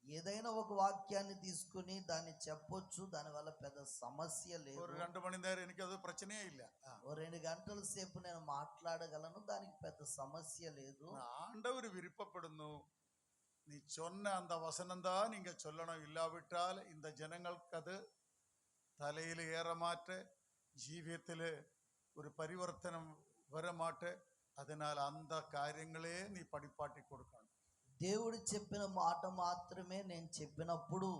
ఏదైనా ఒక వాక్యాన్ని తీసుకుని దాన్ని చెప్పొచ్చు, దానివల్ల పెద్ద సమస్య లేదు. ஒரு 2 மணி நேரம் எனக்கு அது பிரச்சனையே இல்லை. ఓ 2 గంటల సేపు నేను మాట్లాడగలను, దానికి పెద్ద సమస్య లేదు. ஆண்டவர் விருப்பப்படுന്നു நீ சொன்ன அந்த வசனம் தான் நீங்க சொல்லணும். இல்லாவிட்டால் இந்த ஜனங்களுக்கு அது தலையில் ஏறமாட்ட, ஜீவியத்தில் ஒரு பரிவர்த்தனம் வரமாட்ட. அதனால் அந்த காரியங்களே நீ படிப்பாட்டி கொடுக்கணும். దేవుడు చెప్పిన మాట మాత్రమే నేను చెప్పినప్పుడు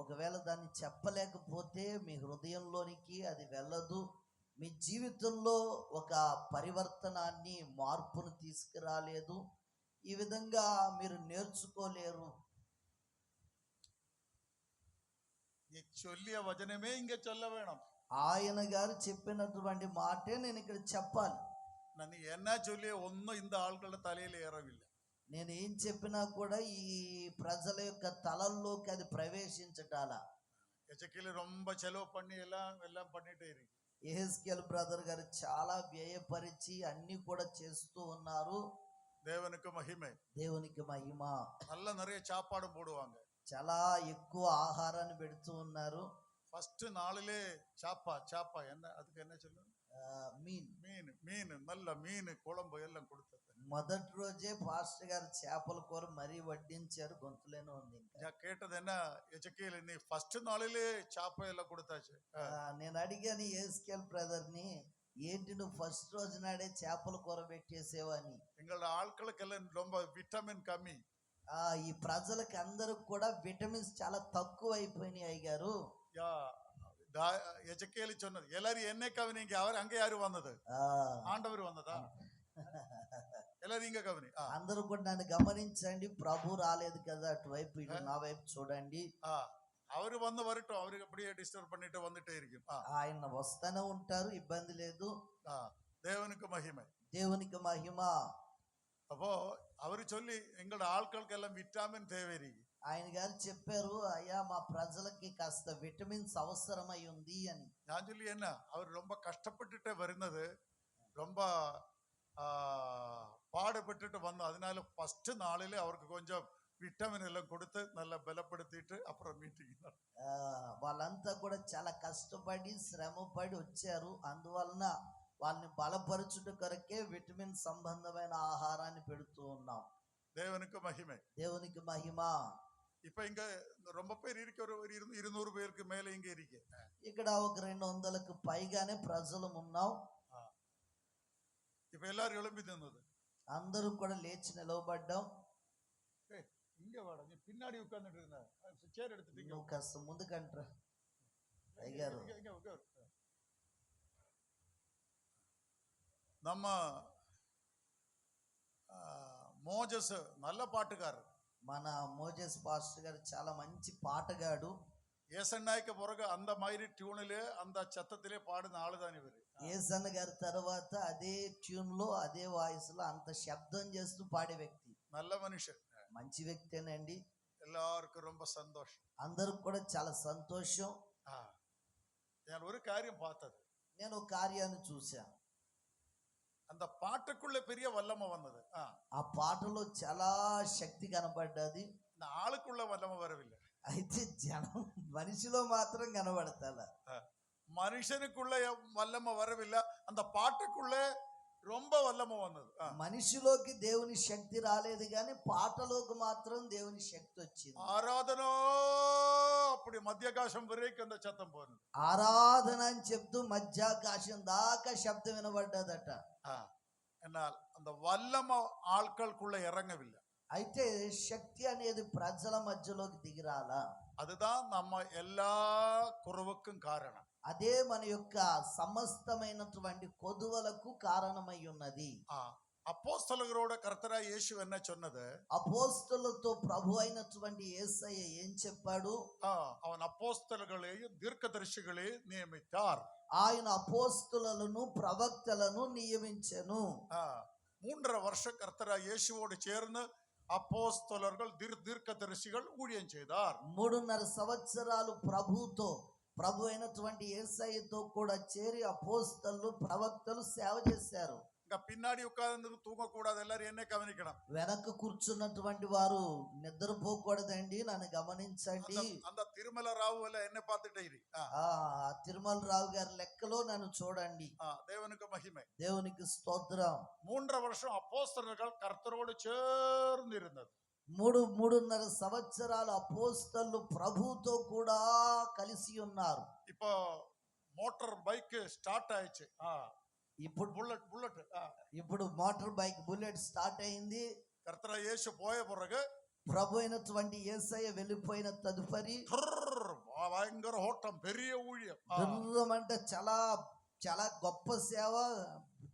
ఒకవేళ దాన్ని చెప్పలేకపోతే మీ హృదయంలోనికి అది వెళ్ళదు, మీ జీవితంలో ఒక పరివర్తనాన్ని, మార్పును తీసుకురాలేదు. ఈ విధంగా మీరు నేర్చుకోలేరు. சொல்லிய வசனமே இங்க சொல்ல வேணும். ఆయన గారు చెప్పినటువంటి మాటే నేను ఇక్కడ చెప్పాలి. నన్ను என்ன சொல்லி ஒன்னும் இந்த ஆட்கள தலையில ஏறவில்லை. నేను ఏం చెప్పినా కూడా ఈ ప్రజల యొక్క తలల్లోకి అది ప్రవేశించటాల. ఎజెకియల్ ரொம்ப செலவு பண்ணி எல்லாம் பண்ணிட்டே இருக்கு. యెహెజ్కేల్ బ్రదర్ గారు చాలా వ్యయపరిచి అన్ని కూడా చేస్తూ ఉన్నారు. தேவனுக்கு மகிமை. దేవునికి మహిమ. நல்ல நிறைய சாப்பாடு போடுவாங்க. చాలా ఎక్కువ ఆహారాన్ని పెడుతూ ఉన్నారు. ఫస్ట్ నాளிலே சாப்பா என்ன அதுக்கு என்ன சொல்லுங்க? மீன் நல்ல மீன் குழம்பு எல்லாம் கொடுத்தது. మొదటి రోజే పాస్టర్ గారు చేపల కూర మరీ వడ్డించారు, గొంతులోనే ఉంది. கேட்டது என்ன, எஜெக்கியேல் நீ ஃபர்ஸ்ட் நாளிலே சாப்பா எல்லாம் கொடுத்தாச்சு. నేను అడిగాను యెహెజ్కేల్ బ్రదర్ ని, ఏంటి నువ్వు ఫస్ట్ రోజు నాడే చేపల కూర పెట్టేసేవని. எங்களோட ஆட்களுக்கெல்லாம் ரொம்ப விட்டமின் கம்மி. ఈ ప్రజలకు అందరికి కూడా విటమిన్స్ చాలా తక్కువ అయిపోయినాయి అయ్యారు. எஜெக்கியேல் சொன்னது எல்லாரும் என்ன கவனிங்க, அவர் அங்க யாரு வந்தது? ஆண்டவர் வந்ததா? எல்லாரும் இங்க கவனி. అందరూ కూడా నన్ను గమనించండి, ప్రభు రాలేదు కదా అటువైపు, ఇటు నా వైపు చూడండి. அவரு வந்து வரட்டும், அவருக்கு அப்படியே டிஸ்டர்ப் பண்ணிட்டு வந்துட்டே இருக்கும். ఆయన వస్తానే ఉంటారు, ఇబ్బంది లేదు. தேவனுக்கு மகிமை. దేవునికి మహిమ. அப்போ அவரு சொல்லி எங்களோட ஆட்களுக்கு எல்லாம் விட்டாமின் தேவை. ఆయన గారు చెప్పారు, అయ్యా మా ప్రజలకి కాస్త విటమిన్స్ అవసరమై ఉంది అని. நான் சொல்லி என்ன, அவர் ரொம்ப கஷ்டப்பட்டுட்டே வருന്നത്, ரொம்ப பாடுபட்டுட்டு வந்தோம். அதனால ஃபர்ஸ்ட் நாளிலே அவருக்கு கொஞ்சம் విటమిన్ ఎல்லாம் கொடுத்து நல்லா బలపడితే అప్పుడు మీటింగ్. వాళ్ళంతా కూడా చాలా కష్టపడి శ్రమపడి వచ్చారు. అందువలన వాళ్ళని బలపరచుట కొరకే విటమిన్ సంబంధమైన ఆహారాన్ని పెడుతూ ఉన్నాం. దేవునికి మహిమ. దేవునికి మహిమ. இப்ப இங்க ரொம்ப பேர் இருக்க, ஒரு 200 பேருக்கு மேல இங்க இருக்கு. ఇక్కడ ఒక 200కు పైగానే ప్రజలు ఉన్నాం. இப்ப எல்லாரும் எழும்பி நின்னது, అందరూ కూడా లేచి నిలవబడ్డాం. இங்க வாடா, நீ பின்னாடி உட்கார்ந்துட்டு இருந்த, சேர் எடுத்துட்டீங்க. నువ్వు కాస్త ముందుకంట్రా అయ్యారు. நம்ம மோஜஸ் நல்ல பாட்டுக்காரர். మన మోజెస్ పాస్టర్ గారు చాలా మంచి పాటగాడు. ஏசன்னாய்க்கு பிறகு அந்த மாதிரி டியூனிலே அந்த சத்தத்திலே பாடின ஆளுதான் இவர். ఏసన్న గారి తర్వాత అదే ట్యూన్ లో, అదే వాయిస్ లో అంత శబ్దం చేస్తూ పాడే వ్యక్తి. நல்ல మనిషి, మంచి వ్యక్తేనండి. எல்லாருக்கும் ரொம்ப சந்தோஷம். అందరికి కూడా చాలా సంతోషం. నేను ஒரு காரியம் பார்த்தது, నేను ఒక కార్యాన్ని చూశాను. அந்த பாட்டுக்குள்ள பெரிய வல்லமை வந்தது. ఆ పాటలో చాలా శక్తి కనబడ్డది. இந்த ஆளுக்குள்ள வல்லமை வரவில்லை. అయితే జనం మనిషిలో మాత్రం కనబడతాల. மனுஷனுக்குள்ள வல்லமை வரவில்லை, அந்த பாட்டுக்குள்ள ரொம்ப வல்லமை வந்தது. మనిషిలోకి దేవుని శక్తి రాలేదు, కానీ పాటలోకి మాత్రం దేవుని శక్తి వచ్చింది. ఆరాధన అప్పుడు మధ్యాకాశం వరకు அந்த சத்தம் போனது. ఆరాధన అని చెప్తూ మధ్యాకాశం దాకా శబ్దం వినబడ్డదట. என்னால் அந்த வல்லமை ஆட்களுக்குள்ள இறங்கவில்லை. అయితే శక్తి అనేది ప్రజల మధ్యలోకి దిగిరాల. அதுதான் நம்ம எல்லா குறைவுக்கும் காரணம். అదే మన యొక్క సమస్తమైనటువంటి కొదువలకు కారణమై ఉన్నది. అపోస్తలుగరోడ కర్తరాయ యేసు என்ன சொன்னது, అపోస్తలులతో ప్రభు అయినటువంటి యేసయ్య ఏం చెప్పాడు? அவன் அப்போஸ்தலர்களையும் தீர்க்கதரிசிகளையும் நியமித்தார். ఆయన అపోస్తలులను ప్రవక్తలను నియమించెను. 3.5 வருஷம் కర్తరాయ యేసుவோடு சேர்ந்து அப்போஸ்தலர்கள் தீர்க்கதரிசிகள் ஊழியம் செய்தார். 3.5 సంవత్సరాలు ప్రభు అయినటువంటి యేసయ్యతో కూడా చేరి అపోస్తలు ప్రవక్తలు సేవ చేశారు. பின்னாடி உட்கார்ந்து தூங்கக்கூடாது, எல்லாரும் என்ன கவனிக்கணும். వెనక కూర్చున్నటువంటి వారు నిద్రపోకూడదండి, నన్ను గమనించండి. அந்த திருமல ராவு எல்லாம் என்ன பார்த்துட்டே இரு. ఆ తిరుమల రావు గారి లెక్కలో నన్ను చూడండి. தேவனுக்கு மகிமை. దేవునికి స్తోత్రం. 3.5 வருஷம் அப்போஸ்தலர்கள் கர்த்தரோடு சேர்ந்து இருந்தது. 3.5 సంవత్సరాలు అపోస్తలు ప్రభుతో కూడా కలిసి ఉన్నారు. இப்போ மோட்டார் பைக் ஸ்டார்ட் ஆயிடுச்சு. ఇప్పుడు ఇప్పుడు మోటార్ బైక్ బుల్లెట్ స్టార్ట్ అయింది. கர்த்தரா இயேசு போய பிறகு ప్రభు అయినటువంటి యేసయ్య వెళ్ళిపోయిన తదుపరి பயங்கர ஓட்டம், பெரிய ஊழியம். అంటే చాలా చాలా గొప్ప సేవ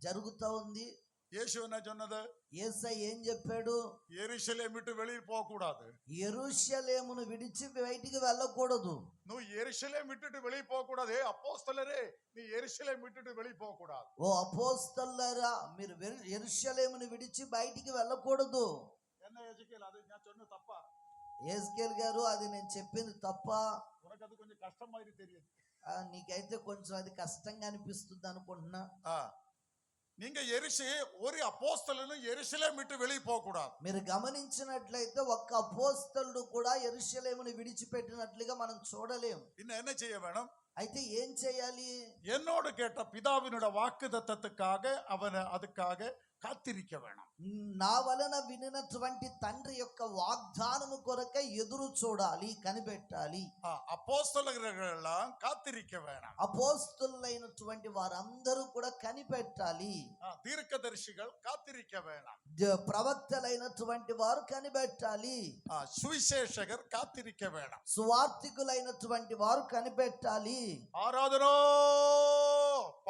జరుగుతూ ఉంది. இயேசு என்ன சொன்னது? యేసయ్య ఏం చెప్పాడు? எருசலேம் விட்டு வெளியே போக கூடாது. యెరూషలేమును విడిచి బయటికి వెళ్ళకూడదు. నువ్వు ఎరుషలేం విட்டுட்டு வெளியே போக கூடாது. అపోస్తలరే, నీ ఎరుషలేం విட்டுட்டு வெளியே போக கூடாது. ఓ అపోస్తలులారా, మీరు యెరూషలేమును విడిచి బయటికి వెళ్ళకూడదు. என்ன எஜிக்கேல், அது நான் சொன்னது தப்பா? ఎస్కేల్ గారు, అది నేను చెప్పింది తప్ప? உனக்கு அது கொஞ்சம் கஷ்டம் மாதிரி தெரியுது. నీకైతే కొంచెం అది కష్టంగా అనిపిస్తుంది అనుకుంటున్నా. நீங்க ஒரு அப்போஸ்தலனும் எருசலேம் விட்டு வெளியே போக கூடாது. మీరు గమనించినట్లయితే ఒక్క అపోస్తలుడు కూడా యెరూషలేమును విడిచిపెట్టినట్లుగా మనం చూడలేం. என்ன செய்ய வேணும்? అయితే ఏం చేయాలి? என்னோடு கேட்ட பிதாவினோட வாக்குத்தத்தத்துக்காக அவனை அதுக்காக காத்திருக்க வேணும். నా వలన వినినటువంటి తండ్రి యొక్క వాగ్దానము కొరకై ఎదురు చూడాలి, కనిపెట్టాలి. అపోస్తలులు ఎல்லாம் కాத்திருக்க வேணும். అపోస్తలులైనటువంటి వారందరూ కూడా కనిపెట్టాలి. దీర్ఘదర్శిகள் కాத்திருக்க வேணும். ప్రవక్తలైనటువంటి వారు కనిపెట్టాలి. సువిశేషకర్ కాத்திருக்க వేണം. సువార్తికులైనటువంటి వారు కనిపెట్టాలి. ఆరాధనో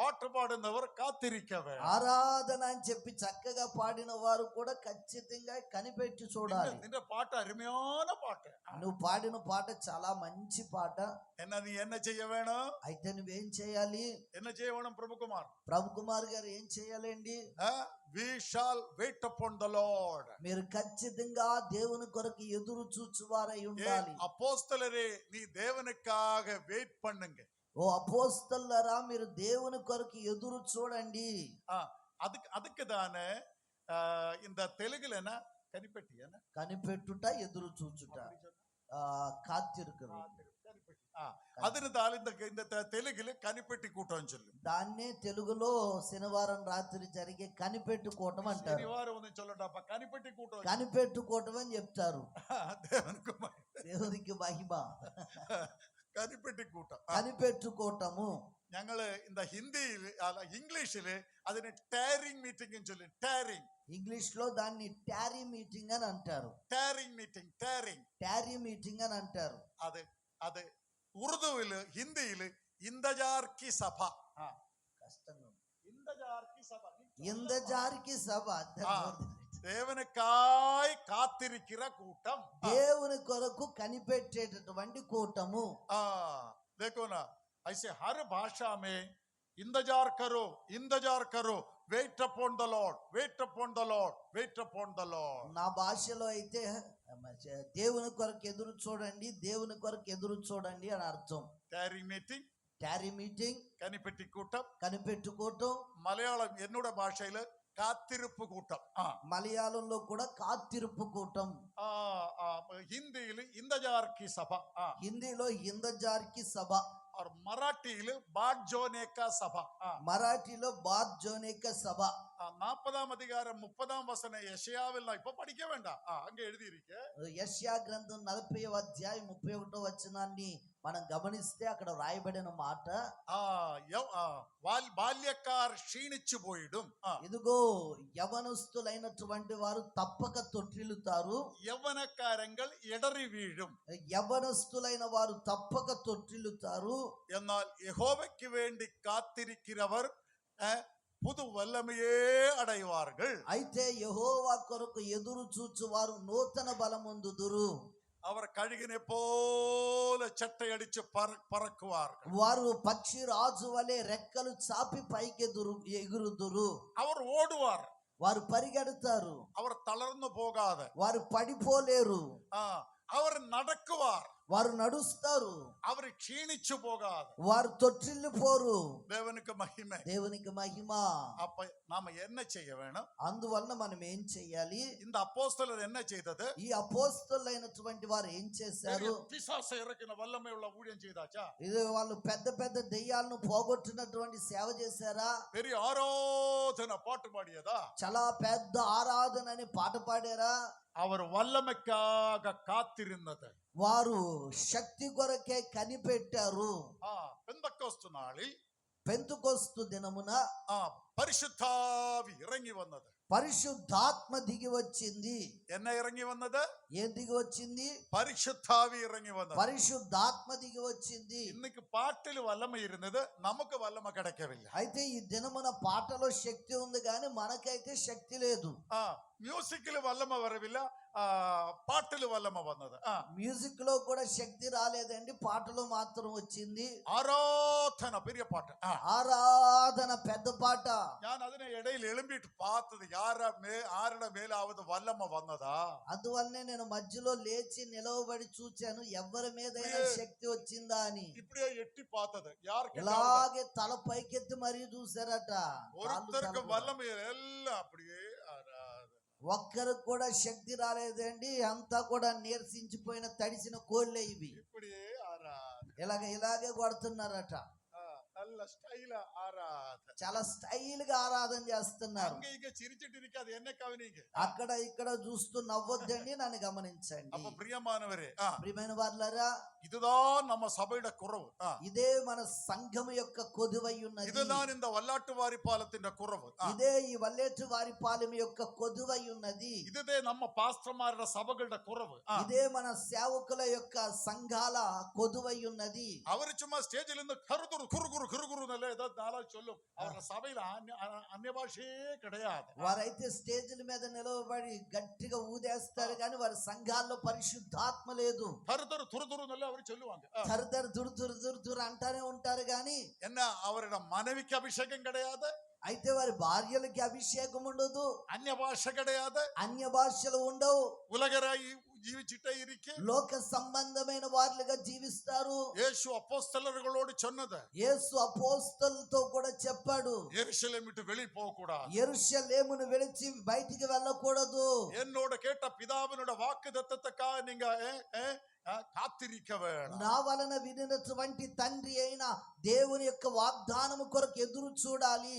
పాట పాడినవారు కాத்திருக்க వేണം. ఆరాధన అని చెప్పి చక్కగా పాడిన వారు కూడా ఖచ్చితంగా కనిపెట్టి చూడాలి. నిన్న పాట అరుமையான పాట. నువ్వు పాడిన పాట చాలా మంచి పాట. నీ என்ன செய்ய வேணும்? అయితే నువ్వేం చేయాలి? என்ன செய்ய வேணும்? ప్రభు కుమార్ గారు ఏం చేయాలండి? We shall wait upon the Lord. మీరు ఖచ్చితంగా దేవుని కొరకు ఎదురు చూచువారై ఉండాలి. అపోస్తలరే, నీ దేవునికాగ వెయిట్ பண்ணுங்க. ఓ అపోస్తలులారా, మీరు దేవుని కొరకు ఎదురు చూడండి. அதுக்கு தானே இந்த தெலுங்குல என்ன கனிపెట్టి కనిపెట్టుట, ఎదురు చూచుట, కాத்திருக்கிறது. அதனால இந்த தெலுங்குல కనిపెట్టి కూటం சொல்லு. దాన్నే తెలుగులో శనివారం రాత్రి జరిగే కనిపెట్టుకోవటం అంటారు. శనివారం ఉంది சொல்லடப்ப, కనిపెట్టి కూటం, కనిపెట్టుకోవటం అని చెప్తారు. దేవునికి మహిమ. കനിപ്പെട്ടി കൂട്ടം, കനിപ്പെട്ടുകൂട്ടము. ഞങ്ങള് இந்த ഹിന്ദിയിൽ ഇംഗ്ലീഷില് അതിന് ടാരിങ് മീറ്റിംഗ് എന്ന് ചൊല്ലും. ടാരിങ്, ఇంగ్లీష్ లో దాన్ని టారీ మీటింగ్ అని అంటారు. టారింగ్ మీటింగ్, టారీ మీటింగ్ అని అంటారు. అది ఉర్దూవిలు, హిందీలు ఇందజార్ కి సభ. కష్టంగా ఇందజార్ కి సభ. దేవునికాయ్ కాத்திருக்கிற కూటం, దేవుని కొరకు కనిపెట్టేటటువంటి కూటము. देखो ना, ऐसे हर भाषा में इंतजार करो, wait upon the Lord, wait upon the Lord, wait upon the Lord. నా భాషలో అయితే దేవుని కొరకు ఎదురు చూడండి, దేవుని కొరకు ఎదురు చూడండి అని అర్థం. టారీ మీటింగ్, కనిపెట్టుకోవటం. మలయాళం ఎన్నోడ భాషలో కాத்திருப்பு కూటం, మలయాళంలో కూడా కాத்திருப்பு కూటం. హిందీలో ఇంతజార్ కి సభ, హిందీలో ఇంతజార్ కి సభ. మరాఠీలో బాట్ జోనే కా సభ, మరాఠీలో బాట్ జోనే కా సభ. 40ஆம் அதிகாரம் 30ஆம் வசனம் யெஷயாவில் நான் இப்ப படிக்க வேண்டாம், அங்க எழுதி இருக்கு. యెషయా గ్రంథం 40వ అధ్యాయం 31వ వచనాన్ని మనం గమనిస్తే అక్కడ రాయబడిన మాట, బాల్యకార్ క్షీణించి పోయిடும், ఇదిగో యవనస్తులైనటువంటి వారు తప్పక తొట్టిల్లుతారు, యవ్వనకారంగల్ ఎడరి వీഴും, యవనస్తులైన వారు తప్పక తొట్టిల్లుతారు. എന്നാൽ യഹോവയ്ക്ക് വേണ്ടി കാത്തിരിக்கிறவர் புது வல்லமையே அடைவார்கள். అయితే యెహోవా కొరకు ఎదురు చూచువారు నూతన బలమొందుదురు. அவர் கழுகினை போல சட்டை அடிச்சு பறக்குவார்கள். వారు పక్షి రాజు వలె రెక్కలు చాపి పైకి ఎగురుదురు. அவர் ஓடுவார், వారు పరిగెడతారు. அவர் தளர்ந்து போகாத, వారు పడిపోలేరు. அவர் நடக்குவார், వారు నడుస్తారు, அவர் క్షీణించు పోగాదు. వారు తొట్టిల్లిపోరు. தேவனுக்கு மகிமை. దేవునికి మహిమ. அப்ப நாம என்ன செய்ய வேணும்? అందువలన మనం ఏం చెయ్యాలి? இந்த அப்போஸ்தலர் என்ன செய்தது? ఈ అపోస్తలులైనటువంటి వారు ఏం చేశారు? பிசாசை இறக்கின வல்லமை உள்ள ஊழியம் செய்தாச்சா? ఇది వాళ్ళు పెద్ద పెద్ద దెయ్యాలను పోగొట్టినటువంటి సేవ చేశారా? பெரிய ஆராதனை பாட்டு பாடியதா? చాలా పెద్ద ఆరాధన అని పాట పాడారా? அவர் வல்லமைக்காக காத்திருந்தது. వారు శక్తి కొరకే కనిపెట్టారు. பெந்தக்கோஸ்து நாளில் పెంతుకొస్తు దినమున పరిశుద్ధావి ఇறங்கி వన్నది. పరిశుద్ధాత్మ దిగి వచ్చింది. என்ன இறங்கி வந்தது? ఏం దిగి వచ్చింది? పరిశుద్ధావి இறங்கி வந்தது. పరిశుద్ధాత్మ దిగి వచ్చింది. இன்னைக்கு பாட்டில் வல்லமை இருந்தது, நமக்கு வல்லமை கிடைக்கவில்லை. అయితే ఈ దినమున పాటలో శక్తి ఉంది కానీ మనకైతే శక్తి లేదు. மியூசிக்ல வல்லமை வரவில்லை, பாட்டில் வல்லமை வந்தது. మ్యూజిక్ లో కూడా శక్తి రాలేదండి, పాటలో మాత్రం వచ్చింది. ஆராதனை பெரிய பாட்டு, ఆరాధన పెద్ద పాట. நான் அதனை இடையில எழும்பிட்டு பார்த்தது, ஆரிட மேலாவது வல்லமை வந்ததா? అందువల్లనే నేను మధ్యలో లేచి నిలవబడి చూచాను, ఎవరి మీద శక్తి వచ్చిందా అని. இப்படியே எட்டி பார்த்தது, யாருக்கு ఇలాగే తల పైకెత్తి మరీ చూసారట. ஒருத்தருக்கு வல்லமை எல்லாம் அப்படியே ఒక్కరికి కూడా శక్తి రాలేదండి, అంతా కూడా నీరసించిపోయిన తడిసిన కోళ్ళే ఇవి. இப்படியே ఇలాగే కొడుతున్నారట. நல்ல ஸ்டைல ஆராதனை, చాలా స్టైల్ గా ఆరాధన చేస్తున్నారు. அங்க இங்க சிரிச்சிட்டு இருக்காது, என்ன கவனிங்க. అక్కడ ఇక్కడ చూస్తూ నవ్వొద్దండి, నన్ను గమనించండి. அப்ப பிரியமானவரே, ప్రియమైన వారులారా, இதுதான் நம்ம சபையோட குறவு. ఇదే మన సంఘం యొక్క కొదువై ఉన్నది. இதுதான் இந்த வல்லாட்டு வாரிப்பாலத்தின் குறவு. ఇదే ఈ వల్లేటి వారిపాలెం యొక్క కొదువై ఉన్నది. இதுதே நம்ம பாஸ்டர்மாரோட சபைகளோட குறவு. ఇదే మన సేవకుల యొక్క సంఘాల కొదువై ఉన్నది. அவரு சும்மா ஸ்டேஜில இருந்து கருதுரு குறுகுறு குறுகுறு ஏதாவது நாளா சொல்லும், அவரோட சபையில அந்நிய பாஷையே கிடையாது. వారైతే స్టేజ్ల మీద నిలవబడి గట్టిగా ఊదేస్తారు కానీ వారి సంఘాల్లో పరిశుద్ధాత్మ లేదు. கருதுரு துருதுரு அவரு சொல்லுவாங்க, తరతర దురు దురు దురు దురు అంటానే ఉంటారు కానీ என்ன அவரோட மனைவிக்கு அபிஷேகம் கிடையாது, అయితే వారి భార్యలకి అభిషేకం ఉండదు, అన్య భాష கிடையாது, అన్య భాషలు ఉండవు, உலகராய் ஜீவிச்சிட்டே இருக்கு, లోక సంబంధమైన వారులుగా జీవిస్తారు. యేసు అపోస్తలர்களோடு சொன்னது, యేసు అపోస్తలులతో కూడా చెప్పాడు, எருசலேம் விட்டு வெளியே போக கூடாது, యెరూషలేమును విడిచి బయటికి వెళ్ళకూడదు. என்னோட கேட்ட பிதாவினோட வாக்குத்தத்தத்துக்காக நீங்க காத்திருக்க வேணும். నా వలన వినినటువంటి తండ్రి అయిన దేవుని యొక్క వాగ్దానము కొరకు ఎదురు చూడాలి.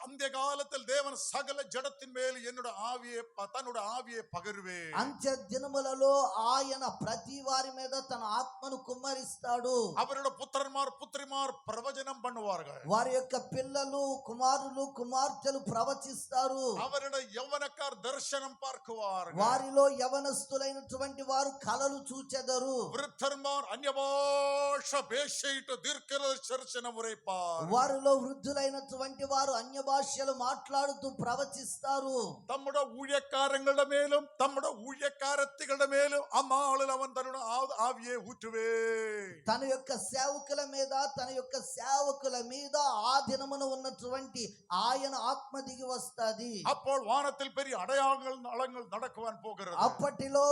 அந்த காலத்தில் தேவன் சகல ஜடத்தின் மேல் என்னோட ஆவியை தன்னோட ஆவியை பகிர்வே. అంత్య దినములలో ఆయన ప్రతి వారి మీద తన ఆత్మను కుమ్మరిస్తాడు. அவரோட புத்திரன்மார் புத்திரிமார் பிரவచனம் பண்ணுவார்கள், వారి యొక్క పిల్లలు కుమారులు కుమార్తెలు ప్రవచిస్తారు. அவரோட యవ్వనக்கார் தரிசனம் பார்க்குவார்கள், వారిలో యవనస్తులైనటువంటి వారు కలలు చూచెదరు. వృద్ధర్మార్ అన్యభాష పేషైట దీర్ఘదర్శనం ఉరైపార్, వారిలో వృద్ధులైనటువంటి వారు అన్య భాషలు మాట్లాడుతూ ప్రవచిస్తారు. తమ్ముడ ఊழியக்காரங்கள மேலும் తమ్ముడ ఊழியக்காரத்திகள மேலும் అన్నాళ్ళ அவன் తనను ఆవియే ఊటువే. తన యొక్క సేవకుల మీద తన యొక్క సేవకుల మీద ఆ దినమున ఉన్నటువంటి ఆయన ఆత్మ దిగి వస్తాది. అప్పుడు వానத்தில் பெரிய அடையாளங்கள் நலங்கள் நடக்குவான் போகிறது. అప్పటిలో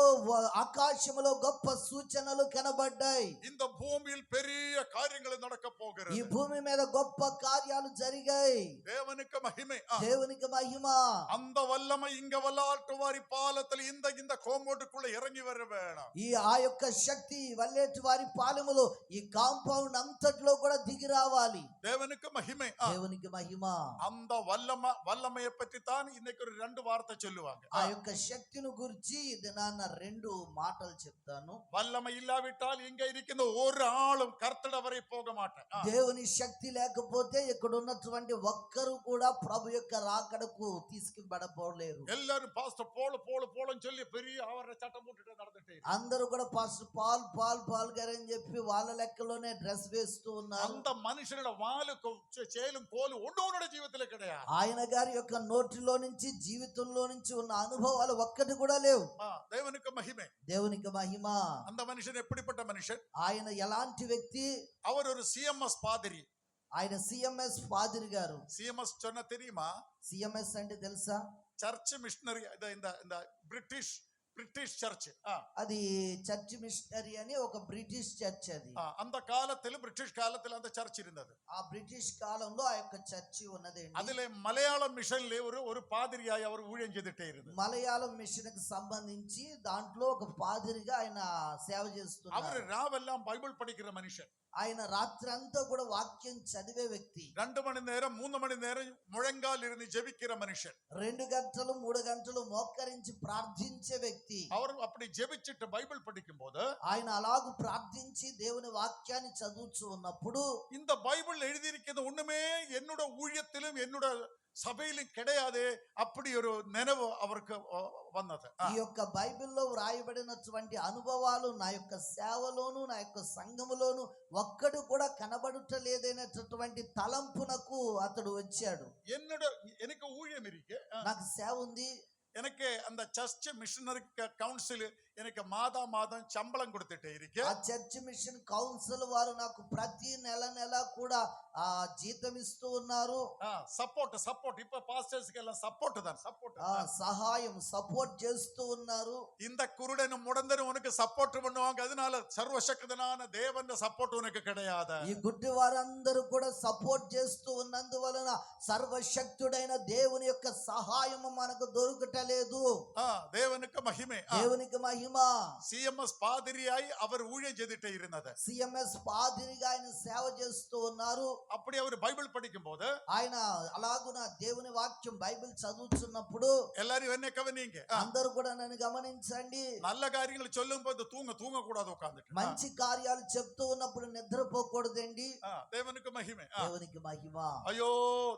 ఆకాశములో గొప్ప సూచనలు కనబడ్డాయి. இந்த பூமியில் பெரிய காரியங்கள் நடக்க போகிறது. ఈ భూమి మీద గొప్ప కార్యాలు జరిగాయి. தேவனுக்கு மகிமை, దేవునికి మహిమ. அந்த வல்லமை இங்க வல்லாட்டு வாரி பாலத்தில் இந்த கோம்பவுண்டுக்குள்ள இறங்கி வர வேணும். ఆ యొక్క శక్తి వల్లేటి వారి పాలెములో ఈ కాంపౌండ్ అంతట్లో కూడా దిగి రావాలి. தேவனுக்கு மகிமை, దేవునికి మహిమ. அந்த வல்லமையை பற்றி தான் இன்னைக்கு ஒரு 2 வார்த்தை சொல்லுவாங்க. ఆ యొక్క శక్తిని గురించి దినాన్న 2 మాటలు చెప్తాను. வல்லமை இல்லாவிட்டால் இங்க இருக்கின்ற ஒரு ஆளும் கர்த்தட வரை போக மாட்டான். దేవుని శక్తి లేకపోతే ఇక్కడ ఉన్నటువంటి ఒక్కరు కూడా ప్రభు యొక్క రాకడకు తీసుకుబడలేరు. எல்லாரும் பாஸ்டர் போலன்னு சொல்லி பெரிய அவரை சட்டம் போட்டுட்டு நடந்துட்டு అందరూ కూడా పాస్టర్ పాల్ గారు అని చెప్పి వాళ్ళ లెక్కలోనే డ్రెస్ వేస్తూ ఉన్నారు. அந்த మనుషుల వాలు చేலும் కోలు ఒండోనుడ జీవితంలో கிடையாது. ఆయన గారి యొక్క నోటిలో నుంచి జీవితంలో నుంచి ఉన్న అనుభవాలు ఒక్కటి కూడా లేవు. దేవునికి మహిమే, దేవునికి మహిమ. அந்த மனுஷன் எப்படிப்பட்ட மனுஷன்? ఆయన ఎలాంటి వ్యక్తి? அவர் ஒரு சிஎம்எஸ் பாதிரி. ఆయన సిఎంఎస్ పాదిరి గారు. சிஎம்எஸ் சொன்ன தெரியுமா? సిఎంఎస్ అంటే తెలుసా? Church missionary. இந்த பிரிட்டிஷ் బ్రిటిష్ చర్చ్. అది చర్చ్ మిషనరీ అని ఒక బ్రిటిష్ చర్చ్ అది. அந்த காலத்தில் பிரிட்டிஷ் காலத்தில் அந்த சர்ச் இருந்தது. ఆ బ్రిటిష్ కాలంలో ఆ యొక్క చర్చి ఉన్నదండి. அதிலே மலையாளம் மிஷன்ல ஒரு பாதிரியாய் அவர் ஊழியம் செய்துட்டே இருந்தார். మలయాళం మిషన్ కి సంబంధించి దాంట్లో ఒక పాదిరిగా ఆయన సేవ அவர் చేస్తున్నారు. ராவெல்லாம் பைபிள் படிக்கிற மனுஷன். ఆయన రాత్రంతా కూడా వాక్యం చదివే వ్యక్తి. 2 மணி நேரம் 3 மணி நேரம் முழங்கால் இருந்து ஜெபிக்கிற மனுஷன். 2 గంటలు 3 గంటలు మోకరించి ప్రార్థించే వ్యక్తి. அவர் அப்படி ஜெபிச்சிட்டு பைபிள் படிக்கும் போது ఆయన అలాగూ ప్రార్థించి దేవుని వాక్యాన్ని చదువుతూ ఉన్నప్పుడు இந்த பைபிள் எழுதியிருக்கிறது ஒண்ணுமே என்னோட ஊழியத்திலும் என்னோட சபையிலும் கிடையாது, அப்படி ஒரு நினைவு அவருக்கு வந்தது. ఈ యొక్క బైబిల్లో వ్రాయబడినటువంటి అనుభవాలు నా యొక్క సేవలోను నా యొక్క సంఘములోను ఒక్కడు కూడా కనబడటలేదనేటటువంటి తలంపునకు అతడు వచ్చాడు. எனக்கு ஊழியம் இருக்கு, నాకు సేవ ఉంది, எனக்கு அந்த சர்ச் மிஷனரி கவுன்சில் எனக்கு மாதம் சம்பளம் கொடுத்துட்டே இருக்கு. ఆ చర్చ్ మిషన్ కౌన్సిల్ వారు నాకు ప్రతి నెల కూడా జీతం ఇస్తూ ఉన్నారు. సపోర్ట్ இப்ப பாஸ்டர்ஸ்க்கு எல்லாம் சப்போர்ட் தான், சப்போர்ட் సహాయం సపోర్ట్ చేస్తూ ఉన్నారు. இந்த குருடனும் முடந்தனும் உனக்கு சப்போர்ட் பண்ணுவாங்க, அதனால சர்வசக்தனான தேவன் சப்போர்ட் உனக்கு கிடையாது. ఈ గుడ్డి వారందరూ కూడా సపోర్ట్ చేస్తూ ఉన్నందువలన సర్వశక్తుడైన దేవుని యొక్క సహాయం మనకు దొరకటలేదు. தேவனுக்கு மகிமை, దేవునికి మహిమ. సిఎంఎస్ పాదిరియాయి அவர் ஊழியம் செய்துட்டே இருந்தது. సిఎంఎస్ పాదిరిగా ఆయన సేవ చేస్తూ ఉన్నారు. அப்படி அவர் பைபிள் படிக்கும் போது ఆయన అలాగున దేవుని వాక్యం బైబిల్ చదువుతున్నప్పుడు எல்லாரும் என்ன கவனிங்க, అందరూ కూడా నన్ను గమనించండి. நல்ல காரியங்கள் சொல்லும் போது தூங்க கூடாது, உட்கார்ந்துட்டு మంచి కార్యాలు చెప్తూ ఉన్నప్పుడు నిద్రపోకూడదండి. தேவனுக்கு மகிமை. దేవునికి మహిమ. ஐயோ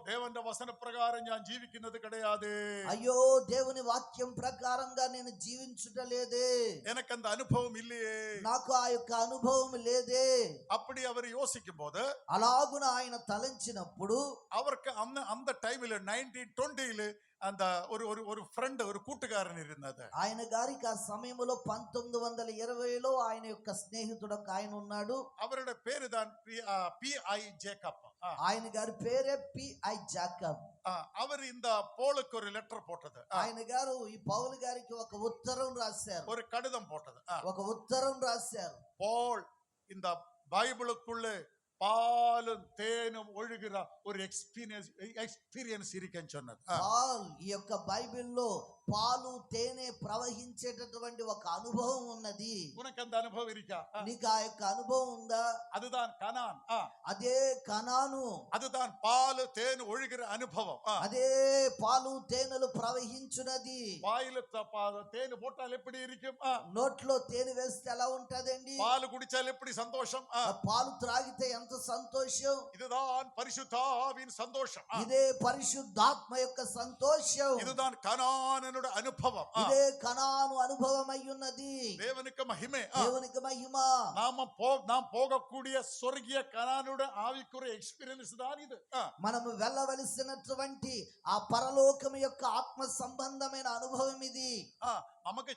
தேவனுடைய வசன பிரகாரம் நான் ஜீவிக்கிறது கிடையாது, అయ్యో దేవుని వాక్యం ప్రకారంగా నేను జీవించుటలేదే, எனக்கு அந்த அனுபவம் இல்லையே, నాకు ఆ యొక్క అనుభవం లేదే. அப்படி அவர் யோசிக்கும் போது అలాగున ఆయన తలంచినప్పుడు அவருக்கு அந்த டைம்ல 1920 அந்த ஒரு ஃப்ரெண்ட், ஒரு கூட்டுக்காரன் இருந்தது. ఆయన గారికి ఆ సమయంలో 1920లో ఆయన యొక్క స్నేహితుడు ఒక ఆయన ఉన్నాడు. அவரோட பேரு தான் P.I. ஜேக்கப். ఆయన గారి పేరే P.I. జాకబ్. அவர் இந்த போலுக்கு ஒரு லெட்டர் போட்டது. ఆయన గారు ఈ పౌలు గారికి ఒక ఉత్తరం రాశారు, ஒரு கடிதம் போட்டது. ఒక ఉత్తరం రాశారు. போல் இந்த பைபிளுக்குள்ள பாலும் தேனும் ஒழுகிற ஒரு எக்ஸ்பீரியன்ஸ் இருக்குன்னு சொன்னது. పాల్ ఈ యొక్క బైబిల్లో పాలు తేనె ప్రవహించేటటువంటి ఒక అనుభవం ఉన్నది. உனக்கு அந்த அனுபవం இருக்கா? నీకు ఆ యొక్క అనుభవం ఉందా? அதுதான் கனான். అదే కనాను, அதுதான் பால் தேன் ஒழுகிற அனுபவம். అదే పాలు తేనెలు ప్రవహించున్నది. வாயில தேன் போட்டால் எப்படி இருக்கும்? నోట్లో తేనె వేస్తే ఎలా ఉంటదండి? பால் குடிச்சால் எப்படி சந்தோஷம்? పాలు త్రాగితే ఎంత సంతోషం. இதுதான் பரிசுத்தாவின் சந்தோஷம். ఇదే పరిశుద్ధాత్మ యొక్క సంతోషం. இதுதான் கனானனுடைய அனுபவம். ఇదే కనాను అనుభవం అయ్యున్నది. தேவனுக்கு மகிமை. దేవునికి మహిమ. நாம் போகக்கூடிய சொர்க்கிய கனானுடைய ஆவிக்குரிய எக்ஸ்பீரியன்ஸ் தான் இது. మనము వెళ్ళవలసినటువంటి ఆ పరలోకం యొక్క ఆత్మ సంబంధమైన అనుభవం ఇది. நமக்கு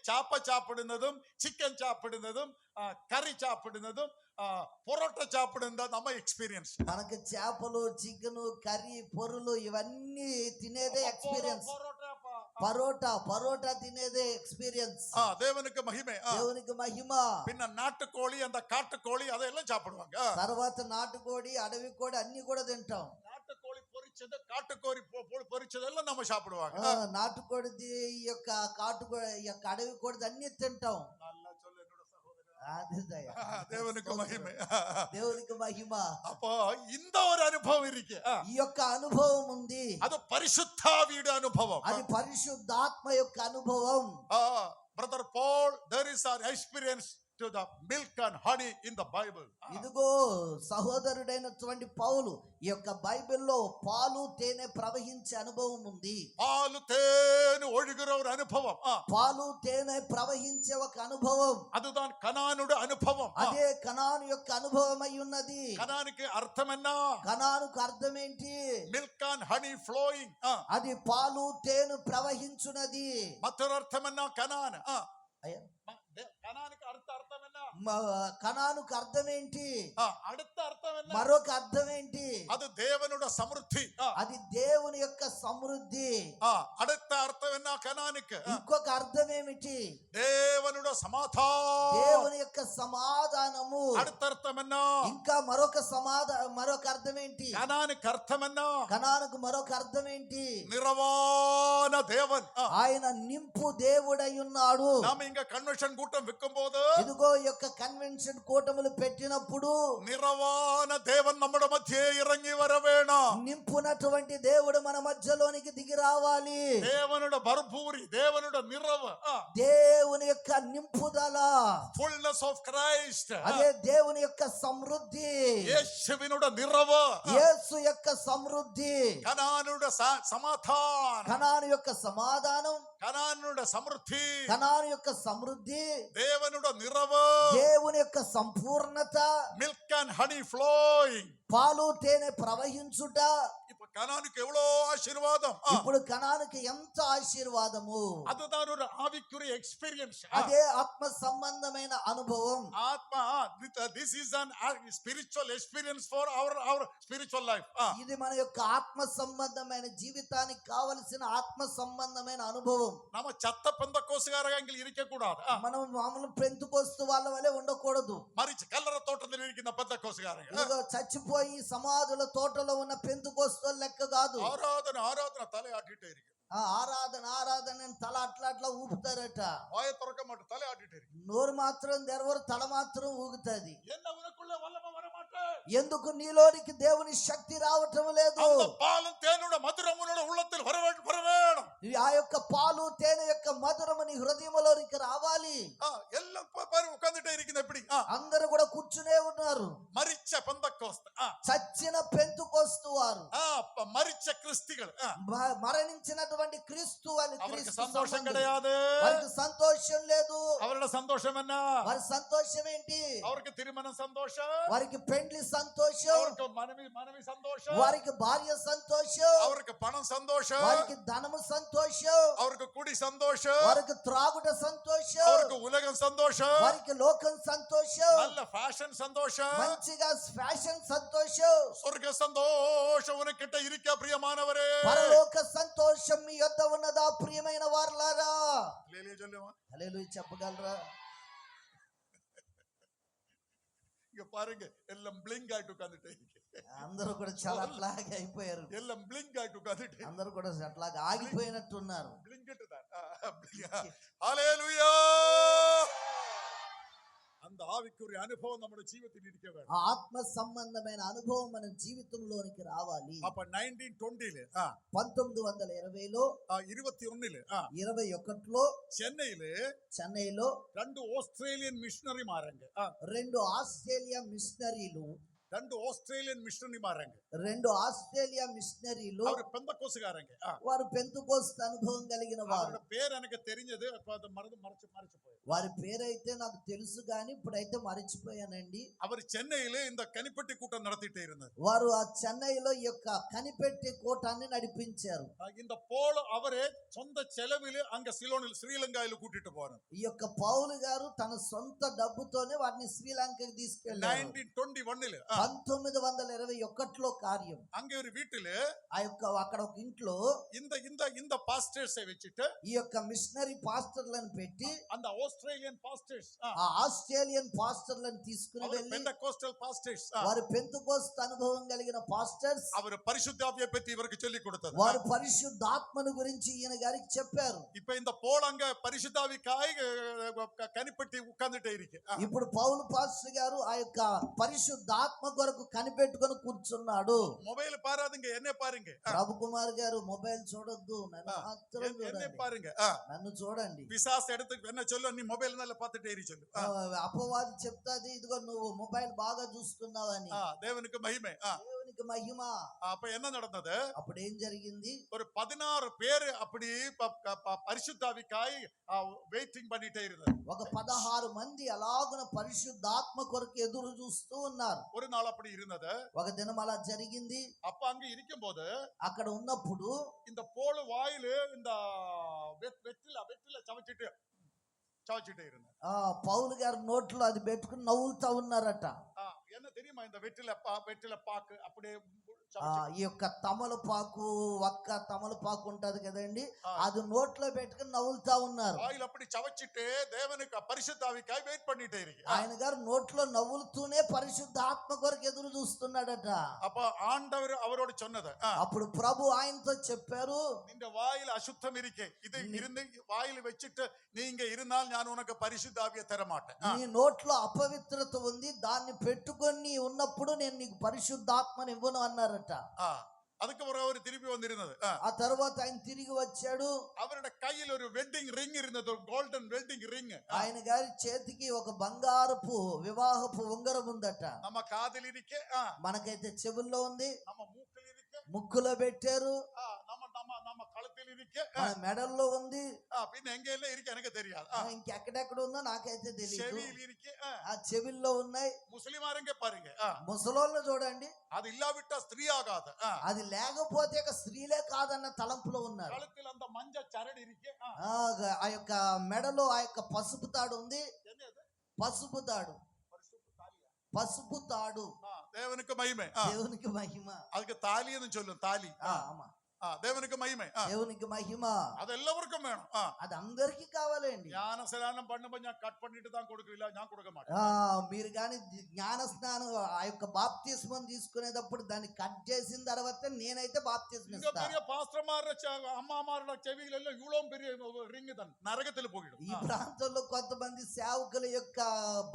சாப்பிடுனதும் சிக்கன் சாப்பிடுனதும் கறி சாப்பிடுனதும் పొరోటా చాపిడుందా நம்ம ఎక్స్పీరియన్స్. మనకు చేపలు, చికెన్, కర్రీ, పొరులు ఇవన్నీ తినేదే ఎక్స్పీరియన్స్. పరోటా తినేదే ఎక్స్పీరియన్స్. தேவனுக்கு மகிமை. దేవునికి మహిమ. பின்ன நாட்டுக்கோழி, அந்த காட்டுக்கோழி அதெல்லாம் சாப்பிடுவாங்க. తర్వాత నాటుకోడి, అడవి కోడి అన్ని కూడా తింటాం. நாட்டுக்கோழி பொரிச்சது, காட்டுக்கோழி பொரிச்சதெல்லாம் நம்ம சாப்பிடுவாங்க. నాటుకోడిది, ఈ యొక్క అడవి కోడిది అన్ని తింటాం. దేవునికి మహిమ. దేవునికి మహిమ. அப்போ இந்த ஒரு அனுபவம் இருக்கு. ఈ యొక్క అనుభవం ఉంది. அது பரிசுத்தாவியுடைய அனுபவம். అది పరిశుద్ధాత్మ యొక్క అనుభవం. Brother Paul, there is an experience to the milk and honey in the Bible. ఇదిగో సహోదరుడైనటువంటి పౌలు ఈ యొక్క బైబిల్లో పాలు తేనె ప్రవహించే అనుభవం ఉంది. పాలు తేనె ఒழுகிற ஒரு அனுபவம். పాలు తేనె ప్రవహించే ఒక అనుభవం. அதுதான் கனானுடைய அனுபவம். అదే కనాను యొక్క అనుభవం అయి ఉన్నది. కనానికి అర్థం என்ன? కనానుకు అర్థం ఏంటి? Milk and honey flowing. అది పాలు తేనె ప్రవహించున్నది. మற்றொரு అర్థం என்ன? కనాన్. అయ్యా, కనానికి అర్థం என்ன? కనానుకు అర్థం ఏంటి? அடுத்த అర్థం என்ன? మరొక అర్థం ఏంటి? அது தேவனோட சமிருத்தி. అది దేవుని యొక్క సమృద్ధి. அடுத்த అర్థం என்ன కనానికి? ఇంకొక అర్థం ఏమిటి? தேவனோட సమాధానం. దేవుని యొక్క సమాధానము. அடுத்த అర్థం என்ன? ఇంకా మరొక అర్థం ఏంటి? కనానికి అర్థం என்ன? కనానుకు మరొక అర్థం ఏంటి? నిరవాణ దేవన్. ఆయన నింపు దేవుడై ఉన్నాడు. நாம இங்க கன்வென்ஷன் கூட்டம் வைக்கும்போது ఇదిగో ఈ యొక్క కన్వెన్షన్ కూటములు పెట్టినప్పుడు నిరవాణ దేవన్ நம்மட మధ్య ఇరంగి వర వేணும். నింపునటువంటి దేవుడు మన మధ్యలోనికి దిగి రావాలి. தேவனோட பர்பூரி, தேவனோட நிறவு, దేవుని యొక్క నింపుదల, ఫుల్నెస్ ఆఫ్ క్రైస్ట్, అదే దేవుని యొక్క సమృద్ధి, యేసువినోட నిறவு, యేసు యొక్క సమృద్ధి, కనానుడ సమాధానం, కనాను యొక్క సమాధానం, కనానుడ సమృద్ధి, కనాను యొక్క సమృద్ధి, దేవునుడ నిறவு, దేవుని యొక్క సంపూర్ణత, మిల్క్ అండ్ హనీ ఫ్లోయింగ్, పాలు తేనె ప్రవహించుట. இப்ப கனானுக்கு எவ்வளோ ஆசீர்வாதம். ఇప్పుడు కనానుకి ఎంత ఆశీర్వాదము. அதுதான் ஒரு ஆவிக்குரிய எக்ஸ்பீரியன்ஸ். అదే ఆత్మ సంబంధమైన అనుభవం. ஆத்மா, this is an spiritual experience for our spiritual life. ఇది మన యొక్క ఆత్మ సంబంధమైన జీవితానికి కావలసిన ఆత్మ సంబంధమైన అనుభవం. நம்ம சத்த பெந்தகோஸ்துகாரங்க இருக்க கூடாது. మనం మామూలు పెంతుకోస్తు వాళ్ళ వలె ఉండకూడదు. மரிச்ச கல்லற தோட்டத்தில் இருக்கிற பெந்தகோஸ்துகாரங்க ఇదిగో చచ్చిపోయి సమాధుల తోటలో ఉన్న పెంతుకోస్తు లెక్క కాదు. ஆராதனை தலை ஆட்டிட்டே இருக்கு. ఆరాధన తల అట్లా ఊపుతారట. வாய திறக்க மாட்டே, தலை ஆட்டிட்டே இருக்கு. నోరు మాత్రం తెరవరు, తల మాత్రం ఊగుతుంది. என்ன உனக்குள்ள வல்லமை வர மாட்டே? ఎందుకు నీలోనికి దేవుని శక్తి రావటం లేదు? அந்த பாலும் தேனோட மதுரம் உன்னோட உள்ளத்தில் வர வேணும். ఆ యొక్క పాలు తేనె యొక్క మధురము నీ హృదయంలోనికి రావాలి. எல்லாம் பாரு உட்கார்ந்துட்டே இருக்குது. எப்படி? అందరూ కూడా కూర్చునే ఉన్నారు. மரிச்ச பெந்தகோஸ்து, చచ్చిన పెంతుకోస్తు వారు, மரிச்ச கிறிஸ்துகள், మరణించినటువంటి క్రీస్తు అని அவருக்கு சந்தோஷம் கிடையாது. వారికి సంతోషం లేదు. அவரோட சந்தோஷம் என்ன? వారి సంతోషం ఏంటి? அவருக்கு திருமணம் சந்தோஷம், వారికి పెండ్లి సంతోషం, அவருக்கு மனைவி சந்தோஷம், వారికి భార్య సంతోషం, அவருக்கு பணம் சந்தோஷம், వారికి ధనము సంతోషం, அவருக்கு குடி சந்தோஷம், వారికి త్రాగుట సంతోషం, அவருக்கு உலகம் சந்தோஷம், వారికి లోకం సంతోషం, நல்ல ஃபேஷன் சந்தோஷம், మంచిగా ఫ్యాషన్ సంతోషం, சொர்க்க சந்தோஷம் உனக்கிட்ட இருக்க பிரியமானவரே. పరలోక సంతోషం మీ యొద్ద ఉన్నదా ప్రియమైన వారలారా? హల్లెలూయా சொல்லுமா? హల్లెలూయా చెప్పగలరా? இங்க பாருங்க, எல்லாம் பிளிங்க் ஆயிட்டு உட்கார்ந்துட்டே இருக்கு. అందరూ కూడా చాలా అట్లాగే అయిపోయారు. எல்லாம் பிளிங்க் ஆயிட்டு உட்கார்ந்துட்டே, అందరూ కూడా అట్లాగే ఆగిపోయినట్టున్నారు. பிளிங்கிட்டு தான். ஹல்லேலூயா. அந்த ஆவிக்குரிய அனுபவம் நம்முடைய ஜீவிதத்தில் இருக்க வேண்டும். ఆత్మ సంబంధమైన అనుభవం మన జీవితంలోనికి రావాలి. அப்ப 1920 1920లో 21 21లో చెన్నైలో 2 ஆஸ்திரேலியன் மிஷனரி மாறாங்க. 2 ఆస్ట్రేలియా మిషనరీలు 2 ஆஸ்திரேலியன் மிஷனரி மாறாங்க. 2 ఆస్ట్రేలియా మిషనరీలు அவர் பெந்தகோஸ்துகாரங்க. వారు పెంతుకోస్తు అనుభవం కలిగిన వారు. அவரோட பேர் எனக்கு தெரிஞ்சது, அப்ப அது மறைச்சு போய். వారి పేరైతే నాకు తెలుసు కానీ ఇప్పుడైతే మరిచిపోయానండి. அவர் சென்னையில இந்த கனிப்பட்டி கூட்டம் நடத்திட்டே இருந்தார். వారు ఆ చెన్నైలో ఈ యొక్క కనిపెట్టి కూటాన్ని నడిపించారు. இந்த போல அவரே சொந்த செலவில் அங்க சிலோனில் ஸ்ரீலங்காயில கூட்டிட்டு போறார். ఈ యొక్క పౌలు గారు తన సొంత డబ్బుతోనే వాటిని శ్రీలంకకి తీసుకెళ్లారు. 1921 1921లో కార్యం. அங்க ஒரு வீட்டுல అక్కడ ఒక ఇంట్లో இந்த பாஸ்டர்ஸை வச்சிட்டு ఈ యొక్క మిషనరీ పాస్టర్లను పెట్టి அந்த ஆஸ்திரேலியன் பாஸ்டர்ஸ் ఆ ఆస్ట్రేలియన్ పాస్టర్లను తీసుకుని వెళ్ళి பெந்தகோஸ்டல் பாஸ்டர்ஸ் వారు పెంతెకోస్తు అనుభవం కలిగిన పాస్టర్స్ அவர் பரிசுத்தாவியை பத்தி இவருக்கு சொல்லி கொடுத்தார். వారు పరిశుద్ధాత్మను గురించి ఈయన గారికి చెప్పారు. இப்ப இந்த போல் அங்க பரிசுத்தாவிக்காய் கனிப்பட்டி உட்கார்ந்துட்டே இருக்கு. ఇప్పుడు పౌలు పాస్టర్ గారు ఆ యొక్క పరిశుద్ధాత్మ కొరకు కనిపెట్టుకొని కూర్చున్నాడు. మొబైల్ పారాదుங்க, என்ன பாருங்க. ప్రభు కుమార్ గారు మొబైల్ చూడొద్దు, నన్ను మాత్రం என்ன చూడండి, பாருங்க. నన్ను చూడండి. பிசாசு எடுத்து என்ன சொல்லு, நீ మొబైల్ நல்ல பார்த்துட்டே இரு சொல்லு. అపవాది చెప్తాది, ఇదిగో నువ్వు మొబైల్ బాగా చూస్తున్నావని. దేవునికి మహిమే. దేవునికి మహిమ. அப்ப என்ன நடந்தது? అప్పుడు ఏం జరిగింది? ஒரு 16 பேர் அப்படி பரிசுத்தாவிக்காய் வெயிட்டிங் பண்ணிட்டே இருந்தார். ఒక 16 మంది అలాగున పరిశుద్ధాత్మ కొరకు ఎదురు చూస్తూ ఉన్నారు. ஒரு நாள் அப்படி இருந்தது. ఒక దినం అలా జరిగింది. அப்ப அங்க இருக்கும்போது అక్కడ ఉన్నప్పుడు இந்த போல வாயில இந்த வெற்றில சவச்சிட்டே இருந்தார். పౌలు గారు నోట్లో అది పెట్టుకుని నవ్వుతా ఉన్నారట. என்ன தெரியுமா இந்த வெற்றில பாக்கு அப்படியே ఈ యొక్క తమలపాకు ఒక్క తమలపాకు ఉంటది కదండి, అది నోట్లో పెట్టుకుని నవ్వులుతా ఉన్నారు. வாயில் அப்படி சவச்சிட்டு தேவனுக்கு பரிசுத்தாவிக்காய் வெயிட் பண்ணிட்டே இருக்கு. ఆయన గారు నోట్లో నవ్వులుతూనే పరిశుద్ధాత్మ కొరకు ఎదురు చూస్తున్నాడట. அப்ப ஆண்டவர் அவரோடு சொன்னது, అప్పుడు ప్రభు ఆయనతో చెప్పారు, இந்த வாயில் அசுத்தம் இருக்கே, இது இருந்து வாயில் வச்சிட்டு நீங்க இருந்தால் நான் உனக்கு பரிசுத்தாவியை தர மாட்டேன். నీ నోట్లో అపవిత్రత ఉంది, దాన్ని పెట్టుకొని ఉన్నప్పుడు నేను నీకు పరిశుద్ధాత్మని ఇవ్వను అన్నారట. அதுக்கு ஒரு திருப்பி வந்திருந்தது. ఆ తర్వాత ఆయన తిరిగి వచ్చాడు. அவருடைய கையில் ஒரு வெட்டிங் ரிங் இருந்தது, ஒரு கோல்டன் வெட்டிங் ரிங். ఆయన గారి చేతికి ఒక బంగారపు వివాహపు ఉంగరం ఉందట. நம்ம காதில் இருக்கே, మనకైతే చెవుల్లో ఉంది, நம்ம மூக்கில் இருக்கே, ముక్కులో పెట్టారు, நம்ம நம்ம நம்ம கழுத்தில் இருக்கே, మన మెడల్లో ఉంది, பின்ன எங்க எல்லாம் இருக்கு எனக்கு தெரியாது. ఇంకెక్కడెక్కడ ఉందో నాకైతే తెలియదు. செவியில் இருக்கே, ఆ చెవిల్లో ఉన్నాయి. முஸ்லிமாரங்க பாருங்க, ముసలోళ్ళు చూడండి, அது இல்லாவிட்டா ஸ்திரீ ஆகாது. అది లేకపోతే ఇక స్త్రీలే కాదన్న తలంపులో ఉన్నారు. கழுத்தில் அந்த மஞ்ச சரடு இருக்கே, ఆ యొక్క మెడలో ఆ యొక్క పసుపు తాడు ఉంది. என்ன அது? పసుపు తాడు, పసుపు తాడు. தேவனுக்கு மகிமை, దేవునికి మహిమ. அதுக்கு தாலின்னு சொல்லும், தாலி. ஆமா, தேவனுக்கு மகிமை, దేవునికి మహిమ. அது எல்லாருக்கும் வேணும். అది అందరికీ కావాలండి. ஞான ஸ்நானம் பண்ணும்போது நான் கட் பண்ணிட்டு தான் கொடுக்கல, நான் கொடுக்க మాటేன். మీరు కానీ జ్ఞాన స్నానం ఆ యొక్క బాప్తిస్మం తీసుకునేటప్పుడు దాన్ని కట్ చేసిన తర్వాత నేనైతే బాప్తిస్మం இங்க ఇస్తాను. பெரிய பாஸ்டர்மார அம்மாமாரோட செவிகள் எல்லாம் இவ்வளவு பெரிய ரிங் தான் நரகத்தில் போயிடும். ఈ ప్రాంతంలో కొంతమంది సేవకుల యొక్క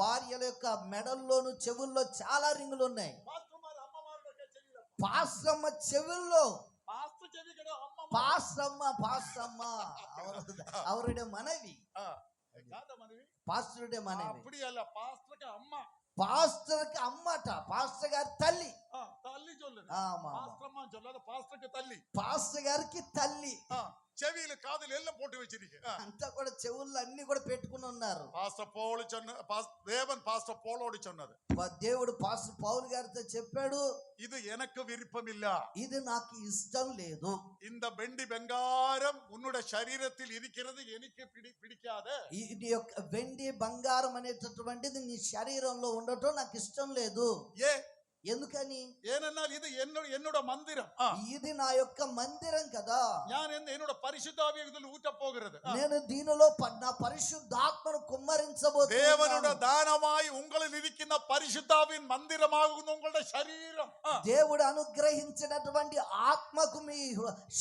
భార్యల యొక్క మెడల్లోను చెవుల్లో చాలా రింగులు ఉన్నాయి. பாஸ்டர்மார் அம்மாமாரோட செவில, పాస్రమ్మ చెవుల్లో, பாஸ்டர் செவி கிட்ட அம்மா పాస్రమ్మ அவருடைய மனைவி, காத மனைவி, పాస్టరుడే మనవి. அப்படி அல்ல, பாஸ்டருக்கு அம்மா, పాస్టర్కి అమ్మట, పాస్టర్ గారి తల్లి. தள்ளி சொல்லுது, ஆமா. பாஸ்டர் அம்மா சொல்லாத, பாஸ்டருக்கு தள்ளி. పాస్టర్ గారికి తల్లి. செவியில காதில் எல்லாம் போட்டு வச்சிருக்க, అంతా కూడా చెవుల్లో అన్ని కూడా పెట్టుకుని ఉన్నారు. பாஸ்டர் பவுல் சொன்ன, தேவன் பாஸ்டர் பவுலோடு சொன்னது, దేవుడు పాస్టర్ పౌలు గారితో చెప్పాడు, இது எனக்கு விருப்பம் இல்ல, ఇది నాకు ఇష్టం లేదు. இந்த வெண்டி வெங்காரம் உன்னுடைய சரீரத்தில் இருக்கிறது எனக்கு பிடிக்காத. ఇది యొక్క వెండి బంగారం అనేటటువంటిది నీ శరీరంలో ఉండటం నాకు ఇష్టం లేదు. ఎందుకని? ஏனென்றால் இது என்னோட மந்திரம், ఇది నా యొక్క మందిరం కదా. நான் என்னோட பரிசுத்தாவியை இதில் ஊற்ற போகிறது, నేను దీనిలో నా పరిశుద్ధాత్మను కుమ్మరించబోతున్నాను. தேவனுடைய தானமாய் உங்களில் இருக்கின்ற பரிசுத்தாவின் மந்திரமாகும் உங்களுடைய சரீரம், దేవుడు అనుగ్రహించినటువంటి ఆత్మకు మీ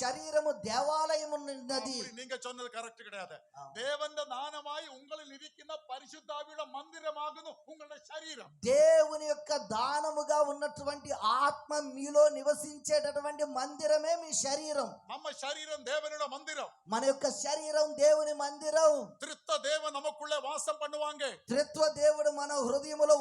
శరీరము దేవాలయం ఉన్నది. நீங்க சொன்னது கரெக்ட் கிடையாது. தேவனுடைய தானமாய் உங்களில் இருக்கின்ற பரிசுத்தாவியோட மந்திரமாகும் உங்களுடைய சரீரம், దేవుని యొక్క దానముగా ఉన్నటువంటి ఆత్మ మీలో నివసించేటటువంటి మందిరమే మీ శరీరం. நம்ம சரீரம் தேவனோட மந்திரம், మన యొక్క శరీరం దేవుని మందిరం. திருத்த தேவன் நமக்குள்ள வாசம் பண்ணுவாங்க. త్రిత్వ దేవుడు మన హృదయములో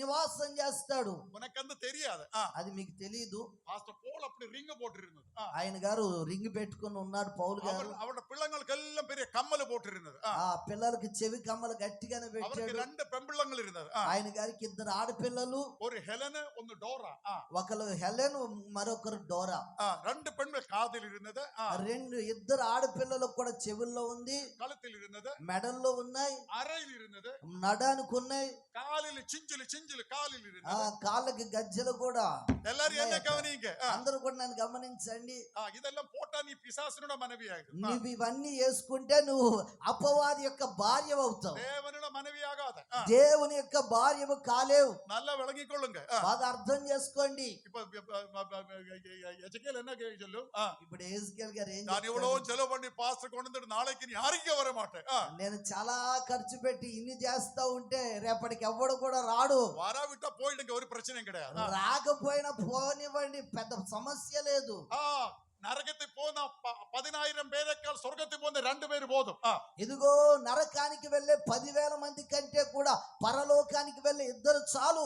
నివాసం చేస్తాడు. உனக்கு தெரியாது, అది మీకు తెలియదు. பாஸ்டர் பவுல் அப்படி ரிங் போட்டு இருந்தது, ఆయన గారు రింగ్ పెట్టుకుని ఉన్నాడు పౌలు గారు. அவரோட பிள்ளைங்களுக்கு எல்லாம் பெரிய கம்மல் போட்டு இருந்தது, ఆ పిల్లలకి చెవి కమ్మలు గట్టిగానే அவருக்கு పెట్టాడు. 2 பெண் பிள்ளைங்கள் இருந்தது, ఆయన గారికి 2 ఆడపిల్లలు, ஒரு ஹெலன் ஒன்னு டோரா. ఒకరు హెలెన్, మరొకరు డోరా. 2 பெண்கள் காதில் இருந்தது, 2 ఆడపిల్లలకు కూడా చెవుల్లో ఉంది, கழுத்தில் இருந்தது, మెడల్లో ఉన్నాయి, அறையில் இருந்தது, నడానికి ఉన్నాయి, காலில் சிஞ்சில் காலில் இருந்தது. కాళ్ళకి గజ్జలు కూడా. எல்லாரும் என்ன கவனிங்க, అందరూ కూడా నన్ను గమనించండి. இதெல்லாம் போட்டா நீ பிசாசுனோட மனைவி ஆயிடும். నువ్వు ఇవన్నీ వేసుకుంటే నువ్వు అపవాది యొక్క భార్య అవుతావు, தேவனோட மனைவி ஆகாத, దేవుని యొక్క భార్యవు కాలేవు. நல்லா விளங்கிக் கொள்ளுங்க. బాగా అర్థం చేసుకోండి. இப்ப எஜக்கேல் என்ன சொல்லு, ఇప్పుడు ఎజ్కేల్ గారు ఏం நான் இவ்வளவு செலவு பண்ணி பாஸ்டர் கொண்டு வந்து நாளைக்கு நீ யாருக்கே வர மாட்டேன், నేను చాలా ఖర్చు పెట్టి ఇన్ని చేస్తా ఉంటే రేపటికి ఎవడు కూడా రాడు. வராவிட்டா போயிடுங்க, ஒரு பிரச்சனையும் கிடையாது. రాకపోయినా పోనివ్వండి, పెద్ద సమస్య లేదు. நரகத்துக்கு போன 10,000 பேரைக்கால் சொர்க்கத்துக்கு போன 2 பேர் போதும். ఇదిగో నరకానికి వెళ్ళే 10,000 మంది కంటే కూడా పరలోకానికి వెళ్ళే 2 చాలు.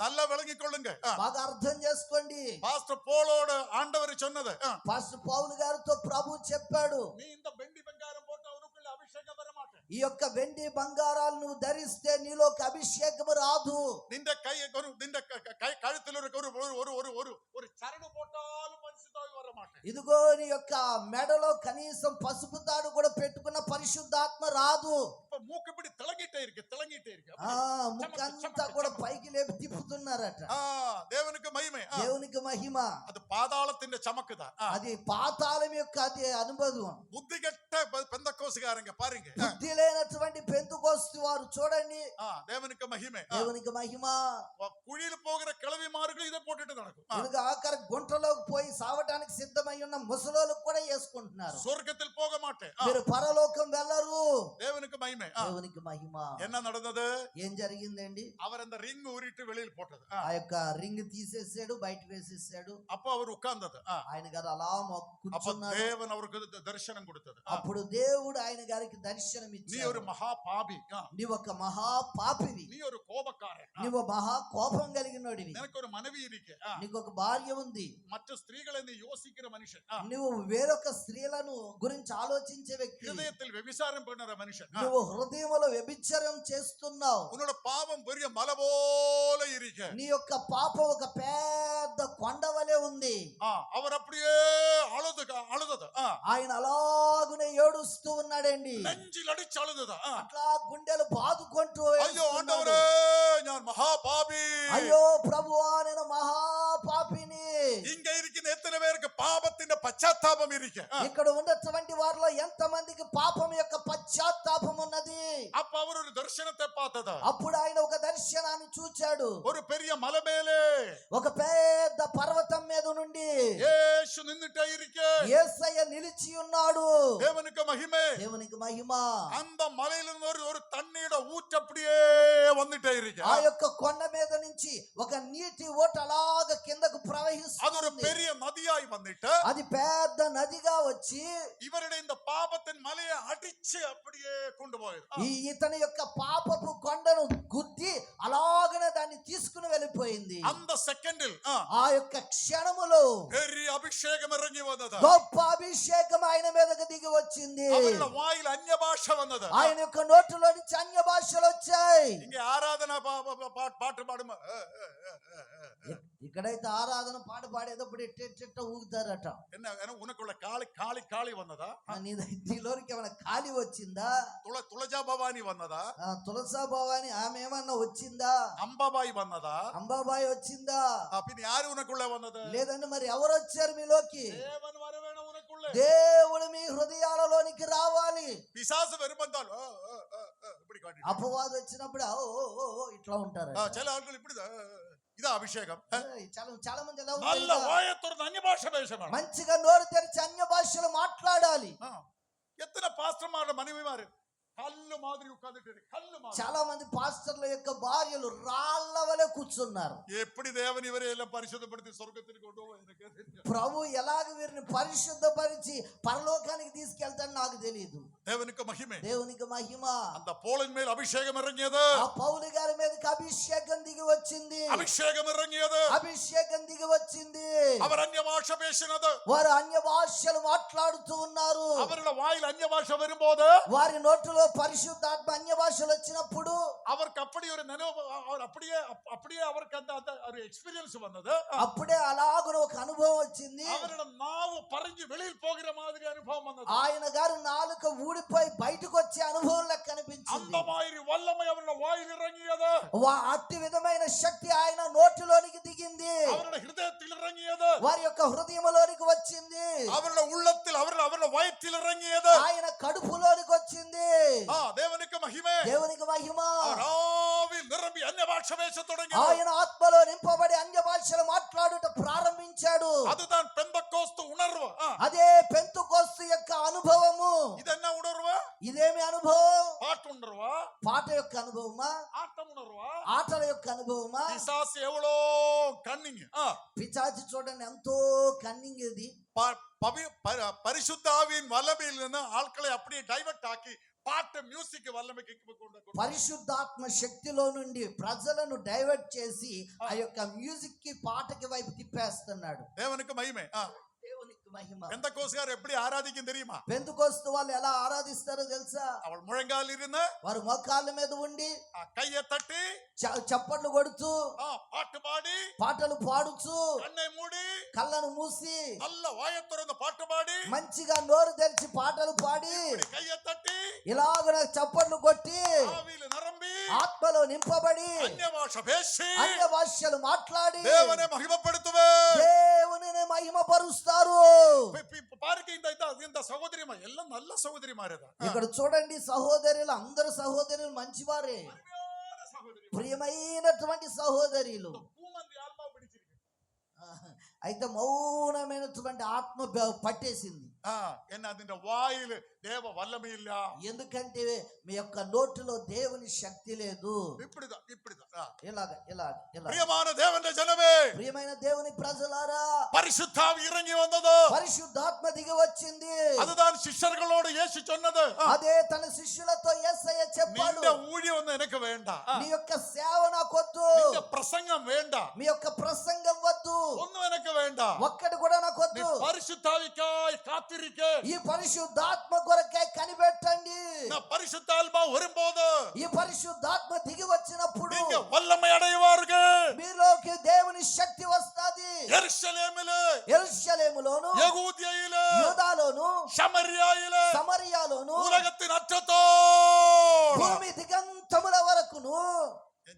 நல்லா விளங்கிக் கொள்ளுங்க. బాగా అర్థం చేసుకోండి. பாஸ்டர் போலோட ஆண்டவர் சொன்னது, పాస్టర్ పౌలు గారితో ప్రభు చెప్పాడు, நீ இந்த வெண்டி வெங்காரம் போட்டு அவருக்குள்ள அபிஷேகம் வர மாட்டே. ఈ యొక్క వెండి బంగారాలు నువ్వు ధరిస్తే నీలోకి అభిషేకము రాదు. నింద కై కழுத்து கழுத்தில் இருக்க ஒரு சரடு போட்டாலும் பரிசுத்தாவி வர மாட்டேன். ఇదిగో నీ యొక్క మెడలో కనీసం పసుపు తాడు కూడా పెట్టుకున్న పరిశుద్ధాత్మ రాదు. இப்ப மூக்கு இப்படி திளங்கிட்டே இருக்கு. ఆ ముక్కంతా కూడా పైకి లేపి తిప్పుతున్నారట. దేవునికి మహిమ. దేవునికి మహిమ. அது பாதாளத்தின் சமக்குதான். అది పాతాళం యొక్క అది అనుభవం. புத்திகெட்ட பெந்தக்கோசுகாரங்க பாருங்க. బుద్ధి లేనటువంటి పెంతుకోస్తు వారు చూడండి. దేవునికి మహిమ. దేవునికి మహిమ. குழியில் போகிற கிழவிமார்கள் இதை போட்டுட்டு நடக்கும். ఇదిగో ఆఖరి గుంటలోకి పోయి సావటానికి సిద్ధమై ఉన్న ముసలోళ్ళకు కూడా వేసుకుంటున్నారు. சொர்க்கத்தில் போக மாட்டேன். మీరు పరలోకం వెళ్ళరు. దేవునికి మహిమ. దేవునికి మహిమ. என்ன நடந்தது? ఏం జరిగిందండి? அவர் அந்த ரிங் ஊறிட்டு வெளியில் போட்டது. ఆ యొక్క రింగ్ తీసేసాడు, బయట వేసేసాడు. அப்போ அவர் உட்கார்ந்தது. ఆయన గారు అలా కూర్చున్నాడు. தேவன் அவருக்கு தரிசனம் கொடுத்தது. అప్పుడు దేవుడు ఆయన గారికి దర్శనం நீ ఇచ్చాడు. ஒரு மகா பாவி. నీవు ఒక మహా పాపివి. நீ ஒரு கோபக்காரன். నీవు మహా కోపం కలిగినోడివి. எனக்கு ஒரு மனைவி இருக்கு. నీకు ఒక భార్య ఉంది. மற்ற ஸ்திரீகளை நீ யோசிக்கிற மனுஷன். నువ్వు వేరొక స్త్రీలను గురించి ఆలోచించే వ్యక్తి. ஹிருதயத்தில் விபசாரம் பண்ணுற மனுஷன். నువ్వు హృదయములో వ్యభిచారం చేస్తున్నావు. உன்னோட பாவம் பெரிய மலை போல இருக்கு. నీ యొక్క పాపం ఒక పెద్ద కొండ వలె ఉంది. அவர் அப்படியே அழுதது. ఆయన అలాగునే ఏడుస్తూ ఉన్నాడండి. நெஞ்சில் அடிச்சு அழுதது. అట్లా గుండెలు బాదుకుంటూ ஐயோ ஆண்டவரே நான் மகா பாவி. అయ్యో ప్రభువా నేను మహా పాపిని. இங்க இருக்கிற எத்தனை பேருக்கு பாபத்தின் பச்சாத்தாபம் இருக்கு? ఇక్కడ ఉన్నటువంటి వారిలో ఎంత మందికి పాపం యొక్క పశ్చాత్తాపం ఉన్నది? அப்ப அவர் ஒரு தரிசனத்தை பார்த்தது. అప్పుడు ఆయన ఒక దర్శనాన్ని చూచాడు. ஒரு பெரிய மலை மேலே ఒక పెద్ద పర్వతం మీద నుండి యేసు నిన్నుటే ఇరికే. యేసయ్య నిలిచి ఉన్నాడు. தேவனுக்கு மகிமை. దేవునికి మహిమ. அந்த மலையிலிருந்து ஒரு தண்ணீட ஊற்று அப்படியே வந்துட்டே இருக்கு. ఆ యొక్క కొండ మీద నుంచి ఒక నీటి ఓట అలాగ కిందకు அது ஒரு ప్రవహిస్తుంది. பெரிய நதியாய் வந்துட்டு అది పెద్ద నదిగా వచ్చి இவருடைய இந்த பாபத்தின் மலையை அடிச்சு அப்படியே கொண்டு போயிரு. ఇతని యొక్క పాపపు కొండను గుద్ది అలాగనే దాన్ని తీసుకుని వెళ్ళిపోయింది. அந்த செகண்டில் ఆ యొక్క క్షణములో பெரிய அபிஷேகம் இறங்கி வந்தது. గొప్ప అభిషేకం ఆయన మీదకి దిగి వచ్చింది. அவருடைய வாயில் அந்நிய பாஷை வந்தது. ఆయన యొక్క నోటిలో నుంచి అన్య భాషలు వచ్చాయి. இங்க ஆராதனா பாட்டு பாடும். ఇక్కడైతే ఆరాధన పాట పాడేటప్పుడు ఎట్ట ఊగుతారట. என்ன உனக்குள்ள காளி வந்ததா? నీలోనికి ఏమైనా ఖాళీ వచ్చిందా? துளஜா பவானி வந்ததா? తులసా భవాని ఆమె ఏమన్నా వచ్చిందా? అంబాబాయి వన్నదా? అంబాబాయి వచ్చిందా? பின் யாரு உனக்குள்ள வந்தது? లేదండి మరి ఎవరు వచ్చారు మీలోకి? தேவன் வர வேணும் உனக்குள்ள. దేవుడు మీ హృదయాలలోనికి రావాలి. பிசாசு வெறுப்பந்தால் இப்படி காட்டி. అపవాదు వచ్చినప్పుడు ఇట్లా ఉంటారు. சில ஆட்கள் இப்படி இதா அபிஷேகம். చాలా మంది ఎలా நல்ல வாயை திறந்து அந்நிய பாஷை பேசணும். మంచిగా నోరు తెరిచి అన్య భాషలు మాట్లాడాలి. எத்தனை பாஸ்டர்மாரோட மனைவிமாரு కళ్ళు మాదిరి ఉక్కదిట్టు కళ్ళు మాదిరి. చాలా మంది పాస్టర్ల యొక్క భార్యలు రాళ్ళ వలె కూర్చున్నారు. எப்படி தேவன் இவரை எல்லாம் பரிசுத்தப்படுத்தி சொர்க்கத்துக்கு கொண்டு போய் எனக்கு தெரியும். ప్రభు ఎలాగ వీరిని పరిశుద్ధపరిచి పరలోకానికి తీసుకెళ్తాడో నాకు తెలియదు. தேவனுக்கு மகிமை. దేవునికి మహిమ. அந்த పౌలిன் மேல் అభిషేకం ఇறங்கியது. ఆ పౌలు గారి మీదకి అభిషేకం దిగి వచ్చింది. అభిషేకం ఇறங்கியது. అభిషేకం దిగి వచ్చింది. அவர் అన్య భాష பேசினது. వారు అన్య భాషలు మాట్లాడుతూ ఉన్నారు. அவரோட வாயில் అన్య భాష வரும்போது వారి నోటిలో పరిశుద్ధాత్మ అన్య భాషలు వచ్చినప్పుడు அவருக்கு அப்படி ஒரு நினைவு அப்படியே அவருக்கு அந்த ஒரு எக்ஸ்பீரியன்ஸ் வந்தது. అప్పుడే అలాగున ఒక అనుభవం వచ్చింది. அவரோட நாவு பறஞ்சு வெளியில் போகிற மாதிரி அனுபவம் வந்தது. ఆయన గారు నాలుక ఊడిపోయి బయటకు వచ్చే అనుభవం లెక్క కనిపించింది. அந்த மாதிரி வல்லமை அவரோட வாயில் இறங்கியது. అట్టి విధమైన శక్తి ఆయన నోటిలోనికి దిగింది. அவரோட ஹிருதயத்தில் இறங்கியது. వారి యొక్క హృదయంలోనికి వచ్చింది. அவரோட உள்ளத்தில் அவரோட வயிற்றில் இறங்கியது. ఆయన కడుపులోనికి వచ్చింది. தேவனுக்கு மகிமை. దేవునికి మహిమ. ஆவியில் நிரம்பி அந்நிய பாஷை பேச தொடங்கினார். ఆయన ఆత్మలో నింపబడి అన్య భాషలు మాట్లాడుట ప్రారంభించాడు. அதுதான் பெந்தக்கோஸ்து உணர்வு. అదే పెంతెకోస్తు యొక్క అనుభవము. இது என்ன உணர்வு? ఇదేమి అనుభవం? பாட்டு உணர்வா? పాట యొక్క అనుభవమా? ஆட்டம் உணர்வா? ఆటల యొక్క అనుభవమా? பிசாசு எவ்வளோ கன்னிங். పిచాచి చూడండి ఎంతో కన్నింగ్ ఇది. பரிசுத்தாவின் வல்லமையில் இருந்து ஆட்களை அப்படியே டைவர்ட் ஆக்கி పాట మ్యూజిక్ వల్లమికి పరిశుద్ధాత్మ శక్తిలో నుండి ప్రజలను డైవర్ట్ చేసి ఆ యొక్క మ్యూజిక్ కి పాటకి వైపు తిప్పేస్తున్నాడు. దేవునికి మహిమ. దేవునికి మహిమ. பெந்தகோஸ்துகார் எப்படி ஆராதிக்கும் தெரியுமா? పెంతెకోస్తు వాళ్ళు ఎలా ఆరాధిస్తారో తెలుసా? அவள் முழங்கால் இருந்து వారు మోకాళ్ళ మీద ఉండి கையை தட்டி చప్పట్లు కొడుతూ பாட்டு பாட்டு பாடி పాటలు పాడుచు கண்ணை மூடி కళ్ళను మూసి நல்ல வாயை திறந்து பாட்டு பாடி మంచిగా నోరు తెరిచి పాటలు పాడి இப்படி கையை தட்டி ఇలాగ నాకు చప్పట్లు కొట్టి ஆவியில நிரம்பி ఆత్మలో నింపబడి அந்நிய பாஷை பேசி అన్య భాషలు మాట్లాడి தேவனை மகிமைப்படுத்துவே దేవునిని మహిమపరుస్తారు. பாருங்க இந்த சகோதரிமா எல்லாம் நல்ல சகோதரிமாரேதான் ఇక్కడ చూడండి సహోదరులు అందరు సహోదరులు మంచివారే, சகோதரி ప్రియమైనటువంటి సహోదరులు. பூமந்தி ஆத்மா பிடிச்சிருக்கு అయితే మౌనమైనటువంటి ఆత్మ పట్టేసింది. என்ன அதிന്റെ வாயில தேவ வல்லமை இல்ல, ఎందుకంటే మీ యొక్క నోటిలో దేవుని శక్తి లేదు. இப்படிதான் ఇలాగ ఇలాగ ఇలా. பிரியமான தேவனுடைய ஜனமே, ప్రియమైన దేవుని ప్రజలారా, பரிசுத்தாவி இறங்கி வந்தது, పరిశుద్ధాత్మ దిగి వచ్చింది. அதுதான் சிஷ்யர்களோடு இயேசு சொன்னது. అదే తన శిష్యులతో యేసయ్య చెప్పాడు, நின்ற ஊழியம் வந்து எனக்கு வேண்டாம், నీ యొక్క సేవ నాకొద్దు, நின்ற பிரசங்கம் வேண்டாம், మీ యొక్క ప్రసంగం వద్దు, ஒண்ணும் எனக்கு வேண்டாம், ఒక్కటి కూడా நீ నాకొద్దు. பரிசுத்தாவிக்காய் காத்திருக்க, ఈ పరిశుద్ధాత్మ కొరకై కనిపెట్టండి. நான் பரிசுத்தாத்மா வரும்போது ఈ పరిశుద్ధాత్మ దిగి వచ్చినప్పుడు நீங்க வல்லமை அடைவார்கள். మీలోకి దేవుని శక్తి వస్తాది. எருசலேமிலே, యెరూషలేములోను, யகூதியிலே, యూదాలోను, சமரியாயிலே, సమరయాలోను, உலகத்தின் அற்றத்தோடு భూమి దిగంతముల వరకును.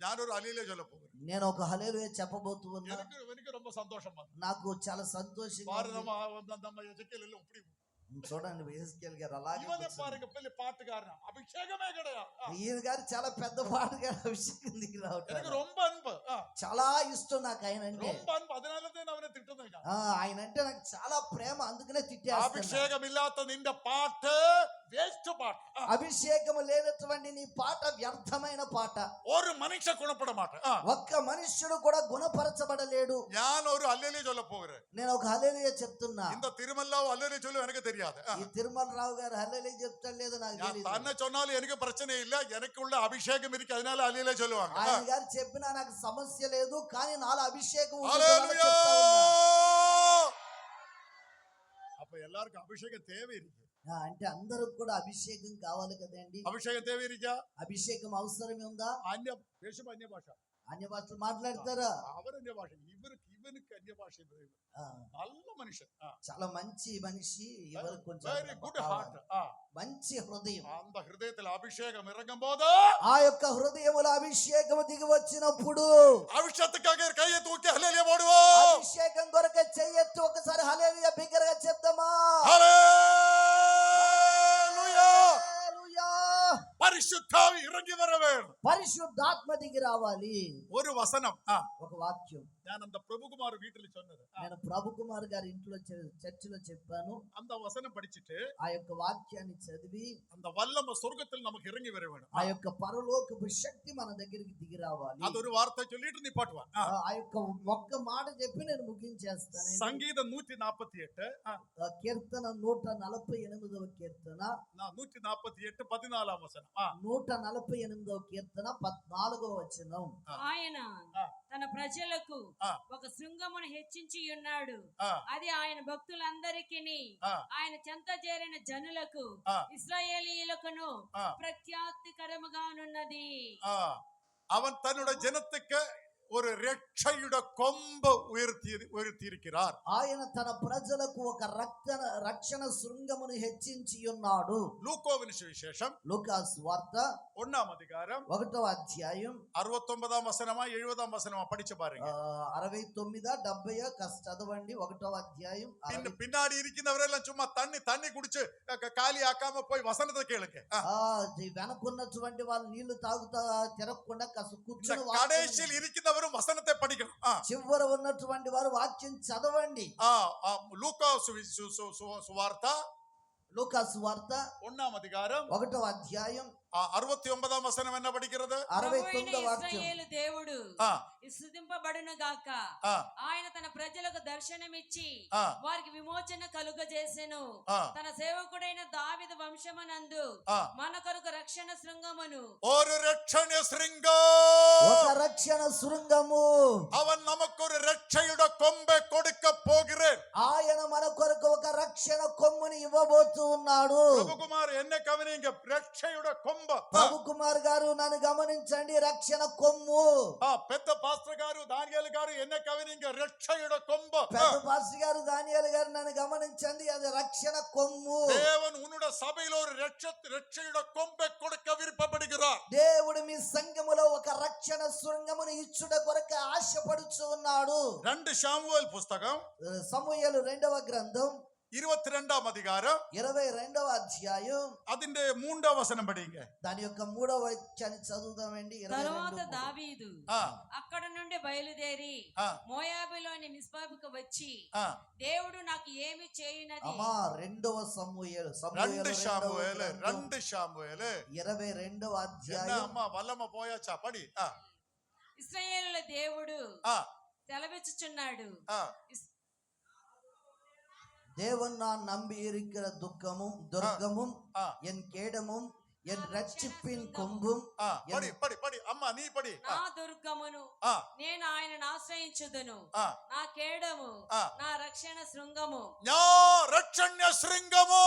ഞാനൊരു അലിയിലെ சொல்ல പോകുறேன். నేను ఒక హల్లెలూయా చెప్పబోతూ ఉన్నా. எனக்கு ரொம்ப சந்தோஷம் வந்து నాకు చాలా సంతోషంగా பாரு ఉంది. நம்ம எஜக்கேல் எல்லாம் இப்படி చూడండి ఎహెజ్కేల్ గారు అలాగే இவனை కూర్చున్నారు. பாருங்க பெரிய பாட்டுக்காரன், அபிஷேகமே கிடையாது. ఈయన గారు చాలా పెద్ద పాటగా అభిషేకం దిగి எனக்கு రావట్లేదు. ரொம்ப அன்பு, చాలా ఇష్టం నాకు ఆయన అంటే. ரொம்ப அன்பு, அதனாலதான் அவனை திட்டுறேன். ఆయన అంటే నాకు చాలా ప్రేమ, అందుకనే తిట్టేస్తాను. அபிஷேகம் இல்லாத நின்ற பாட்டு வேஸ்ட் பாட்டு, అభిషేకం లేనటువంటి నీ పాట వ్యర్థమైన పాట. ஒரு மனுஷன் குணப்பட மாட்டேன். ఒక్క మనుష్యుడు కూడా గుణపరచబడలేడు. நான் ஒரு அல்லேலியா சொல்ல போகிறேன். నేను ఒక హల్లెలూయా చెప్తున్నా. இந்த திருமல்லாவும் அல்லேலியா சொல்ல எனக்கு தெரியாது. ఈ తిరుమల రావు గారు హల్లెలూయా చెప్తాడు లేదో నాకు நான் తెలియదు. தன்னை சொன்னாலும் எனக்கு பிரச்சனை இல்ல, எனக்கு உள்ள அபிஷேகம் இருக்கு, அதனால அல்லேலியா சொல்லுவாங்க. ఆయన గారు చెప్పినా నాకు సమస్య లేదు, కానీ నాలో అభిషేకం ఉంది కాబట్టి ஹல்லேலூயா. చెప్తా ఉన్నా. அப்ப எல்லாருக்கும் அபிஷேகம் தேவை இருக்கு. అంటే అందరూ కూడా అభిషేకం కావాలి కదండి. அபிஷேகம் தேவை இருக்கா? అభిషేకం అవసరమే ఉందా? அந்நிய பேசும் அந்நிய பாஷா, అన్య భాషలు మాట్లాడతారా? அவர் அந்நிய பாஷை, இவனுக்கு அந்நிய பாஷை. ఆ, நல்ல மனுஷன், చాలా మంచి మనిషి, ఎవరు కొంచెం வெரி குட் ஹார்ட். మంచి హృదయం. அந்த ஹிருதயத்துல அபிஷேகம் இறங்கும் போது ఆ యొక్క హృదయముల అభిషేకం దిగి వచ్చినప్పుడు அபிஷேகத்துக்காக கையை தூக்கி ஹல்லேலூயா போடுவோம். అభిషేకం కొరకు చెయ్యెత్తి ఒకసారి హల్లెలూయా బిగ్గరగా చెప్దామా? ஹல்லேலூயா. హల్లెలూయా. பரிசுத்தாவி இறங்கி வர வேண்டும். పరిశుద్ధాత్మ దిగి రావాలి. ஒரு வசனம், ఒక వాక్యం நான் அந்த பிரபுகுமார் வீட்டுல சொன்னது, నేను ప్రభు కుమార్ గారి ఇంట్లో చర్చిలో చెప్పాను. அந்த வசனம் படிச்சுட்டு ఆ యొక్క వాక్యాన్ని చదివి அந்த వల్లమ சொர்க்கத்தில் நமக்கு இறங்கி வர வேண்டும். ఆ యొక్క పరలోకపు శక్తి మన దగ్గరికి దిగి రావాలి. அது ஒரு வார்த்தை சொல்லிட்டு நீ பாட்டுவான். ఆ యొక్క ఒక్క మాట చెప్పి నేను ముగించేస్తాను. சங்கீதம் 148, కీర్తన 148వ కీర్తన, 148 14 148వ కీర్తన 14వ వచనం. ఆయన తన ప్రజలకు ఆ. ఒక శృంగమును హెచ్చించి ఉన్నాడు. ఆ. అది ఆయన భక్తులందరికీ ఆ. ఆయన చెంత చేరిన జనులకు ఆ. ఇశ్రాయేలీయులకును ఆ. ప్రఖ్యాతికరముగానున్నది. அவன் தன்னுடைய ஜனத்துக்கு ஒரு ரட்சையுடைய கொம்பு உயர்த்தியிருக்கிறார். ఆయన తన ప్రజలకు ఒక రక్షణ శృంగమును హెచ్చించి ఉన్నాడు. லூக்கோவின் சுவிசேஷம் లూకాసు వార్త 1ஆம் அதிகாரம் 1వ అధ్యాయం 69ஆம் வசனமா 70ஆம் வசனமா படிச்சு பாருங்க. 69 70 కాస్త చదవండి. 1వ అధ్యాయం பின்னாடி இருக்கிறவரெல்லாம் சும்மா தண்ணி குடிச்சு காலி ஆக்காம போய் வசனத்தை கேளுங்க. వెనకున్నటువంటి వాళ్ళు నీళ్లు తాగుతా తిరగకుండా కాస్త కూర్చొని கடைசியில் இருக்கிறவரும் வசனத்தை படிக்கணும். చివర ఉన్నటువంటి వారు వాక్యం చదవండి. லூக்கா சுவார்த்த లూకాసు వార్త 1ஆம் அதிகாரம் 1వ అధ్యాయం 69ஆம் வசனம் என்ன படிக்கிறது? 69వ వాక్యం. ఇశ్రాయేలు దేవుడు ఆ. స్తుతింపబడును గాక. ఆ. ఆయన తన ప్రజలకు దర్శనమిచ్చి ఆ. వారికి విమోచన కలుగజేసెను. ఆ. తన సేవకుడైన దావీదు వంశమునందు ఆ. మన కొరకు రక్షణ శృంగమును ஒரு ரட்சண ఒక శృంగం, రక్షణ శృంగము. அவன் நமக்கு ஒரு ரட்சையுட கொம்பை கொடுக்க போகிறேன். ఆయన మన కొరకు ఒక రక్షణ కొమ్ముని ఇవ్వబోతూ ఉన్నాడు. பிரபுகுமார் என்ன கவனிங்க, ரட்சையுட கொம்பை కొంబ. ప్రభు కుమార్ గారు నన్ను గమనించండి, రక్షణ కొమ్ము. పెద్ద పాస్టర్ గారు దానియేలు గారు ఎన్న కవినింగ రక్షయుడ కొంబ. పెద్ద పాస్టర్ గారు దానియేలు గారు నన్ను గమనించండి, అది రక్షణ కొమ్ము. தேவன் உன்னுட சபையில ஒரு ரட்சையுட கொம்பை கொடுக்க விருப்பப்படுகிறார். దేవుడు మీ సంఘములో ఒక రక్షణ శృంగమును ఇచ్చుట కొరకు ఆశపడుచు ఉన్నాడు. 2 శామువేల్ పుస్తకం సమూయేలు 2వ గ్రంథం 22వ అధికారం 22వ అధ్యాయం അതിന്റെ 3వ వచనం పడిங்க. దాని యొక్క 3వ వాక్యాన్ని చదువుదామండి. తరువాత 22 దావీదు అక్కడ నుండి బయలుదేరి మోయాబులోని మిస్పాకు వచ్చి దేవుడు నాకు ఏమి చేయునది. అమ్మా 2వ సమూయేలు 2 శామువేల్ 22వ என்ன అధ్యాయం. అమ్మ వల్లమ పోయాచా పడి. ఇశ్రాయేలుల దేవుడు సెలవిచ్చుచున్నాడు, தேவன் நான் நம்பி இருக்கிற துக்கமும் துர்க்கமும் என் கேடமும் என் ரட்சிப்பின் கொம்பும். పడి పడి పడి అమ్మ నీ పడి. నా దుర్గమును నేను ఆయనను ఆశ్రయించుదును, నా కేడము నా రక్షణ శృంగము. నా రక్షణ శృంగము.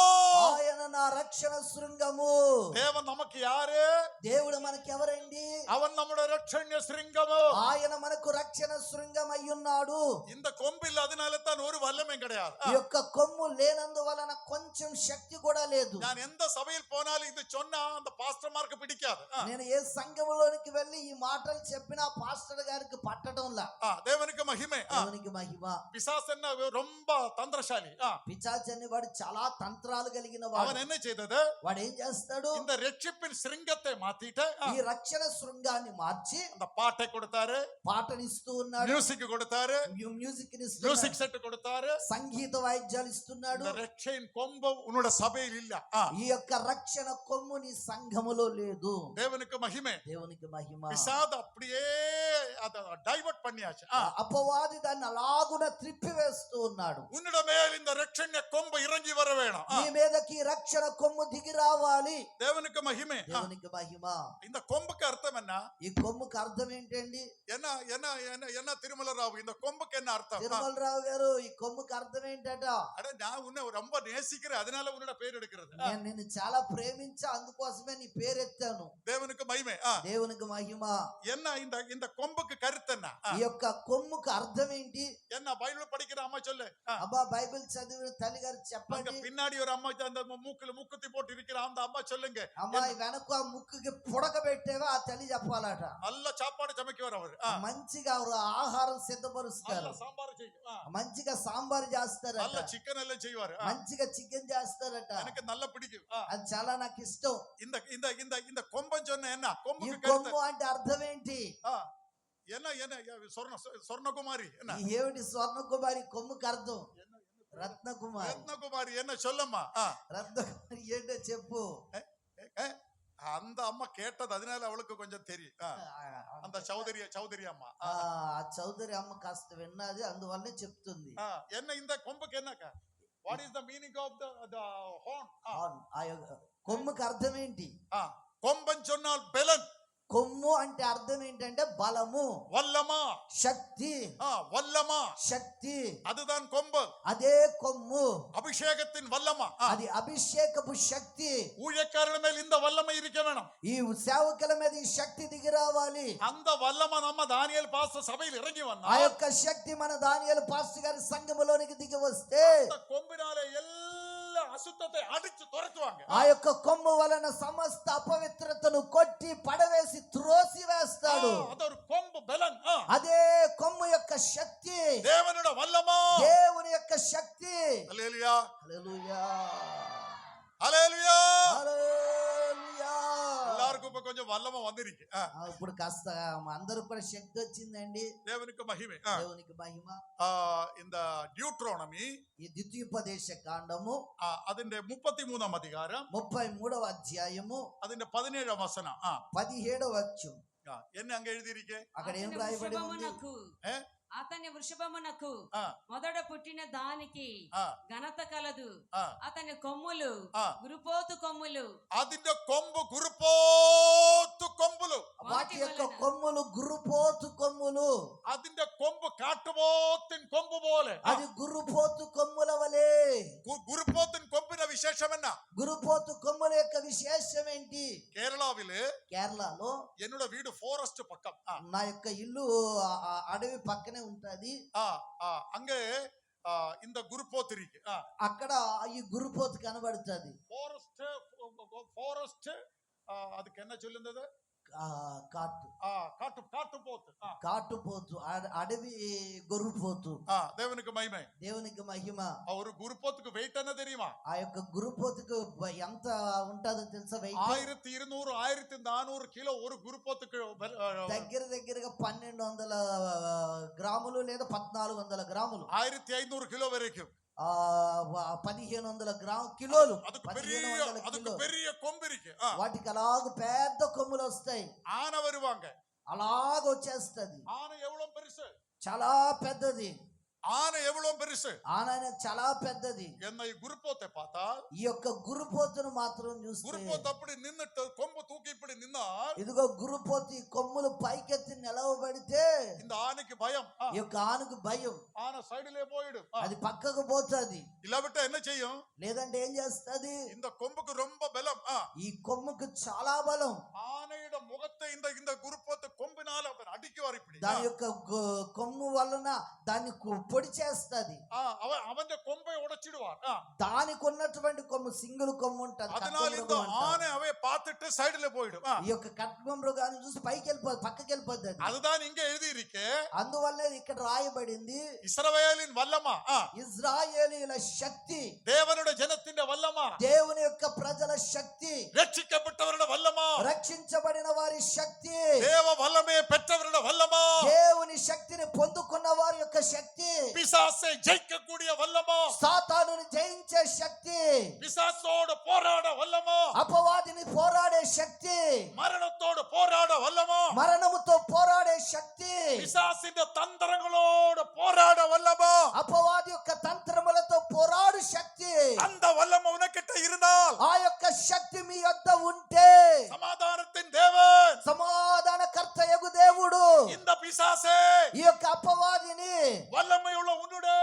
ఆయన నా రక్షణ శృంగము. தேவன் நமக்கு யாரு? దేవుడు మనకి ఎవరండి? அவன் நம்முடைய ரட்சண்ய శృంగము. ఆయన మనకు రక్షణ శృంగం అయ్యున్నాడు. இந்த கொம்பில் அதனால தான் ஒரு வல்லமை கிடையாது. ఈ యొక్క కొమ్ము లేనందువలన కొంచెం శక్తి కూడా లేదు. நான் எந்த சபையில் போனாலும் இது சொன்னா அந்த பாஸ்டர்மார்க்கு பிடிக்காது. నేను ఏ సంఘములోనికి వెళ్ళి ఈ మాటలు చెప్పినా పాస్టర్ గారికి పట్టడంలా. దేవునికి మహిమే. దేవునికి మహిమ. பிசாசன்னா ரொம்ப தந்திரசாலி. పిశాచని వాడు చాలా తంత్రాలు కలిగిన వాడు. அவன் என்ன செய்தது? వాడు ఏం చేస్తాడు? இந்த ரட்சிப்பின் శృంగத்தை மாத்திட்டு ఈ రక్షణ శృంగాన్ని మార్చి அந்த பாட்டை கொடுத்தாரு, పాటనిస్తూ ఉన్నాడు, மியூசிக் கொடுத்தாரு, మ్యూజిక్ மியூசிக் செட் கொடுத்தாரு, సంగీత వాయిద్యాలు ఇస్తున్నాడు. இந்த ரட்சையின் கொம்பு உன்னோட சபையில் இல்ல. ఈ యొక్క రక్షణ కొమ్ము నీ సంఘములో లేదు. దేవునికి మహిమే. దేవునికి మహిమ. పిశాచ அப்படியே அத டைவர்ட் பண்ணியாச்சு. అపవాది దాన్ని అలాగున త్రిప్పివేస్తూ ఉన్నాడు. உன்னோட மேல் இந்த ரட்சண்ய கொம்பு இறங்கி வர வேணும். నీ మీదకి రక్షణ కొమ్ము దిగి రావాలి. దేవునికి మహిమే. దేవునికి మహిమ. இந்த கொம்புக்கு அர்த்தம் என்ன? ఈ కొమ్ముకు అర్థం ఏంటండి? என்ன என்ன என்ன என்ன తిరుమలరావు இந்த கொம்புக்கு என்ன அர்த்தம்? తిరుమలరావు గారు, ఈ కొమ్ముకు అర్థం ఏంటట? அட நான் உன்னை ரொம்ப நேசிக்கிறேன், அதனால உன்னோட பேர் எடுக்கிறது. నేను నిన్ను చాలా ప్రేమించా, అందుకోసమే నీ పేరెత్తాను. దేవునికి మహిమే. దేవునికి మహిమ. என்ன இந்த இந்த கொம்புக்கு கருத்து என்ன? ఈ యొక్క కొమ్ముకు అర్థం ఏంటి? என்ன బైబిల్ படிக்கிற அம்மா சொல்லு. అబ్బా బైబిల్ చదివిన తల్లి గారు அங்க చెప్పండి. பின்னாடி ஒரு அம்மா அந்த மூக்குல மூக்குத்தி போட்டு இருக்கிற அந்த அம்மா சொல்லுங்க. అమ్మాయి వెనక ఆ ముక్కుకి పుడక పెట్టేవా ఆ తల్లి చెప్పాలట. நல்ல சாப்பாடு சமைக்குவார் அவர். మంచిగా ఆహారం సిద్ధపరుస్తారు, நல்ல சாம்பார் செய்யும், మంచిగా సాంబార్ చేస్తారట, நல்ல சிக்கன் எல்லாம் செய்வாரு, మంచిగా చికెన్ చేస్తారట. எனக்கு நல்ல பிடிக்கும். అది చాలా నాకు ఇష్టం. இந்த இந்த இந்த இந்த கொம்பன் சொன்ன என்ன ఈ கொம்புக்கு కొమ్ము கருத்து అంటే అర్థం ఏంటి? என்ன என்ன சொர்ணகுமாரி என்ன ఈ ఏమిటి? స్వర్ణకుమారి కొమ్ముకి అర్థం రత్నకుమారి. ரத்னகுமாரி என்ன சொல்லம்மா? రత్నకుమారి ఏంటో చెప్పు. அந்த அம்மா கேட்டது அதனால அவளுக்கு கொஞ்சம் தெரியும். அந்த சௌதரி அம்மா. ఆ చౌదరి అమ్మ కాస్త విన్నది, అందువల్లే చెప్తుంది. என்ன இந்த கொம்புக்கு என்னக்கா? What is the meaning of the horn? ఆ యొక్క కొమ్ముకి అర్థం ఏంటి? கொம்பன் சொன்னால் பெலன். కొమ్ము అంటే అర్థం ఏంటంటే బలము, வல்லமா, శక్తి. வல்லமா, శక్తి, அதுதான் கொம்பு. అదే కొమ్ము. அபிஷேகத்தின் வல்லமா. అది అభిషేకపు శక్తి. ஊழியக்காரர் மேல் இந்த வல்லமை இருக்க வேணும். ఈ సేవకుల మీద ఈ శక్తి దిగి రావాలి. அந்த வல்லமை நம்ம தானியேல் பாஸ்டர் சபையில் இறங்கி ఆ வந்தா యొక్క శక్తి మన దానియేలు పాస్టర్ గారి సంఘములోనికి దిగి వస్తే அந்த கொம்பினாலே எல்லா அசுத்தத்தை அடிச்சு துரத்துவாங்க. ఆ యొక్క కొమ్ము వలన సమస్త అపవిత్రతను కొట్టి పడవేసి త్రోసి వేస్తాడు. அது ஒரு கொம்பு பெலன். అదే కొమ్ము యొక్క శక్తి, தேவனோட வல்லமா, దేవుని యొక్క శక్తి. ஹல்லேலூயா, హల్లెలూయా, ஹல்லேலூயா. హల్లెలూయా. எல்லாருக்கும் இப்ப கொஞ்சம் வல்லமா வந்திருக்கு. ఇప్పుడు కాస్త అందరూ కూడా శక్తి వచ్చిందండి. தேவனுக்கு மகிமை. దేవునికి మహిమ. இந்த டியூட்ரோனமி ఈ ద్వితీయోపదేశ కాండము അതിന്റെ 33ാം అధికారం 33వ అధ్యాయము അതിന്റെ 17ാം వచనం. 17వ వాక్యం. என்ன అங்க எழுதிருக்கு? అక్కడ ఏం రాయబడి ఉంది? అతని వృషభమునకు మొదట పుట్టిన దానికి ఘనత కలదు, అతని కొమ్ములు గురుపోతు కొమ్ములు. അതിന്റെ കൊമ്പ് గురుపోతు కొమ్ములు. వాటి యొక్క కొమ్ములు గురుపోతు కొమ్ములు. അതിന്റെ കൊമ്പ് കാട്ടുപോത്തിൻ കൊമ്പ് പോലെ. అది గురుపోతు కొమ్ముల వలె. గురుపోతిన్ కొమ్మిన విశేషం ఎన్న? గురుపోతు కొమ్ముల యొక్క విశేషం విశేషం ఏంటి? కేరళావిలు కేరళలో என்னோட வீடு ஃபாரஸ்ட் பக்கம் నా యొక్క ఇల్లు అడవి పక్కనే ఉంటది. அங்க இந்த குருப்போத் இருக்கு అక్కడ ఈ గురుపోతు కనబడుతుంది. ஃபாரஸ்ட் அதுக்கு என்ன சொல்லுந்தது? కాటుపోతు అడవి గొర్రుపోతు. దేవునికి మహిమ. దేవునికి మహిమ. ஒரு குருப்போத்துக்கு வெயிட் என்ன தெரியுமா? ఆ యొక్క గురుపోతుకు ఎంత ఉంటుందో తెలుసా? 1200 1400 కిలో ஒரு குருப்போத்துக்கு దగ్గరగా 1200 గ్రాములు లేదా 1400 గ్రాములు. 1500 కిలో వరకు 1500 కిలోలు. பெரிய கொம்பு இருக்கு. వాటికి అలాగ పెద్ద కొమ్ములు వస్తాయి. ఆన வருவாங்க. అలాగ వచ్చేస్తది. ఆన எவ்வளவு பெருசு? చాలా పెద్దది. ఆన எவ்வளவு பெருசு? ఆన చాలా పెద్దది. என்ன குருப்போத்தை பார்த்தா ఈ యొక్క గురుపోతును మాత్రం చూస్తే గురుపోతు అప్పుడు నిన్నట్టు కొమ్ము తూకి ఇప్పుడు నిన్నా ఇదిగో గురుపోతు కొమ్ములు పైకెత్తి నిలవబడితే இந்த ఆనకి భయం. ఈ యొక్క ఆనకు భయం. ఆన సైడ్లే పోయిడు. అది పక్కకు పోతుంది. ఇలా విట్ట என்ன செய்யும்? లేదంటే ఏం చేస్తది? இந்த கொம்புக்கு ரொம்ப பலம். ఈ కొమ్ముకు చాలా బలం. ఆనയുടെ ముఖத்தை இந்த குருப்போத்து கொம்பினால அடிக்குவார் இப்படி. దాని యొక్క కొమ్ము వలన దాన్ని పొడి చేస్తది. அவன் கொம்பை உடைச்சிடுவார். దానికి ఉన్నటువంటి కొమ్ము సింగిల్ కొమ్ము ఉంటది. அதனால இந்த ஆனை அவை பார்த்துட்டு சைடுல போய்டும். ఈ యొక్క కట్మ మృగాన్ని చూసి పైకి వెళ్ళిపోతుంది, పక్కకి వెళ్ళిపోతుంది. அதுதான் இங்க எழுதி இருக்கு. అందువల్ల ఇక్కడ రాయబడింది ఇశ్రాయేలిన్ వల్లమా, ఇశ్రాయేలీల శక్తి, దేవునుడి జనத்தின் వల్లమా, దేవుని యొక్క ప్రజల శక్తి, రక్షించబడ్డవరుల వల్లమా, రక్షించబడిన వారి శక్తి, దేవ వల్లమే பெற்றவருల వల్లమా, దేవుని శక్తిని పొందుకున్న వారి యొక్క శక్తి, பிசாசை ஜெயிக்கக்கூடிய వల్లమా, సాతానుని జయించే శక్తి, பிசாசோடு போராட వల్లమా, అపవాదిని పోరాడే శక్తి, మరణத்தோடு போராட వల్లమా, మరణముతో పోరాడే శక్తి, பிசாசின் தந்திரங்களோடு போராட వల్లమా, అపవాది యొక్క తంత్రములతో పోరాడు శక్తి, அந்த వల్లమ உனக்கிட்ட இருந்தால், ఆ యొక్క శక్తి మీ యొద్ద ఉంటే, సమాధానத்தின் தேவன், సమాధానకర్తయగు దేవుడు இந்த பிசாசே, ఈ యొక్క అపవాదిని వల్లమయుள்ள உன்னுడే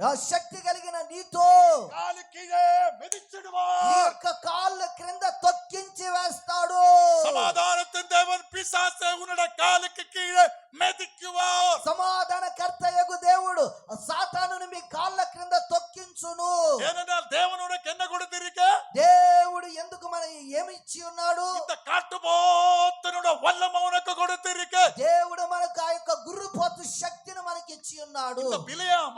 ఆ శక్తి కలిగిన నీతో కాలి కీழே మెదిచిடுவார், నీ యొక్క కాళ్ళ క్రింద తొక్కించి వేస్తాడు. సమాధానத்தின் தேவன் பிசாசே உன்னுடைய காலுக்கு கீழே మెదిக்குవాர். సమాధానకర్తయగు దేవుడు సాతానుని మీ కాళ్ళ క్రింద తొక్కించును. ஏனென்றால் தேவன் உனக்கு என்ன கொடுத்திருக்க? దేవుడు ఎందుకు మన ఏమి ఇచ్చి ఉన్నాడు? இந்த காட்டுபோத்தனுடைய வல்லமை உனக்கு கொடுத்திருக்க. దేవుడు మనకు ఆ యొక్క గుర్రుపోతు శక్తిని మనకి ఇచ్చి ఉన్నాడు. இந்த బిలయామ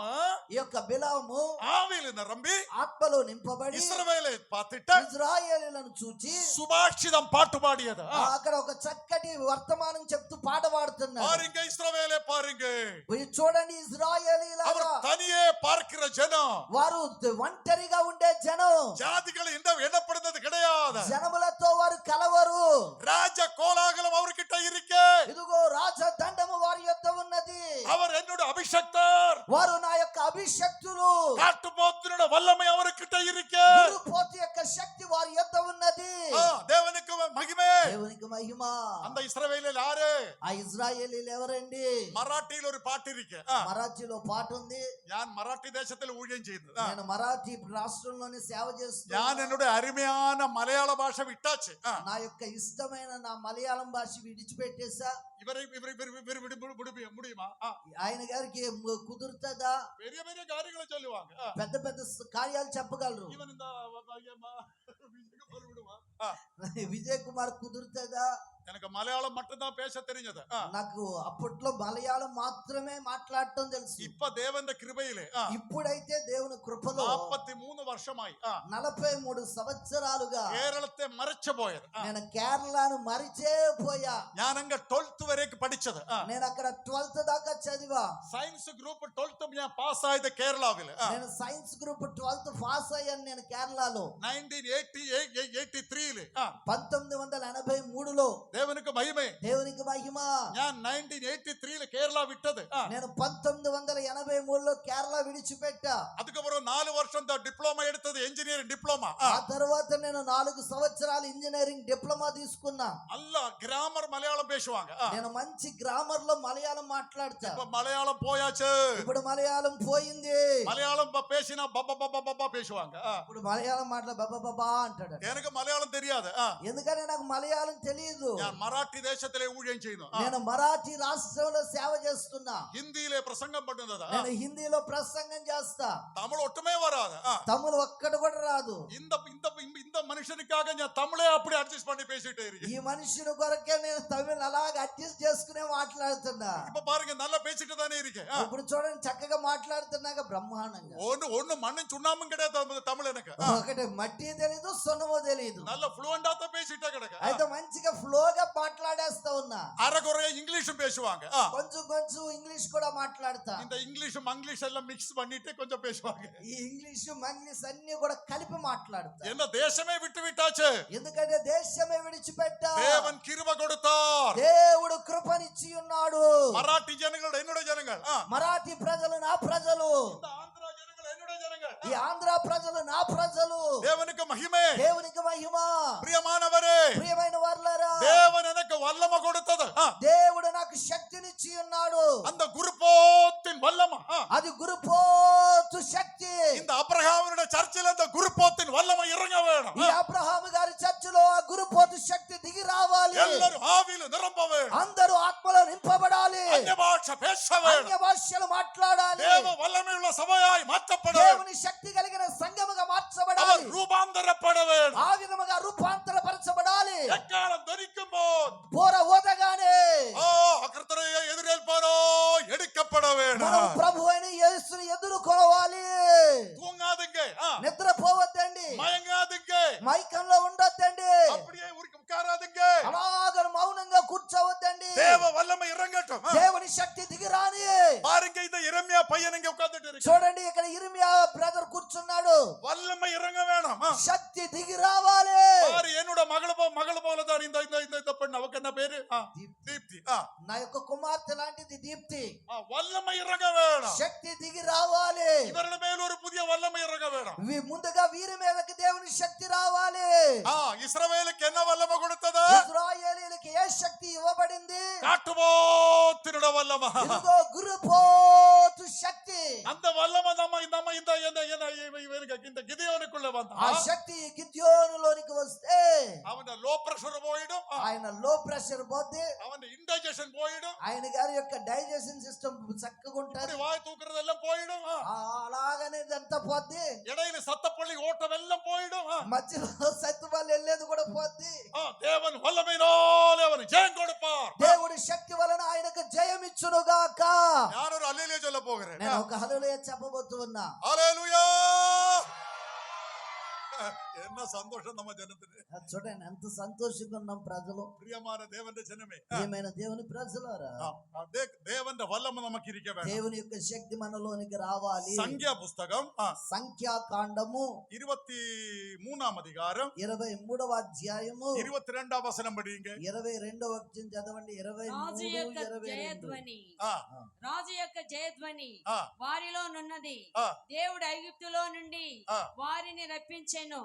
ఈ యొక్క బిలాము ఆవిలు నింపి ఆత్మలో నింపబడి ఇశ్రాయేలు பார்த்துட்டு ఇశ్రాయేలీయులను చూచి సుభాషితం పాట పాడియது. అక్కడ ఒక చక్కటి వర్తమానం చెప్తూ పాట పాడుతున్నారు. பாருங்க இஸ்ரவேலே பாருங்க, చూడండి ఇశ్రాయేలీయులారా, அவர் தனியே பார்க்கிற ஜனம், వారు ఒంటరిగా ఉండే జనం, ஜாதிகள் எண்ணப்படுறது கிடையாது, జనములతో వారు కలవరు, ராஜ கோலாகலம் அவர்கிட்ட இருக்க, ఇదిగో రాజదండము వారి యొద్ద ఉన్నది, அவர் என்னோட அபிஷக்தர், వారు నా యొక్క అభిషక్తులు, காட்டுபோத்தனுடைய வல்லமை அவர்கிட்ட இருக்க, గురుపోతు యొక్క శక్తి వారి యొద్ద ఉన్నది. தேவனுக்கு மகிமை. దేవునికి మహిమ. அந்த இஸ்ரவேலில் யாரு? ఆ ఇజ్రాయేలీలు ఎవరండి? மராட்டியில் ஒரு பாட்டு இருக்கு. మరాఠీలో పాట ఉంది. ഞാൻ മറാഠി ദേശത്തിൽ ഊഴിയം ചെയ്തു. నేను మరాఠీ రాష్ట్రంలోని సేవ చేస్తున్నాను. ഞാൻ என்னோட அருமையான மலையாள ഭാഷ വിട്ടാச்சு. నా యొక్క ఇష్టమైన నా మలయాళం భాష విడిచిపెట్టేసా. இவரை முடியுமா? ఆయన గారికి కుదురుతుందా? பெரிய பெரிய காரியங்களை சொல்லுவாங்க, పెద్ద పెద్ద కార్యాలు చెప్పగలరు. இவன் இந்த విజయ్ కుమార్ కుదురుతుందా? எனக்கு மலையாளம் மட்டும்தான் பேச தெரிஞ்சது. నాకు అప్పట్లో మలయాళం మాత్రమే మాట్లాడటం తెలుసు. இப்ப தேவന്റെ கிருபையிலே ఇప్పుడైతే దేవుని కృపలో 43 வருஷமாய் 43 సంవత్సరాలుగా കേരളത്തെ മറച്ചു പോയത്. నేను కేరళను మరిచే పోయా. ഞാൻ അങ്ങ് 12th വരേക്ക് പഠിച്ചത്. నేను అక్కడ 12th దాకా చదివా. സയൻസ് ഗ്രൂപ്പ് 12th ഞാൻ പാസ് ആയത് കേരളാവില്. నేను సైన్స్ గ్రూప్ 12th పాస్ అయ్యాను నేను కేరళలో 1983 1983లో. தேவனுக்கு மகிமை. దేవునికి మహిమ. ഞാൻ 1983 కేరళ విట్టது. నేను 1983లో కేరళ విడిచిపెట్టా. அதுக்கப்புறம் 4 வருஷம் டிப்ளோமா எடுத்தது, இன்ஜினியரிங் டிப்ளோமா. ఆ తర్వాత నేను 4 సంవత్సరాలు ఇంజనీరింగ్ డిప్లొమా తీసుకున్నా. நல்ல கிராமர் மலையாளம் பேசுவாங்க. నేను మంచి గ్రామర్ లో మలయాళం మాట్లాడతా. இப்ப மலையாளம் போயாச்சு. ఇప్పుడు మలయాళం పోయింది. மலையாளம் பேசினா பப்ப பப்ப பப்ப பேசுவாங்க. ఇప్పుడు మలయాళం మాట్లా బాబా బాబా అంటాడు. எனக்கு மலையாளம் தெரியாது. ఎందుకంటే నాకు మలయాళం తెలియదు. ഞാൻ മറാഠി ദേശത്തിലെ ഊഴിയം ചെയ്യുന്നു. నేను మరాఠీ రాష్ట్రంలో సేవ చేస్తున్నా. హిందీలో ప్రసంగం పడుతుంది. నేను హిందీలో ప్రసంగం చేస్తా. తమిళ ఒట్టుమే వరాదు. తమిళ ఒక్కటి కూడా రాదు. இந்த இந்த இந்த மனுஷனுக்காக நான் தமிழே அப்படி அட்ஜஸ்ட் பண்ணி பேசிட்டே இருக்கேன். ఈ మనుషుని కొరకే నేను తమిళ అలాగ అడ్జస్ట్ చేసుకునే మాట్లాడుతున్నా. இப்ப பாருங்க நல்லா பேசிட்டு தானே இருக்கேன். ఇప్పుడు చూడండి చక్కగా మాట్లాడుతున్నాక బ్రహ్మాండంగా. ஒண்ணு மண்ணும் சுண்ணாமும் கிடையாது தமிழ் எனக்கு. ఒకటి మట్టి తెలీదు, సున్నమో తెలీదు. நல்ல ఫ్లూయెంటா தான் பேசிட்டே கிடக்கு. అయితే మంచిగా ఫ్లోగా మాట్లాడేస్తా ఉన్నా. అరకొరే ఇంగ్లీషుம் பேசுவாங்க. కొంచెం కొంచెం ఇంగ్లీష్ కూడా మాట్లాడతా. இந்த ఇంగ్లీష్ మంగ్లీష్ எல்லாம் மிக்ஸ் பண்ணிட்டு கொஞ்சம் பேசுவாங்க. ఈ ఇంగ్లీష్ మంగ్లీష్ అన్ని కూడా కలిపి మాట్లాడతా. என்ன தேசமே விட்டு விட்டாச்சு. ఎందుకంటే దేశమే విడిచిపెట్టా. தேவன் கிருபை கொடுத்தார். దేవుడు కృపనిచ్చి ఉన్నాడు. மராட்டி ஜனங்கள் என்னுடைய ஜனங்கள். మరాఠీ ప్రజలు నా ప్రజలు. இந்த ஆந்திரா ஜனங்கள் என்னுடைய ஜனங்கள். ఈ ఆంధ్ర ప్రజలు నా ప్రజలు. தேவனுக்கு மகிமை. దేవునికి మహిమ. பிரியமானவரே, ప్రియమైన వారలారా, தேவன் எனக்கு வல்லமை கொடுத்தது. దేవుడు నాకు శక్తినిచ్చి ఉన్నాడు. அந்த குருப்போத்தின் வல்லமை. అది గురుపోతు శక్తి. இந்த அப்ரஹாமுடைய சர்ச்சில் அந்த குருப்போத்தின் வல்லமை இறங்க வேணும். ఈ అబ్రహాము గారి చర్చిలో ఆ గురుపోతు శక్తి దిగి రావాలి. எல்லாரும் ஆவியில நிரம்ப வேணும். అందరూ ఆత్మలో నింపబడాలి. அந்நிய భాష பேச வேணும். అన్య భాషలు మాట్లాడాలి. தேவ வல்லமை உள்ள சபையாய் மாற்றப்பட வேண்டும். దేవుని శక్తి కలిగిన సంఘముగా మార్చబడాలి. அவர் ரூபாந்தரப்பட வேண்டும். ఆ విధముగా రూపాంతరపరచబడాలి. எக்காலம் தரிக்கும் போது పోర ఓదగానే கர்த்தரை எதிரேൽப்பாரோ எடுக்கப்பட మనం வேண்டும். ప్రభు అయిన యేసుని ఎదుర్కొనవాలి. தூங்காதீங்க, నిద్రపోవద్దండి. மயங்காதீங்க, మైకంలో ఉండొద్దండి. அப்படியே உட்காராதீங்க. అలాగ మౌనంగా కూర్చోవద్దండి. தேவ வல்லமை இறங்கட்டும். దేవుని శక్తి దిగిరాని. பாருங்க, இந்த எரேமியா பையன் இங்க உட்கார்ந்துட்டு இருக்கு. చూడండి ఇక్కడ ఇర్మియా బ్రదర్ కూర్చున్నాడు. வல்லமை இறங்க வேணும். శక్తి దిగి రావాలి. பாரு, என்னோட மகள் போலதான் இந்த இந்த இந்த பெண். அவக்கு என்ன பேரு? தீப்தி. నా యొక్క కుమార్తె లాంటిది దీప్తి. வல்லமை இறங்க வேணும். శక్తి దిగి రావాలి. இவരുടെ மேல் ஒரு புதிய வல்லமை இறங்க வேணும். ముందుగా వీరి మీదకి దేవుని శక్తి రావాలి. இஸ்ரவேலுக்கு என்ன வல்லமை கொடுத்தது? ఇశ్రాయేలీయులకి ఏ శక్తి ఇవ్వబడింది? காட்டுவோத்தினுடைய வல்லமை. ఇదిగో గురుపోతు శక్తి. அந்த வல்லமை நம்ம இந்த கிதியோனுக்குள்ள ఆ வந்தா శక్తి గిద్యోనులోనికి వస్తే அவன் லோ பிரஷர் போயிடும். ఆయన లో ప్రెషర్ పోతే அவன் இன்டைஜெஷன் போயிடும். ఆయన గారి యొక్క డైజెషన్ సిస్టమ్ చక్కగా ఉంటది. வாய் தூக்குறதெல்லாம் போயிடும். అలాగనే ఇదంతా పోద్ది. இடையில சத்தப்பள்ளி ஓட்டம் எல்லாம் போயிடும். మధ్యలో సత్తువాళ్ళు వెళ్ళేది కూడా పోద్ది. தேவன் வல்லமையினாலே அவன் ஜெயம் கொடுப்பார். దేవుడి శక్తి వలన ఆయనకు జయం ఇచ్చునుగాక. நான் ஒரு அல்லேலூயா சொல்ல போகிறேன். నేను ఒక హల్లెలూయా చెప్పబోతూ ఉన్నా. அல்லேலூயா. என்ன சந்தோஷம் நம்ம ஜனத்துக்கு. చూడండి ఎంత సంతోషంగా ఉన్నాం ప్రజలు. பிரியமான தேவனுடைய ஜனமே, ప్రియమైన దేవుని ప్రజలారా, தேவனுடைய வல்லமை நமக்கு இருக்க வேண்டும். దేవుని యొక్క శక్తి మనలోనికి రావాలి. సంఖ్యా పుస్తకం సంఖ్యాకాండము 23వ அதிகாரம் 23వ అధ్యాయము 22వ వచనం படிங்க. 22వ వచనం చదవండి. 23 రాజు యొక్క 22. జయధ్వని, రాజు యొక్క జయధ్వని వారిలో నున్నది. దేవుడు ఐగుప్తులో నుండి వారిని రప్పించెను.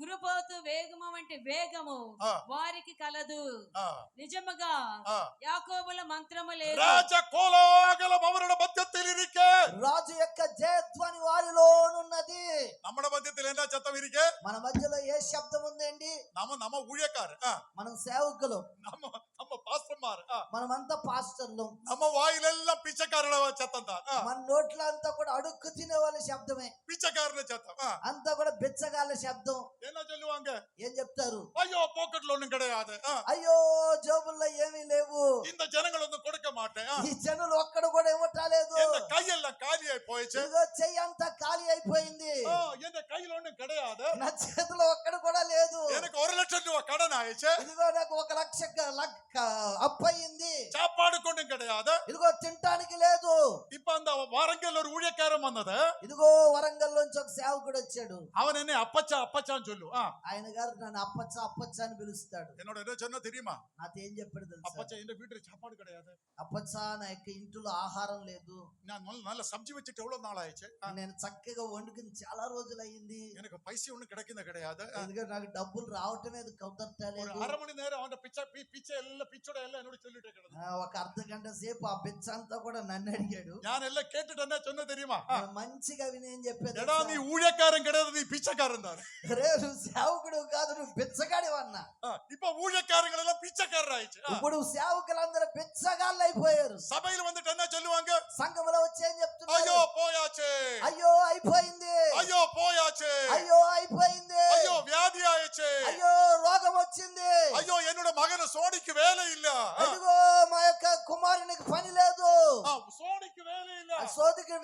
గురుపోతు వేగము వంటి వేగము వారికి కలదు. నిజముగా యాకోబుల మంత్రము లేదు. రాజ కోలాహలం அவருடைய மத்தியில் இருக்க. రాజు యొక్క జయధ్వని వారిలోనున్నది. நம்மட மத்தியில் என்ன சத்தம் இருக்கு? మన మధ్యలో ఏ శబ్దం ఉందండి? நம்ம ஊழியக்காரர், మనం సేవకులు, நம்ம பாஸ்டர்மார், మనమంతా పాస్టర్లు. நம்ம வாயிலெல்லாம் பிச்சைக்காரன சத்தம் தான். మన నోట్లో అంతా కూడా అడుక్కు తినే వాళ్ళ శబ్దమే. பிச்சைக்காரன சத்தம். అంతా కూడా బిచ్చగాళ్ళ శబ్దం. என்ன சொல்லுவாங்க? ఏం చెప్తారు? ஐயோ பாக்கெட்ல ஒண்ணும் கிடையாது. అయ్యో జోబుల్లో ఏమీ లేవు. இந்த ஜனங்கள் வந்து கொடுக்க மாட்டேன். ఈ జనులు ఒక్కడు కూడా ఇవ్వట్లేదు. இந்த கையெல்லாம் காலியாய் போயிடுச்சு. ఇదిగో చెయ్యి అంతా ఖాళీ అయిపోయింది. இந்த கையில ஒண்ணும் கிடையாது. నా చేతిలో ఒక్కడు కూడా లేదు. எனக்கு 1 லட்சம் ரூபாய் கடன் ஆயிடுச்சு. ఇదిగో నాకు 1 లక్ష అప్పు అయింది. சாப்பாடு கொண்டும் கிடையாது. கிடையாது. ఇదిగో తినటానికి లేదు. இப்ப அந்த வாரங்கல் ஒரு ஊழியக்காரன் வந்தது. ఇదిగో వరంగల్ నుంచి ఒక సేవకుడు వచ్చాడు. அவன் என்ன அப்பச்சா அப்பச்சான்னு சொல்லு. ఆయన గారు నన్ను అప్పచ్చ అప్పచ్చ అని పిలుస్తాడు. என்னோட என்ன சொன்னா தெரியுமா? నాతో ఏం చెప్పాడు తెలుసా? அப்பச்சா இந்த வீட்டுல சாப்பாடு கிடையாது. అప్పచ్చ నా యొక్క ఇంట్లో ఆహారం లేదు. நான் நல்ல சப்ஜி வச்சுட்டு எவ்வளவு நாள் ஆயிடுச்சு. నేను చక్కగా వండుకుని చాలా రోజులు అయింది. எனக்கு பைசா ஒண்ணு கிடைக்குது கிடையாது. ఎందుకంటే నాకు డబ్బులు రావటమే కుదరట్లేదు. ஒரு அரை மணி நேரம் அவன் பிச்சை எல்லாம் பிச்சோட எல்லாம் என்னோட சொல்லிட்டு கிடந்து. ఒక అర్ధ గంట సేపు ఆ బిచ్చ అంతా కూడా నన్ను అడిగాడు. நான் எல்லாம் கேட்டுட்டு என்ன சொன்ன தெரியுமா? మంచిగా విని ఏం చెప్పాడు? எடா நீ ஊழியக்காரன் கிடையாது, நீ பிச்சைக்காரன் தான். రే నువ్వు సేవకుడు కాదు, నువ్వు బిచ్చగాడివి అన్నా. இப்ப ஊழியக்காரங்க எல்லாம் பிச்சைக்காரர் ஆயிடுச்சு. ఇప్పుడు సేవకులందరూ బిచ్చగాళ్ళు అయిపోయారు. சபையில வந்துட்டு என்ன சொல்லுவாங்க? సంఘంలో వచ్చి ఏం చెప్తున్నారు? ஐயோ போயாச்சு, అయ్యో అయిపోయింది, ஐயோ போயாச்சு, అయ్యో అయిపోయింది, ஐயோ வியாதி ஆயிடுச்சு, అయ్యో రోగం వచ్చింది, ஐயோ என்னோட மகன் சோனிக்கு வேலை இல்ல, అదిగో మా యొక్క కుమారునికి పని లేదు, சோனிக்கு வேலை இல்ல, సోదికి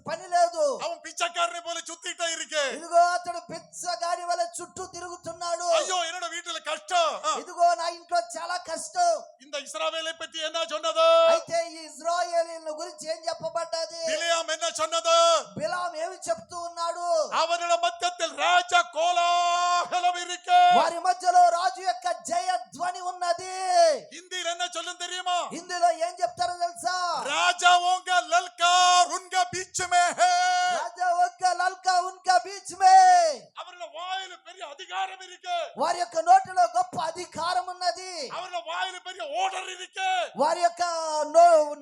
పని లేదు, அவன் பிச்சைக்காரனை போல சுத்திட்டே இருக்கு. ఇదిగో అతడు బిచ్చగాడి వల్ల చుట్టూ తిరుగుతున్నాడు. ஐயோ என்னோட வீட்டுல கஷ்டம், ఇదిగో నా ఇంట్లో చాలా కష్టం. இந்த இஸ்ராவேலை பத்தி என்ன சொன்னது? అయితే ఈ ఇశ్రాయేలీయుల గురించి ఏం చెప్పబడ్డది? பிலியாம் என்ன சொன்னது? బిలాం ఏమి చెప్తూ ఉన్నాడు? அவனோட மத்தியத்தில் ராஜ கோலாகலம் இருக்கு, వారి మధ్యలో రాజు యొక్క జయ ధ్వని ఉన్నది. ஹிந்தியில என்ன சொல்லும் தெரியுமா? ఇందులో ఏం చెప్తారో తెలుసా? राजा होगा ललकार उनका बीच में है, రాజా ఒక్క లల్కా ఉన్కా బీచ్ మే, அவரோட வாயில பெரிய அதிகாரம் இருக்கு, వారి యొక్క నోటిలో గొప్ప అధికారం ఉన్నది, அவரோட வாயில பெரிய ஆர்டர் இருக்கு, వారి యొక్క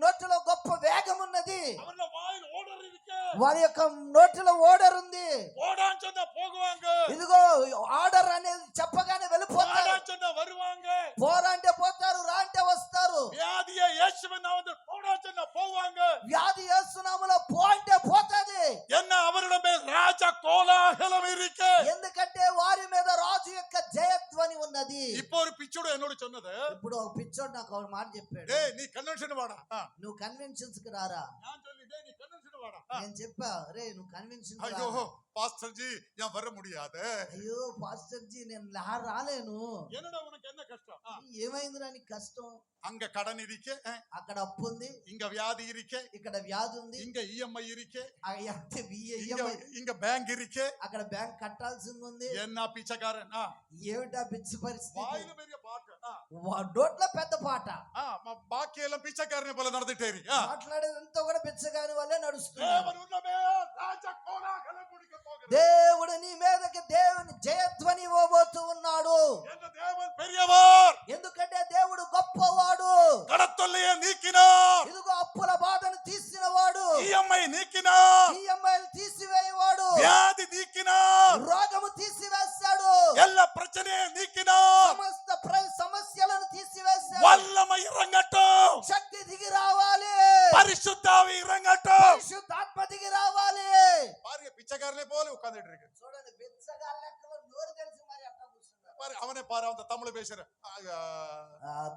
నోటిలో గొప్ప వేగం ఉన్నది, அவரோட வாயில ஆர்டர் இருக்கு, వారి యొక్క నోటిలో ఓడర్ ఉంది. போடான்னு சொன்னா போகுவாங்க, ఇదిగో ఆర్డర్ అనేది చెప్పగానే వెళ్ళిపోతారు, போடான்னு சொன்னா வருவாங்க, పోరా అంటే పోతారు, రా అంటే వస్తారు. வியாதியை இயேசுவின் நாமத்தில் போடான்னு சொன்னா போவாங்க, వ్యాధి యేసునామములో పో అంటే పోతది. என்ன அவரோட மேல் ராஜ கோலாகலம் இருக்கு. ఎందుకంటే వారి మీద రాజు యొక్క జయధ్వని ఉన్నది. இப்போ ஒரு பிச்சோட என்னோட சொன்னது, ఇప్పుడు ఒక పిచ్చోడు నాకు ఒక మాట చెప్పాడు. டேய் நீ கன்வென்ஷன் வாடா. నువ్వు కన్వెన్షన్స్ కి రారా. நான் சொல்லி டேய் நீ கன்வென்ஷன் வாடா. నేను చెప్పా, రే నువ్వు కన్వెన్షన్ కి ஐயோ రా. பாஸ்டர் ஜி நான் வர முடியாது. అయ్యో పాస్టర్ జీ నేను రాలేను. என்னடா உனக்கு என்ன கஷ்டம்? ఏమైందిరా నీకు కష్టం? அங்க கடன் இருக்கு, అక్కడ అప్పు ఉంది, இங்க வியாதி இருக்கு, ఇక్కడ వ్యాధి ఉంది, இங்க இஎம்ஐ இருக்கு, இங்க பேங்க் இருக்கு, అక్కడ బ్యాంక్ కట్టాల్సింది ఉంది. என்ன பிச்சைக்காரன்? ఏమిటా పిచ్చి పరిస్థితి? வாயில பெரிய பாட்டு, నోట్లో పెద్ద పాట, பாக்கி எல்லாம் பிச்சைக்காரனை போல நடந்துட்டே இருக்கு. మాట్లాడేదంతా కూడా బిచ్చగాని వల్లే నడుస్తుంది. தேவன் உன்னமே ராஜ கோலாகலம் குடிக்க போகிறார். దేవుడు నీ మీదకి దేవుని జయధ్వని ఇవ్వబోతూ ఉన్నాడు. என்ன தேவன் பெரியவர், ఎందుకంటే దేవుడు గొప్పవాడు. கடத்தொல்லையை நீக்கினார், ఇదిగో అప్పుల బాధను తీసినవాడు, இஎம்ஐ நீக்கினார், ఈఎంఐలు తీసివేయవాడు, வியாதி நீக்கினார், రోగము తీసివేస్తాడు, எல்லா பிரச்சனையை நீக்கினார், సమస్త సమస్యలను తీసివేస్తాడు. வல்லமை இறங்கட்டும், శక్తి దిగి రావాలి, பரிசுத்தாவி இறங்கட்டும். పరిశుద్ధాత్మ దిగి రావాలి. பாருங்க பிச்சைக்காரனே போல உட்கார்ந்துட்டு இருக்கு. చూడండి బిచ్చగాళ్ళ లెక్కలో నోరు తెలిసి మరి అట్లా కూర్చున్నారు. பாரு அவனே பாரு அந்த தமிழ் பேசுற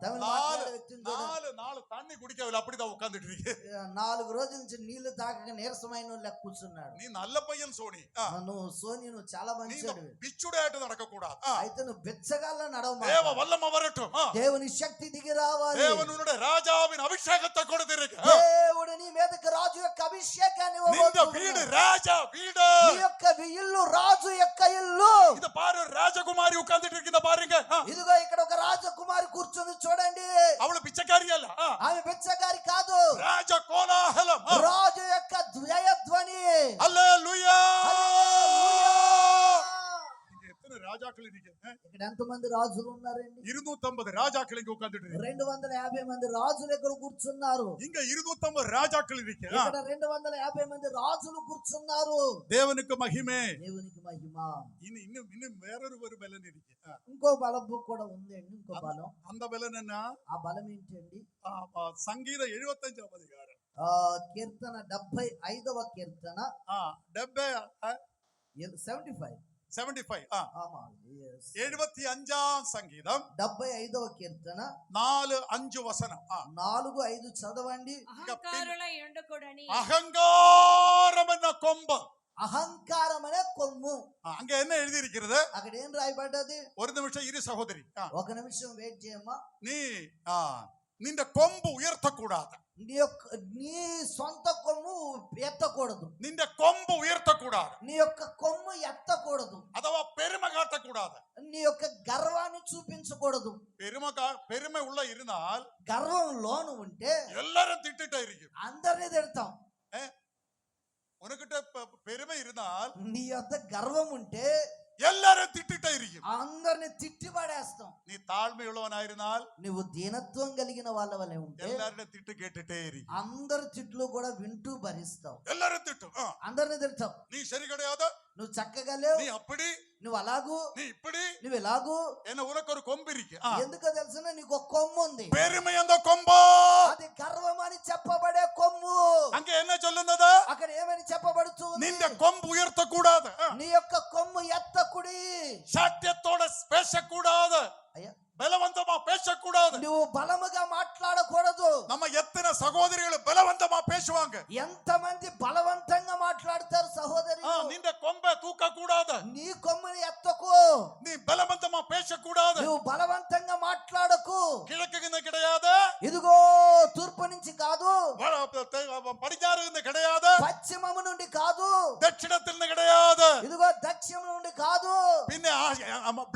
తమిళ நாலு మాట్లాడే వ్యక్తిని చూడండి. நாலு நாலு தண்ணி குடிக்கவில்லை அப்படிதான் உட்கார்ந்துட்டு இருக்கு. 4 రోజుల నుంచి నీళ్లు తాగక నీరసమైన లెక్క కూర్చున్నాడు. நீ நல்ல பையன் சோனி, నువ్వు సోని నువ్వు చాలా நீ మంచివాడివి. பிச்சுடையாட்டு நடக்க கூடாது. అయితే నువ్వు బిచ్చగాళ్ళ నడవ. தேவ வல்லமை வரட்டும். దేవుని శక్తి దిగి రావాలి. தேவன் உன்னுடைய ராஜாவின் அபிஷேகத்தை கொடுத்திருக்கு. దేవుడు నీ మీదకి రాజు యొక్క అభిషేకాన్ని நின்ற ఇవ్వబోతున్నాడు. வீடு ராஜா வீடு, నీ యొక్క ఇల్లు రాజు యొక్క ఇల్లు. இத பாரு ராஜகுமாரி உட்கார்ந்துட்டு இருக்கு பாருங்க. ఇదిగో ఇక్కడ ఒక రాజకుమారి కూర్చుంది చూడండి. அவளு பிச்சைக்காரி அல்ல, ఆమె బిచ్చగారి కాదు, ராஜ கோலாகலம், రాజు యొక్క జయధ్వని. அல்லேலூயா. எத்தனை ராஜாக்கள் இருக்கு? ఇక్కడ ఎంతమంది రాజులు ఉన్నారండి? 250 ராஜாக்கள் இங்க உட்கார்ந்துட்டு இருக்கு. 250 మంది రాజులు ఇక్కడ కూర్చున్నారు. இங்க 250 ராஜாக்கள் இருக்கு. ఇక్కడ 250 మంది రాజులు కూర్చున్నారు. தேவனுக்கு மகிமை. దేవునికి మహిమ. இன்னும் வேறொரு பலன் இருக்கு. ఇంకో బలం కూడా ఉందండి. ఇంకో బలం. அந்த பலன் என்ன? ఆ బలం ఏంటండి? சங்கீதம் 75 அதிகாரம், కీర్తన 75వ కీర్తన 75 75 சங்கீதம் 75వ కీర్తన 4-5 வசனம். 4-5 చదవండి. అహంకారుల ఎండకొడని அகங்காரம் என்ன கொம்பு, అహంకారం అనే కొమ్ము. அங்க என்ன எழுதி இருக்கிறது? అక్కడ ఏం రాయబడ్డది? ஒரு నిమిషం இரு సహోదరి, ఒక నిమిషం వెయిట్ చేయమ్మా. நீ நின்ற கொம்பு உயர்த்தக்கூடாது. నీ సొంత కొమ్ము ఎత్తకూడదు. നിന്റെ കൊമ്പ് ഉയർത്തക്കൂടാതെ. నీ యొక్క కొమ్ము ఎత్తకూడదు. അഥവാ പെരുമ കാട്ടക്കൂടാതെ. నీ యొక్క గర్వాన్ని చూపించకూడదు. പെരുമ ഉള്ള ഇരുന്നാൽ గర్వంలోను ఉంటే എല്ലാരും തിട്ടിട്ടായിരിക്കും. అందరినీ తిడతాం. ഉനക്കിട്ട പെരുമ ഇരുന്നാൽ నీ యొక్క గర్వం ఉంటే എല്ലാരും തിട്ടിട്ടായിരിക്കും. అందరిని తిట్టి పడేస్తాం. നീ താഴ്മയുള്ളവനായിരുന്നാൽ నువ్వు దీనత్వం కలిగిన వాళ్ళ వలె ఉంటే എല്ലാവരുടെ തിട്ട് കേട്ടിട്ടേ ഇരിക്കും. అందరి తిట్లు కూడా వింటూ భరిస్తావు. എല്ലാരും తిట్టు. అందరిని తిడతావు. നീ ശരി കിടയാതെ, నువ్వు చక్కగా లేవు, നീ അപ്പടി, నువ్వు అలాగూ, നീ ഇപ്പടി, నువ్వు ఎలాగూ. എന്നെ ഉനക്കൊരു കൊമ്പിരിക്കും. ఎందుకో తెలుసునా, నీకు ఒక కొమ్ము ఉంది. പെരുമ എന്തോ കൊമ്പോ, అది గర్వం అని చెప్పబడే కొమ్ము. അങ്ങ് എന്നെ ചൊല്ലുന്നത് అక్కడ ఏమని చెప్పబడుతుంది? നിന്റെ കൊമ്പ് ഉയർത്തക്കൂടാതെ, నీ యొక్క కొమ్ము ఎత్తకుడి. ശാഠ്യത്തോടെ പേശക്കൂടാതെ, అయ్యా, ബലവന്തമാ പേശക്കൂടാതെ. నువ్వు బలముగా మాట్లాడకూడదు. നമ്മ എത്ര സഹോദരികള് ബലവന്തമാ പേശുവാങ്ക. ఎంతమంది బలవంతంగా మాట్లాడతారు సహోదరి. നിന്റെ കൊമ്പ് തൂക്കക്കൂടാതെ, నీ కొమ్ముని ఎత్తకు. നീ ബലവന്തമാ പേശക്കൂടാതെ. నువ్వు బలవంతంగా మాట్లాడకు. കിഴക്ക് നിന്ന് കിടയാതെ, ఇదిగో తూర్పు నుంచి కాదు, പടിഞ്ഞാറ് നിന്ന് കിടയാതെ, పశ్చిమము నుండి కాదు, ദക്ഷിണത്തിൽ നിന്ന് കിടയാതെ. ఇదిగో దక్షిణం నుండి కాదు. പിന്നെ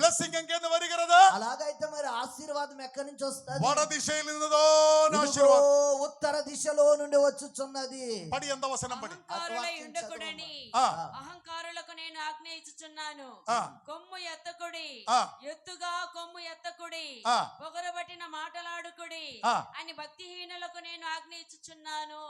ബ്ലെസ്സിംഗ് എങ്കെന്ന് വരുகிறது? అలాగైతే మరి ఆశీర్వాదం ఎక్కడి నుంచి వస్తుంది? വടദിശയിൽ നിന്നതോ ఇదిగో ആശീർവാദം. ఉత్తర దిశలో నుండి వచ్చుచున్నది. പടി എന്താ വസനം പടി? అహంకారులై ఉండకుడని ఆ. అహంకారులకు నేను ఆజ్ఞయించుచున్నాను. ఆ. కొమ్ము ఎత్తకుడి, ఆ. ఎత్తుగా కొమ్ము ఎత్తకుడి, ఆ. పొగరబట్టిన మాటలాడుకుడి ఆ. అని భక్తిహీనులకు నేను ఆజ్ఞయించుచున్నాను.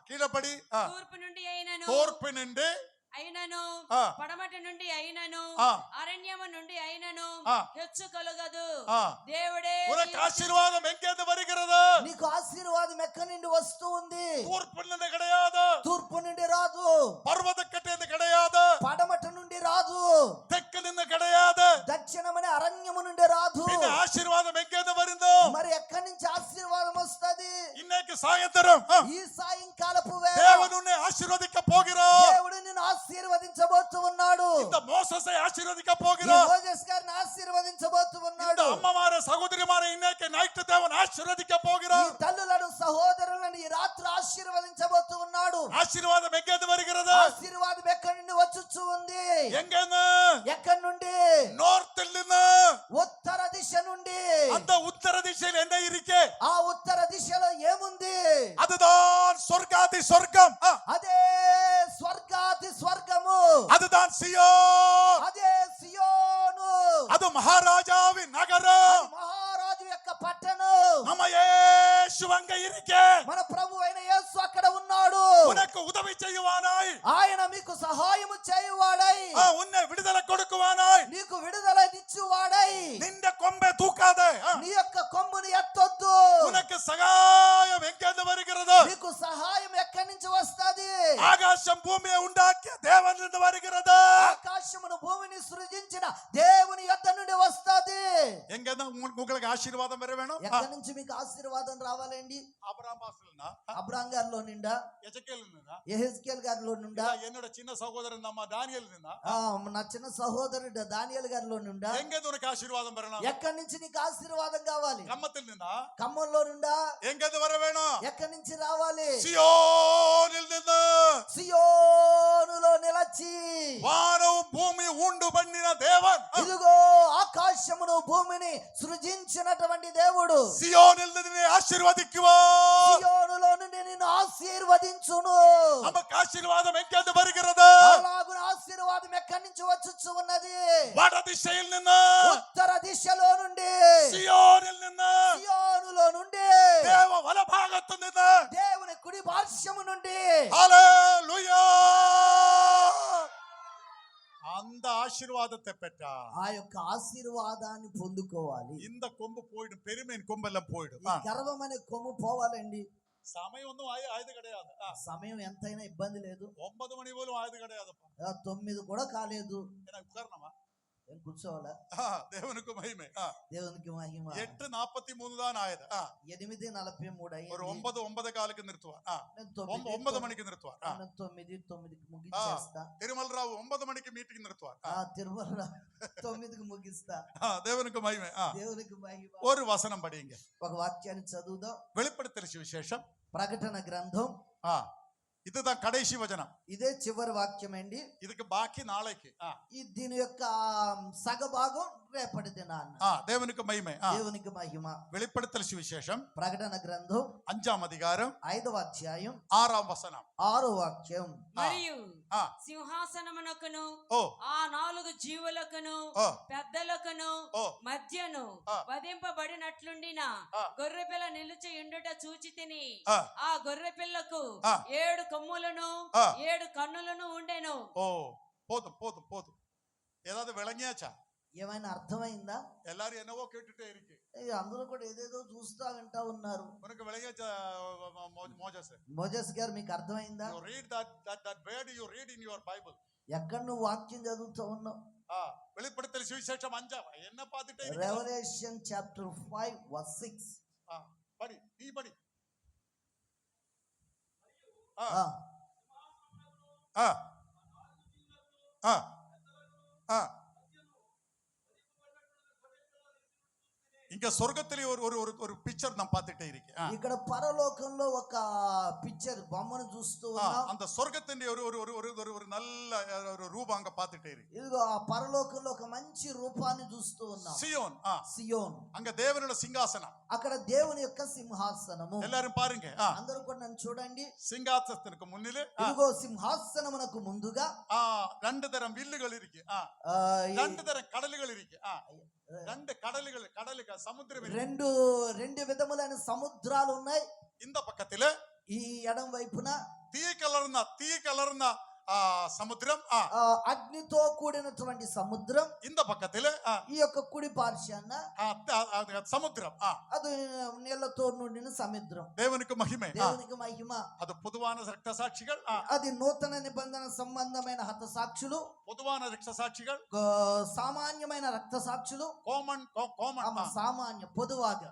కీഴపడి తూర్పు నుండి అయినను, తూర్పు నుండి అయినను, ఆ. పడమటి నుండి అయినను, ఆ. అరణ్యము నుండి అయినను ఆ. హెచ్చు కలుగదు. ఆ. దేవుడే ഉനക്ക് ആശീർവാദം എങ്കെന്ന് വരുகிறது? నీకు ఆశీర్వాదం ఎక్కడి నుండి వస్తూ ఉంది? തൂർപ്പിൽ നിന്ന് കിടയാതെ, తూర్పు నుండి రాదు, പർവ്വതക്കെട്ടിന്ന് കിടയാതെ, పడమట నుండి రాదు, തെക്ക് നിന്ന് കിടയാതെ. దక్షిణమని అరణ్యము నుండి రాదు. പിന്നെ ആശീർവാദം എങ്കെന്ന് വരുന്നു? మరి ఎక్కడి నుంచి ఆశీర్వాదం వస్తది? ഇന്നേക്ക് സായന്തരം ఈ సాయంకాలపు వేళ தேவன் உன்னை ஆசீர்வதிக்க போகிறார். దేవుడు నిన్ను ఆశీర్వదించబోతూ ఉన్నాడు. இந்த மோசஸை ஆசீர்வதிக்க ఈ போகிறார். మోసెస్ గారిని ఆశీర్వదించబోతూ இந்த ఉన్నాడు. அம்மமார சகோதரிமாரை இன்னைக்கு நைட்டு தேவன் ஆசீர்வதிக்க ఈ போகிறார். తల్లులను సహోదరులను ఈ రాత్రి ఆశీర్వదించబోతూ ఉన్నాడు. ஆசீர்வாதம் எங்கேந்து வருகிறது? ఆశీర్వాదం ఎక్కడి నుండి వచ్చుచూ ఉంది? எங்கேந்து? ఎక్కడి నుండి? நார்த்தில் നിന്ന്. ఉత్తర దిశ నుండి. அந்த உத்தர திசையில் என்ன இருக்கு? ఆ ఉత్తర దిశలో ఏముంది? அதுதான் சொர்க்காதி சொர்க்கம். అదే స్వర్గాది స్వర్గము. அதுதான் சியோன். అదే సియోను. அது மகாராஜாவின் நகரம். అది మహారాజు యొక్క పట్టణం. நம்ம இயேசு அங்க இருக்கே. మన ప్రభు అయిన యేసు అక్కడ ఉన్నాడు. உனக்கு உதவி செய்வானாய். ఆయన మీకు సహాయము చేయువాడై, உன்னை விடுதலை கொடுக்குவானாய். నీకు విడుదల ఇచ్చువాడై. നിന്റെ കൊമ്പെ തൂക്കാതെ. నీ యొక్క కొమ్ముని ఎత్తొద్దు. உனக்கு சகாயம் எங்கேந்து வருகிறது? నీకు సహాయం ఎక్కడి నుంచి వస్తది? ஆகாசம் பூமியை உண்டாக்கிய தேவனிலிருந்து வருகிறது. ఆకాశమును భూమిని సృజించిన దేవుని యొద్ద నుండి వస్తది. எங்கேருந்து உங்களுக்கு ஆசீர்வாதம் வர வேணும்? ఎక్కడి నుంచి మీకు ఆశీర్వాదం రావాలండి? ஆபிரகாம் பாஸ்டர்னா, అబ్రాం గారిలో నిండా, எசேக்கியேல் நின்னா, యెహెజ్కేల్ గారిలో నుండా, என்னோட சின்ன சகோதரன் நம்ம தானியேல் நின்னா, నా చిన్న సహోదరుడు దానియేలు గారిలో నుండా. எங்கேருந்து உனக்கு ஆசீர்வாதம் வரணும்? ఎక్కడి నుంచి నీకు ఆశీర్వాదం కావాలి? கம்மத்தில் நின்னா, ఖమ్మంలో నుండా. எங்கேருந்து வர வேணும்? ఎక్కడి నుంచి రావాలి? சியோனில் நின்னு. సియోనులో నిలచి. வானവും பூமி உண்டு பண்ணின தேவன். ఇదిగో ఆకాశమును భూమిని సృజించినటువంటి దేవుడు சியோனில் நின்று ஆசீர்வதிக்குவார். సియోనులో నుండి నిన్ను ఆశీర్వదించును. நமக்கு ஆசீர்வாதம் எங்கேருந்து வருகிறது? అలాగున ఆశీర్వాదం ఎక్కడి నుంచి వచ్చుచు ఉన్నది? வட திசையில் நின்று. ఉత్తర దిశలో నుండి. சியோனில் நின்று. సియోనులో నుండి. தேவ வலபாகத்து நின்று. దేవుని కుడి పార్శ్వము నుండి. ஹல்லேலூயா. அந்த ஆசீர்வாதத்தை பெற்றா ఆ యొక్క ఆశీర్వాదాన్ని పొందుకోవాలి. இந்த கொம்பு போயிடும். பெருமையின் கொம்பெல்லாம் போயிடும். ఈ గర్వం అనే కొమ్ము పోవాలండి. சமயம் ஒன்றும் ஆயுது கிடையாது. సమయం ఎంతైనా ఇబ్బంది లేదు. 9 மணி போலும் ஆயுது கிடையாதுப்பா. 9 కూడా కాలేదు. எனக்கு உட்காரணமா? ఏం కూర్చోవాలా? தேவனுக்கு மகிமை. దేవునికి మహిమ. 8:43 தான் ஆயுது. 8:43 ஒரு అయ్యింది. 9 காலுக்கு நிறுத்துவார். నేను 9 மணிக்கு நிறுத்துவார். 9కి ముగించేస్తా. திருமல்ராவ் 9 மணிக்கு மீட்டிங் நிறுத்துவார். తిరుమల 9కి ముగిస్తా. தேவனுக்கு மகிமை. దేవునికి మహిమ. ஒரு வசனம் படிங்க. ఒక వాక్యాన్ని చదువుదాం. வெளிப்படுத்தல் சுவிசேஷம் ప్రకటన గ్రంథం ஆ இதுதான் கடைசி வசனம். ఇదే చివరి వాక్యం అండి. இதுக்கு பாக்கி நாளைக்கு. ఈ దీని యొక్క సగభాగం రేపటి దినాన్న. దేవునికి మహిమ. దేవునికి మహిమ. வெளிப்படுத்தல் சுவிசேஷம் ప్రకటన గ్రంథం 5వ అధ్యాయం 5వ అధ్యాయం 6వ వచనం 6వ వాక్యం. మరియు సింహాసనమునకును ఆ 4 జీవులకును పెద్దలకును మధ్యను వధింపబడినట్లుండిన గొర్రెపిల్ల నిలిచి ఉండుట చూచితిని. ఆ గొర్రెపిల్లకు 7 కొమ్ములను 7 కన్నులను ఉండెను. పోదు పోదు పోదు. ఏదాది విளங்கியாச்சா? ఏమైనా అర్థమైందా? எல்லாரும் என்னவோ கேட்டுட்டே இருக்கு. అందరూ కూడా ఏదేదో చూస్తా వింటా ఉన్నారు. మనకు విளங்கியாச்சா మోజెస్ గారు, మీకు అర్థమైందా? You read that word you read in your Bible. ఎక్కడ నువ్వు వాక్యం చదువుతా ఉన్నావు? வெளிப்படுத்தல் சுவிசேஷம் 5 என்ன பார்த்துட்டே இருக்கு? Revelation chapter 5 verse 6. పడి ఈ పడి. ఇంకా சொர்க்கத்திலே ஒரு పిక్చర్ நான் பார்த்துட்டே இருக்கேன். ఇక్కడ పరలోకంలో ఒక పిక్చర్ బొమ్మను చూస్తూ ఉన్నాం. அந்த சொர்க்கத்தின் ஒரு நல்ல ஒரு రూపం அங்க பார்த்துட்டே இருக்கு. ఇదిగో ఆ పరలోకంలో ఒక మంచి రూపాన్ని చూస్తూ ఉన్నాం. సియోన్. సియోన్. அங்க தேவனோட சிங்காசனம். అక్కడ దేవుని యొక్క సింహాసనము. எல்லாரும் பாருங்க. అందరూ కూడా నన్ను చూడండి. சிங்காசனத்துக்கு முன்னிலே ఇదిగో సింహాసనమునకు ముందుగా 2 தரம் வில்லுகள் இருக்கு. 2 தரம் கடல்கள் இருக்கு. 2 கடலுக்கு సముద్రం రెండు విధములైన సముద్రాలు ఉన్నాయి. இந்த பக்கத்திலே ఈ ఎడం వైపున తీయ కలర్న సముద్రం, అగ్నితో కూడినటువంటి సముద్రం. இந்த பக்கத்திலே ఈ యొక్క కుడి పార్శ్వాన సముద్రం, అది నీళ్లతో నిండిన సముద్రం. దేవునికి మహిమ. దేవునికి మహిమ. అది పొదువాన రక్త సాక్షిகள். అది నూతన నిబంధన సంబంధమైన హత సాక్షులు. పొదువాన రక్త సాక్షిகள். సామాన్యమైన రక్త సాక్షులు. కామన్ సామాన్య పొదువాగా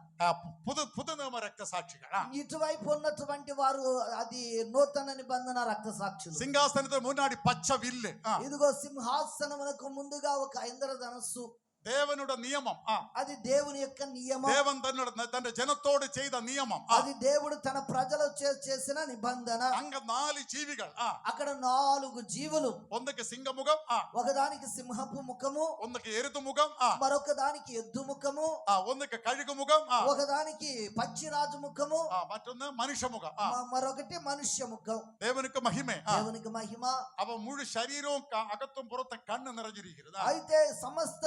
పుదు నియమ రక్త సాక్షిகள். ఇటువైపు ఉన్నటువంటి వారు అది నూతన నిబంధన రక్త సాక్షులు. సింహాసనతో మున్నాడి పచ్చ విల్లు. ఇదిగో సింహాసనమునకు ముందుగా ఒక ఇంద్రధనస్సు. தேவனோட நியமம். అది దేవుని యొక్క నియమం. தேவன் தன்னோட ஜனத்தோடு செய்த நியமம். అది దేవుడు తన ప్రజలతో చేసిన నిబంధన. அங்க 4 జీవిகள். అక్కడ 4 జీవులు. ఒందకి సింహముఖం, ఒకదానికి సింహపు ముఖము, ఒందకి ఎరుదు ముఖం, మరొక దానికి ఎద్దు ముఖము, ఒందకి కഴുగు ముఖం, ఒకదానికి పచ్చిరాజు ముఖము, మற்றొന്ന് మనుష్య ముఖం, మరొకటి మనుష్య ముఖం. దేవునికి మహిమే. దేవునికి మహిమ. அவ முழு శరీరం అగత్తం పురత కన్ను నిറஞ்சிருக்கிறது. అయితే సమస్త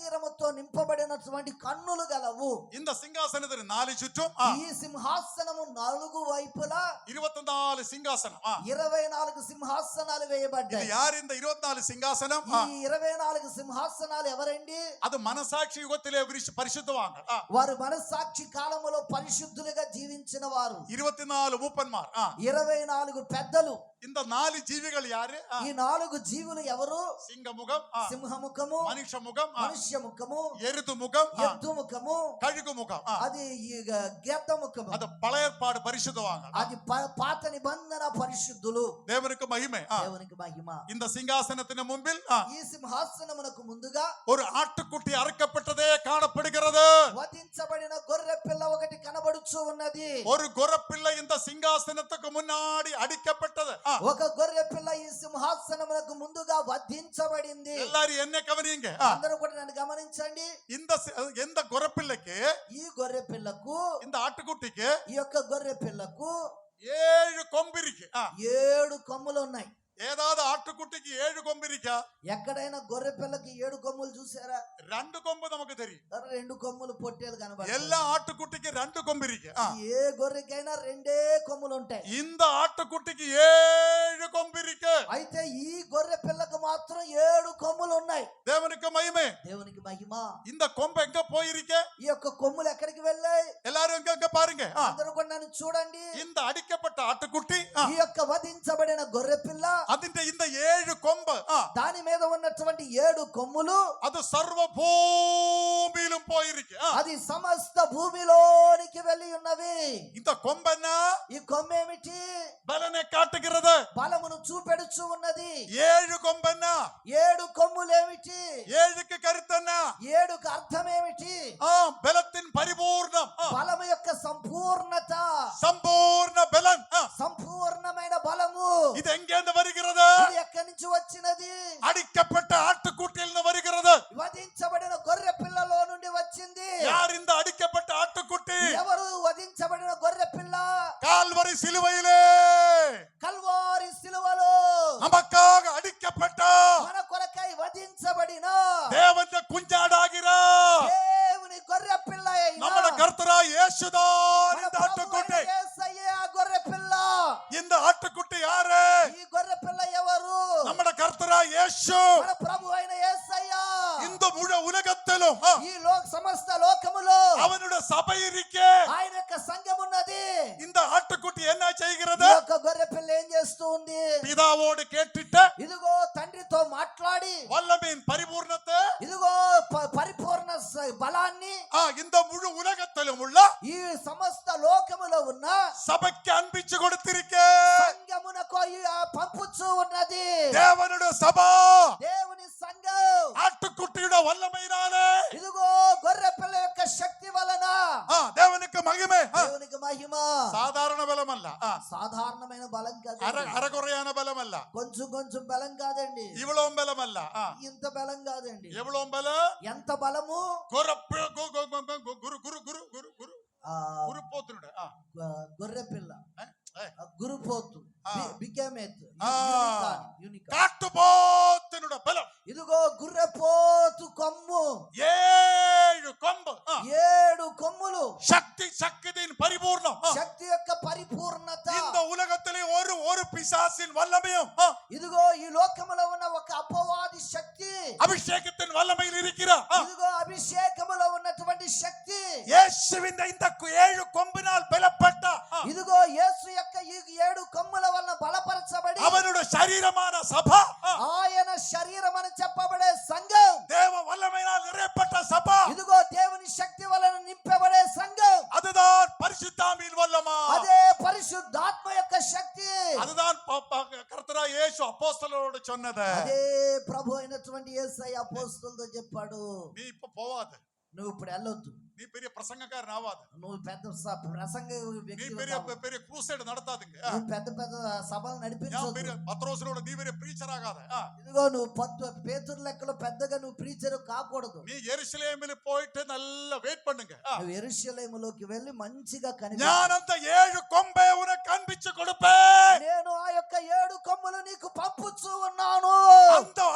శరీరముతో నింపబడినటువంటి కన్నులు గలవు. இந்த సింహాసనത്തിന് 4 చుట్టూ ఈ సింహాసనము 4 వైపులా 24 సింహాసనం. 24 సింహాసనాలు వేయబడ్డాయి. யார் இந்த 24 సింహాసనం? ఈ 24 సింహాసనాలు ఎవరండి? அது మనసాక్షి యుగத்திலே పరిశుద్ధవాங்க. వారు మనసాక్షి కాలములో పరిశుద్ధులుగా జీవించిన వారు. 24 మూపన్మార్. 24 పెద్దలు. இந்த 4 జీవిகள் யாரு? ఈ 4 జీవులు ఎవరు? సింహముఖం, సింహముఖము, మనుష్య ముఖం, మనుష్య ముఖము, ఎరుదు ముఖం, ఎద్దు ముఖము, కഴുగు ముఖం. అది గెద్ద ముఖము. அது பழைய ஏற்பாடு పరిశుద్ధவாங்க. అది పాత నిబంధన పరిశుద్ధులు. దేవునికి మహిమే. దేవునికి మహిమ. இந்த సింహాసనத்தின் முன்பில் ఈ సింహాసనమునకు ముందుగా ஒரு ஆட்டுக்குட்டி அறுக்கப்பட்டதே காணப்படுகிறது. వధించబడిన గొర్రె పిల్ల ఒకటి కనబడుచు ఉన్నది. ஒரு గొర్రె పిల్ల இந்த సింహాసనத்துக்கு முன்னாடி அடிக்கப்பட்டது. ఒక గొర్రె పిల్ల ఈ సింహాసనమునకు ముందుగా వధించబడింది. எல்லாரும் என்ன கவனிங்க. అందరూ కూడా నన్ను గమనించండి. இந்த గొర్రె పిల్లకి, ఈ గొర్రె పిల్లకు, இந்த ஆட்டுக்குட்டிக்கு ఈ యొక్క గొర్రె పిల్లకు 7 కొమ్ము இருக்கு. 7 కొమ్ములు ఉన్నాయి. ஏதாவது ஆட்டுக்குட்டிக்கு 7 கொம்பு இருக்கா? ఎక్కడైనా గొర్రె పిల్లకి 7 కొమ్ములు చూసారా? 2 கொம்பு நமக்கு தெரியும். 2 కొమ్ములు పొట్టేలు కనబడతాయి. எல்லா ஆட்டுக்குட்டிக்கு 2 கொம்பு இருக்கு. ఏ గొర్రెకైనా 2 కొమ్ములు ఉంటాయి. இந்த ஆட்டுக்குட்டிக்கு 7 கொம்பு இருக்கு. అయితే ఈ గొర్రె పిల్లకు మాత్రం 7 కొమ్ములు ఉన్నాయి. దేవునికి మహిమే. దేవునికి మహిమ. இந்த கொம்பு எங்க போயிருக்கு? ఈ యొక్క కొమ్ములు ఎక్కడికి వెళ్ళాయి? எல்லாரும் எங்க பாருங்க. అందరూ కూడా నన్ను చూడండి. இந்த அடிக்கப்பட்ட ஆட்டுக்குட்டி, ఈ యొక్క వధించబడిన గొర్రె పిల్ల, அதிന്റെ இந்த 7 கொம்பு, దాని మీద ఉన్నటువంటి 7 కొమ్ములు, அது சர்வ பூமியிலும் போயிருக்கு. అది సమస్త భూమిలోనికి వెళ్ళి ఉన్నవి. இந்த கொம்பென்ன? ఈ కొమ్మేమిటి? బలనే కాటుகிறது. బలమును చూపెడుచు ఉన్నది. 7 கொம்பென்ன? 7 కొమ్ములేమిటి? 7க்கு కరుతెన్న? 7కు అర్థమేమిటి? బలத்தின் పరిపూర్ణం. బలము యొక్క సంపూర్ణత. సంపూర్ణ ఉంది. பிதாவோடு கேட்டுட்டு ఇదిగో తండ్రితో మాట్లాడి வல்லமையின் பரிபூர்ணத்தை ఇదిగో పరిపూర్ణ బలాన్ని இந்த முழு உலகத்திலும் உள்ள ఈ సమస్త లోకములో ఉన్న சபைக்கு அன்பிச்சு கொடுத்திருக்க. సంఘమునకు పంపుచూ ఉన్నది. தேவனுடைய சபா దేవుని సంఘం ஆட்டுக்குட்டியோட வல்லமையினாலே ఇదిగో గొర్రె పిల్ల యొక్క శక్తి వలన தேவனுக்கு மகிமை. దేవునికి మహిమ. சாதாரண பலம் அல்ல, సాధారణమైన బలం కాదు, அறகுறையான பலம் அல்ல, కొంచెం కొంచెం బలం కాదండి, இவ்வளவு பலம் அல்ல, ఇంత బలం కాదండి. எவ்வளவு பலம்? ఎంత బలము? குரு குரு குரு குரு குரு குரு గురుపోతునుడు గొర్రె పిల్ల గురుపోతు బికెమెత్ కాటుపోతునుడు బలం. ఇదిగో గుర్రెపోతు కొమ్ము, 7 కొమ్ము, 7 కొమ్ములు. శక్తి சக்தியின் பரிபூர்ணம். శక్తి యొక్క పరిపూర్ణత. இந்த உலகத்திலே ஒரு பிசாசின் வல்லமையும் ఇదిగో ఈ లోకములో ఉన్న ఒక అపవాది శక్తి அபிஷேகத்தின் வல்லமையில் இருக்கிறார். ఇదిగో అభిషేకములో ఉన్నటువంటి శక్తి இயேசுவின் இந்த 7 கொம்பினால் பலப்பட்ட ఇదిగో యేసు యొక్క ఈ 7 కొమ్ముల వలన బలపరచబడి அவருடைய சரீரமான சப, ఆయన శరీరం అని చెప్పబడే సంఘం, தேவ வல்லமையினால் நிறையப்பட்ட சப, ఇదిగో దేవుని శక్తి వలన నింపబడే సంఘం, அதுதான் பரிசுத்தாவியின் வல்லமை. అదే పరిశుద్ధాత్మ యొక్క శక్తి. அதுதான் கர்த்தராகிய இயேசு அப்போஸ்தலரோடு சொன்னது. అదే ప్రభు అయినటువంటి యేసయ్య అపోస్తలులతో చెప్పాడు, நீ இப்ப போவாத, నువ్వు ఇప్పుడు వెళ్ళొద్దు, நீ பெரிய பிரசங்கக்காரன் ஆவாத, నువ్వు పెద్ద ప్రసంగ நீ వ్యక్తి, பெரிய క్రూసైడ్ நடத்தாதுங்க, నువ్వు పెద్ద పెద్ద సభలు நான் నడిపించొద్దు, பெரிய பத்ரோசனோட நீ பெரிய பிரீச்சர் ஆகாத, ఇదిగో నువ్వు పేతురు లెక్కలో పెద్దగా నువ్వు ప్రీచర్ కాకూడదు, நீ எருசலேமில் போயிட்டு நல்லா வெயிட் பண்ணுங்க, నువ్వు యెరూషలేములోకి వెళ్ళి మంచిగా நான் அந்த 7 கொம்பை உனக்கு காண்பிச்சு கொடுப்பேன், నేను ఆ యొక్క 7 కొమ్ములు నీకు పంపుచూ ఉన్నాను.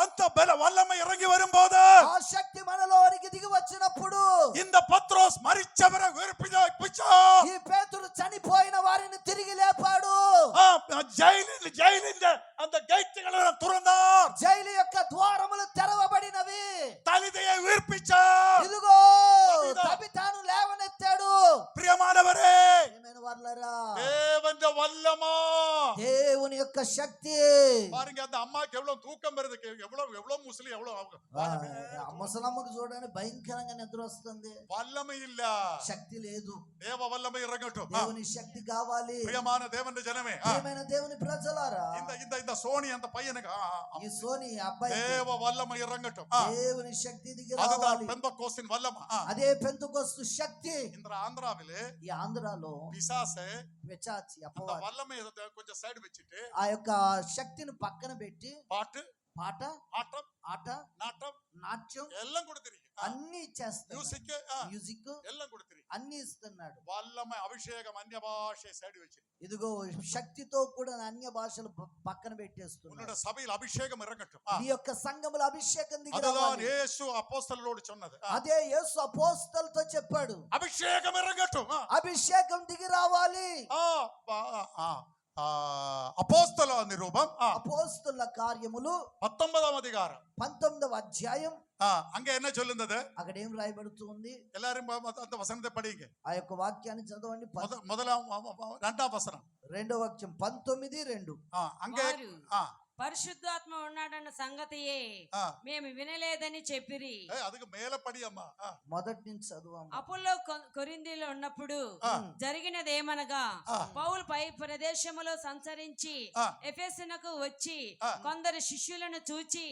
அந்த பல வல்லமை இறங்கி வரும்போது ఆ శక్తి మనలోనికి దిగి వచ్చినప్పుడు இந்த பத்ரோஸ் மரிச்சவரை உயிர்ப்பிச்சா, ఈ పేతురు చనిపోయిన వారిని తిరిగి లేపాడు, ஜெயிலின் அந்த கேட்டுகளை துறந்தார், జైలు యొక్క ద్వారములు తెరవబడినవి, தலிதையை உயிர்ப்பிச்சார். ఇదిగో తబితాను లేవనెత్తాడు. பிரியமானவரே, ప్రియమైన వారలారా, தேவன் வல்லமா, దేవుని యొక్క శక్తి. பாருங்க அந்த அம்மாக்கு எவ்வளவு தூக்கம் வருது, எவ்வளவு முஸ்லிம், ఆ ముసలమ్మకు చూడండి భయంకరంగా నిద్ర వస్తుంది, வல்லமை இல்ல, శక్తి లేదు. தேவ வல்லமை இறங்கட்டும். దేవుని శక్తి కావాలి. பிரியமான தேவன் ஜனமே, ప్రియమైన దేవుని ప్రజలారా, இந்த சோனி அந்த பையனுக்கு ఈ సోని అబ్బాయి தேவ வல்லமை இறங்கட்டும். దేవుని శక్తి దిగి அதுதான் రావాలి. பெந்தகோஸ்தின் வல்லமை. అదే పెంతెకొస్తు శక్తి. இந்த ஆந்திராவிலே ఈ ఆంధ్రాలో பிசாசு పిశాచి அந்த అపవాది வல்லமை கொஞ்சம் சைடு வச்சுட்டு ఆ యొక్క శక్తిని పక్కన పెట్టి பாட்டு, పాట, ஆட்டம், ఆట, நாட்டம் నాట్యం எல்லாம் கொடுத்திருக்கு, అన్ని చేస్తాడు, மியூசிக் మ్యూజిక్ எல்லாம் கொடுத்திருக்கு. అన్ని ఇస్తున్నాడు. வல்லமை அபிஷேகம் அந்நிய பாஷை சைடு வச்சு ఇదిగో శక్తితో కూడా అన్య భాషలు పక్కన పెట్టేస్తున్నాడు. உன்னோட சபையில் அபிஷேகம் இறங்கட்டும். నీ యొక్క సంఘముల అభిషేకం దిగి அதுதான் రావాలి. இயேசு அப்போஸ்தலரோடு சொன்னது. అదే యేసు అపోస్తలుతో చెప్పాడు, அபிஷேகம் இறங்கட்டும். అభిషేకం దిగి రావాలి. அப்போஸ்தல நிருபம் అపోస్తలుల కార్యములు 19వ அதிகாரம் 19వ అధ్యాయం. அங்க என்ன சொல்லுந்தது? అక్కడ ఏం రాయబడుతూ ఉంది? எல்லாரும் அந்த வசனத்தை படிங்க. ఆ యొక్క వాక్యాన్ని చదవండి. முதலாம் 2వ வசனம், 2వ వాక్యం 19:2. அங்க పరిశుద్ధాత్మ ఉన్నాడన్న సంగతియే మేము వినలేదని చెప్పిరి. அதுக்கு மேல படி அம்மா, మొదటి నుంచి చదువు. అపోల్లో కొరింథీలో ఉన్నప్పుడు జరిగినదేమనగా, పౌలు పై ప్రదేశములో సంచరించి ఎఫెసునకు వచ్చి కొందరు శిష్యులను చూచి,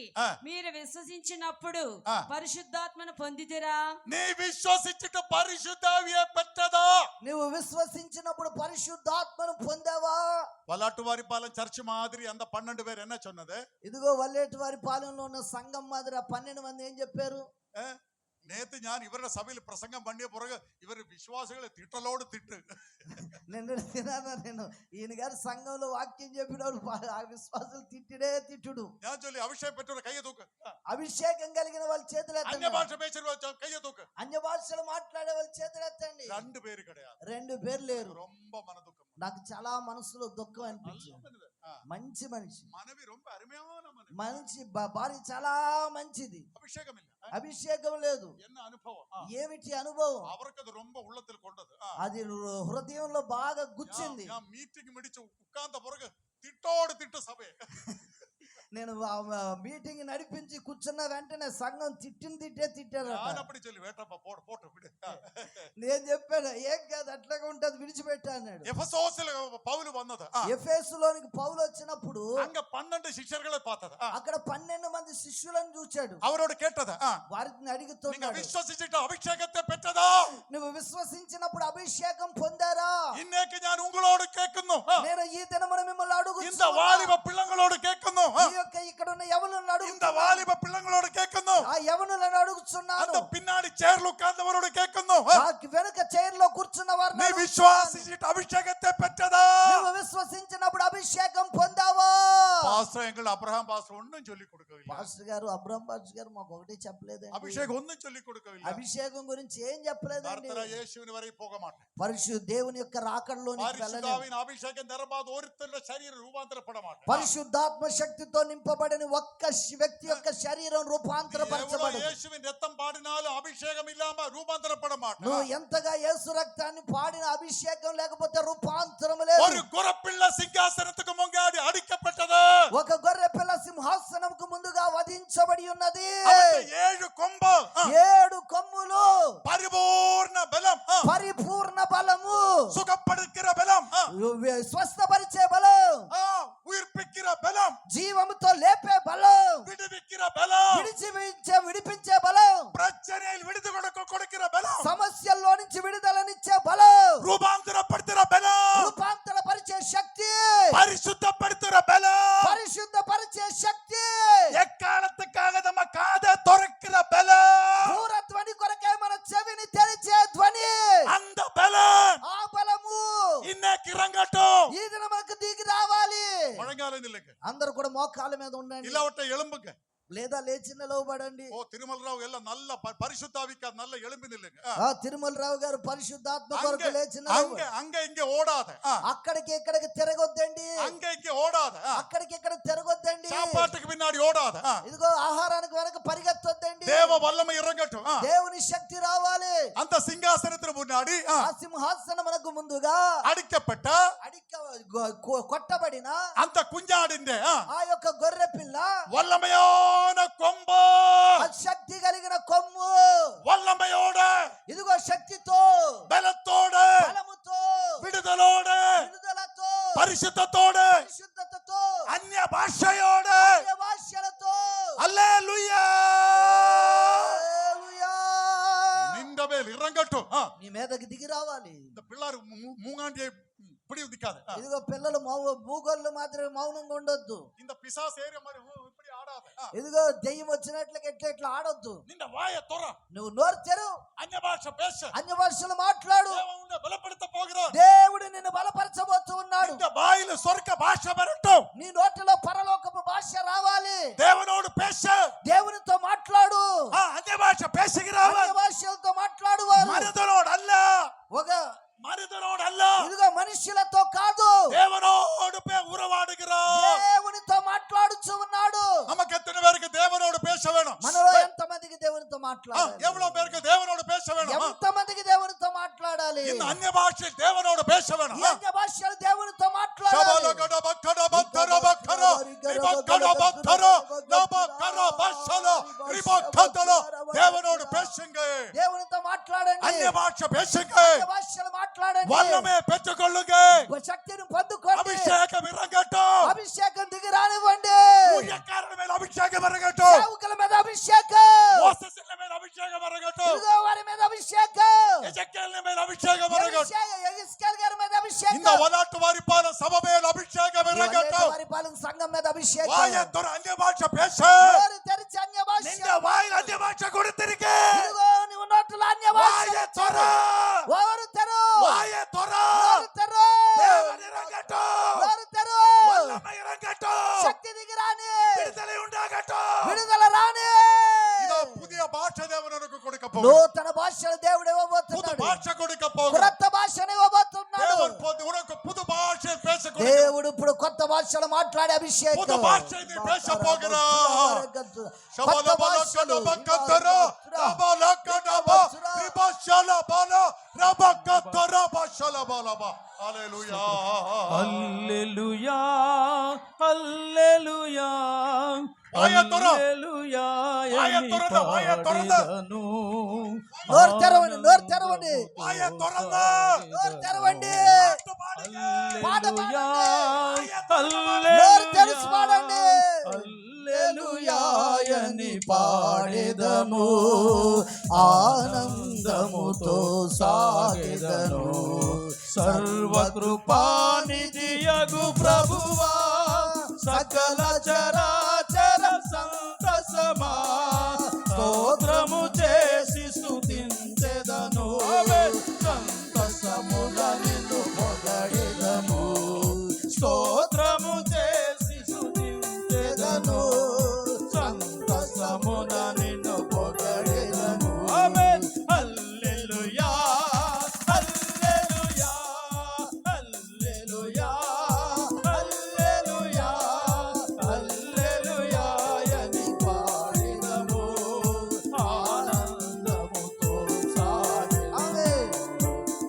మీరు విశ్వసించినప్పుడు పరిశుద్ధాత్మను పొందితిరా? నీ విశ్వసించుట పరిశుద్ధావియే పెట్టదా? నువ్వు విశ్వసించినప్పుడు పరిశుద్ధాత్మను పొందావా? వలాటువారిపాలెం చర్చి మాదిరి అంత 12 பேர் என்ன சொன்னது? ఇదిగో వల్లేటి వారి పాలెంలో ఉన్న సంఘం మాదిరి 12 మంది ఏం చెప్పారు? நேத்து ஞான் இவரோட சபையில பிரசங்கம் பண்ணிய பிறகு இவர் விசுவாசிகளை திட்டலோடு திட்டு. నేను ఈయన గారి సంఘంలో వాక్యం చెప్పినప్పుడు ఆ విశ్వాసులు తిట్టిడే తిట్టుడు. ஞான் சொல்லி அபிஷேகம் பெற்றோர் கையை தூக்கு, అభిషేకం కలిగిన వాళ్ళ చేతులు ఎత్తండి, அந்நிய பாஷை பேசுறவர் கையை தூக்கு, అన్య భాషలు మాట్లాడే వాళ్ళ చేతులు ఎత్తండి. 2 பேர் கிடையாது, 2 పేరు లేరు. ரொம்ப மனதுக்கம். నాకు చాలా మనసులో దుఃఖం అనిపించింది. మంచి మనిషి, మనవి ரொம்ப అరుமையான మనవి, మంచి భార్య చాలా మంచిది, అభిషేకం இல்ல, అభిషేకం లేదు. என்ன అనుభవం, ఏమిటి అనుభవం? அவருக்கு அது ரொம்ப உள்ளத்தில் கொண்டது, అది హృదయంలో బాగా గుచ్చింది. மீட்டிங் முடிச்சு உட்கார்ந்த பிறகு తిట్టోడు తిట్టు సభే. నేను మీటింగ్ నడిపించి కూర్చున్న వెంటనే సంఘం తిట్టారు. అప్పుడు చెల్లి వేటప్ప పోటు పోటు విడు. నేను చెప్పాను ఏం కాదు అట్లాగే ఉంటది విడిచిపెట్టా అన్నాడు. పౌలు వన్నది ఎఫెసులోనికి పౌలు వచ్చినప్పుడు అంగ 12 శిష్యర్களை பார்த்தது. అక్కడ 12 మంది శిష్యులను చూచాడు. అవరోడు కేட்டது వారిని అడుగుతున్నాడు, విశ్వసించిట అభిషేకத்தை பெற்றதா? నువ్వు విశ్వసించినప్పుడు అభిషేకం పొందారా? இன்னைக்கு ഞാൻ உங்களோடு கேட்குന്നു. నేను ఈ దినమున మిమ్మల్ని అడుగుతున్నాను. இந்த வாலிப பிள்ளைகளோடு கேட்குന്നു. ఇక్కడ ఉన్న యవనులను అడుగుతున్నాను. இந்த வாலிப பிள்ளைகளோடு கேட்குന്നു. ఆ యవనులను అడుగుతున్నాను. அந்த பின்னாடி சேர்ல உட்கார்ந்தவரோடு கேட்குന്നു. వెనుక చైర్ లో కూర్చున్న వారిని நீ விசுவாசிச்சிட்ட அபிஷேகத்தை பெற்றதா? నువ్వు విశ్వసించినప్పుడు అభిషేకం పొందావా? పాస్టర్ ఎంగల్ అబ్రహాం పాస్టర్ ఒన్నం చొల్లి కొడుకోవిల్ల. పాస్టర్ గారు అబ్రహాం పాస్టర్ గారు మాకు ఒకటి చెప్పలేదండి. అభిషేకం ఒన్నం చొల్లి కొడుకోవిల్ల. అభిషేకం గురించి ఏం చెప్పలేదండి. కర్తర యేసువిని వరకు పోగమాట. పరిశుద్ధ దేవుని యొక్క రాకడలోనికి వెళ్ళలేదు. పరిశుద్ధాత్మ అభిషేకం నిరబాద ఒరితల శరీరం రూపాంతరపడమాట. పరిశుద్ధాత్మ శక్తితో నింపబడిన ఒక్క వ్యక్తి యొక్క శరీరం రూపాంతరపరచబడదు. యేసువిని రక్తం పాడినాలు అభిషేకం ఇల్లామ రూపాంతరపడమాట. నువ్వు ఎంతగా యేసు రక్తాన్ని పాడిన అభిషేకం లేకపోతే రూపాంతరం లేదు. ఒక గొర్రెపిల్ల సింహాసనముకు ముంగాడి అడిக்கப்பட்டது. ఒక గొర్రెపిల్ల సింహాసనముకు ముందుగా వధించబడి ఉన్నది. 7 కొమ్ము 7 కొమ్ములు పరిపూర్ణ బలం పరిపూర్ణ బలము సుఖపడుకిற బలం స్వస్థపరిచే బలం ఉయిర్పికిற బలం జీవముతో లేపే బలం విడిపికిற బలం విడిపించే బలం ప్రచనైల్ విడుదల కొడుకిற బలం సమస్యల్లో నుంచి విడుదలనిచ్చే బలం రూపాంతరపడుతుற బలం రూపాంతరపరిచే శక్తి పరిశుద్ధపడుతుற బలం పరిశుద్ధపరిచే శక్తి ఎక్కాలத்துக்காக நம்ம காதை துறக்கிற బలం దూరధ్వని కొరకే మన చెవిని తెరిచే ధ్వని அந்த బలం ఆ బలము இன்னைக்கு இறங்கட்டும். ఈ దినం మనకు దిగి రావాలి. முழங்கால நில்லுங்க. అందరూ కూడా మోకాళ్ళ మీద ఉండండి. இல்ல ஒட்ட எலும்புங்க. లేదా లేచి నిలవబడండి. ఓ తిరుమలరావు ఎల్ల నల్ల పరిశుద్ధావిక నల్ల ఎలుంబి నిల్లుங்க. తిరుమలరావు గారు పరిశుద్ధాత్మ కొరకు లేచి అంగ ఇంగ ఓడాద. అక్కడికి ఇక్కడికి తిరగొద్దండి. అంగ ఇంగ ఓడాద. అక్కడికి ఇక్కడ తిరగొద్దండి. సాపాటుకు పిన్నాడి ఓడాద. ఇదిగో ఆహారానికి వెనక పరిగెత్తొద్దండి. దేవ వల్లమ ఇరగట్టు. దేవుని శక్తి రావాలి. అంత సింహాసనత్తుకు మున్నాడి ఆ సింహాసనమునకు ముందుగా అడిக்கப்பட்ட కొట్టబడిన అంత కుంజాడిందే ఆ యొక్క గొర్రె పిల్ల వల్లమయో కొమ్ము శక్తి కలిగిన కొమ్ము వల్లమయోడ ఇదిగో శక్తితో బలతోడ బలముతో విడుదలోడ విడుదలతో పరిశుద్ధతోడ పరిశుద్ధతతో అన్య భాషయోడ అన్య భాషలతో హల్లెలూయా హల్లెలూయా నింద మేల్ ఇరంగట్టు నీ మీదకి దిగి రావాలి. இந்த పిల్లారు మూగాండి இப்படி உதிக்காது. ఇదిగో పిల్లలు మూగోళ్ళు మాత్రమే మౌనంగా ఉండొద్దు. இந்த பிசாசு ஏறிய மாதிரி இப்படி ஆடாத. ఇదిగో దెయ్యం వచ్చినట్లుగా ఎట్లా ఆడొద్దు. నిన్న వాయ తొర నువ్వు నోరు తెరు. అన్య భాష పేశ అన్య భాషలు మాట్లాడు. దేవుడు బలపడత పోகிறாడు. దేవుడు నిన్ను బలపరచబోతూ ఉన్నాడు. నిన్న వాయిలో స్వర్గ భాష వరటం. నీ నోటిలో పరలోకపు భాష రావాలి. దేవునోడు పేశ దేవునితో మాట్లాడు. అన్య భాష పేశగిరావాలి. అన్య భాషలతో మాట్లాడువారు మనిదనోడు అల్ల ఒక మనిదనోడు అల్ల ఇదిగో మనుషులతో కాదు దేవునోడు ఉరవాడుகிறார். దేవునితో మాట్లాడుచు ఉన్నాడు. நமக்கு எத்தனை பேருக்கு தேவனோடு பேச வேணும்? మనలో ఎంత మందికి దేవునితో మాట్లాడాలి? எவ்வளவு பேருக்கு தேவனோடு பேச வேணும்? ఎంత మందికి దేవునితో మాట్లాడాలి? இந்த అన్య భాష దేవనోడు பேச வேணும். ఈ అన్య భాషలు దేవునితో మాట్లాడాలి. శబలగడ బక్కడ బక్కర బక్కర రిబక్కడ బక్కర నబక్కర బక్కల రిబక్కడ దేవనోడు பேசுங்க. దేవునితో మాట్లాడండి. అన్య భాష பேசுங்க. అన్య భాషలు మాట్లాడండి. వల్లమే పెట్టుకొల్లుங்க. శక్తిని పొందుకోండి. అభిషేకం ఇరగట్టు. అభిషేకం దిగి రానివ్వండి. ఊయకారుల మీద అభిషేకం ఇరగట్టు. సేవకుల మీద అభిషేకం. మోసెస్ల మీద అభిషేకం ఇరగట్టు. ఇదిగో వారి మీద అభిషేకం. ఎజెకియేల్ మీద అభిషేకం ఇరగట్టు. ఎగిస్కేల్ గారి మీద అభిషేకం. இந்த వలాటు వారి పాల సభ మీద అభిషేకం ఇరగట్టు. వారి పాలన సంఘం మీద అభిషేకం. వాయ తొర అన్య భాష పేశ. నోరు తెరిచి అన్య భాష. నిన్న వాయ అన్య భాష కొడుతిరికే. ఇదిగో నీవు నోటిలో అన్య భాష. వాయ తొర నోరు తెరు. వాయ తొర నోరు తెరు. దేవుని ఇరగట్టు. నోరు తెరు. వల్లమ ఇరగట్టు. శక్తి దిగి రాని. విడుదల ఉండగట్టు. విడుదల రాని. ఇదో పుదియ భాష దేవునకు కొడుక పోగు. నూతన భాషలు దేవుడు పుదు ఇవ్వబోతున్నాడు. భాష కొడుక పోగు. కొత్త భాషను ఇవ్వబోతున్నాడు. దేవుడు ఉనకు పుదు భాష పేశ కొడుక. దేవుడు ఇప్పుడు కొత్త భాషలు మాట్లాడే అభిషేకం. పుదు భాష ని పేశ పోగరా. శబల బలకడ బక్కతర రబలకడ బ రిబషల బల రబక్కతర బషల బలబ. హల్లెలూయా హల్లెలూయా హల్లెలూయా వాయ తొర. హల్లెలూయా వాయ అని తొరద, వాయ తొరద. పాడెదను. నోరు తెరవండి, నోరు తెరవండి, వాయ తొరద. నోరు తెరవండి, హల్లెలూయా నోరు తెరిచి పాడండి. హల్లెలూయా అని పాడెదను, ఆనందముతో సాగెదను. సర్వకృపానిధియగు ప్రభువా సకల చరాచర సంతసమా స్తోత్రము చేసి స్తుతించెదను. సంతసముల నిన్ను పొగడెదను, స్తోత్రము చేసి స్తుతించెదను. సంతసమున నిన్ను పొగడెదను. ఆమేన్. హల్లెలూయా హల్లెలూయా హల్లెలూయా హల్లెలూయా హల్లెలూయా అని పాడెదము, ఆనందముతో సాగెదము. ఆమేన్.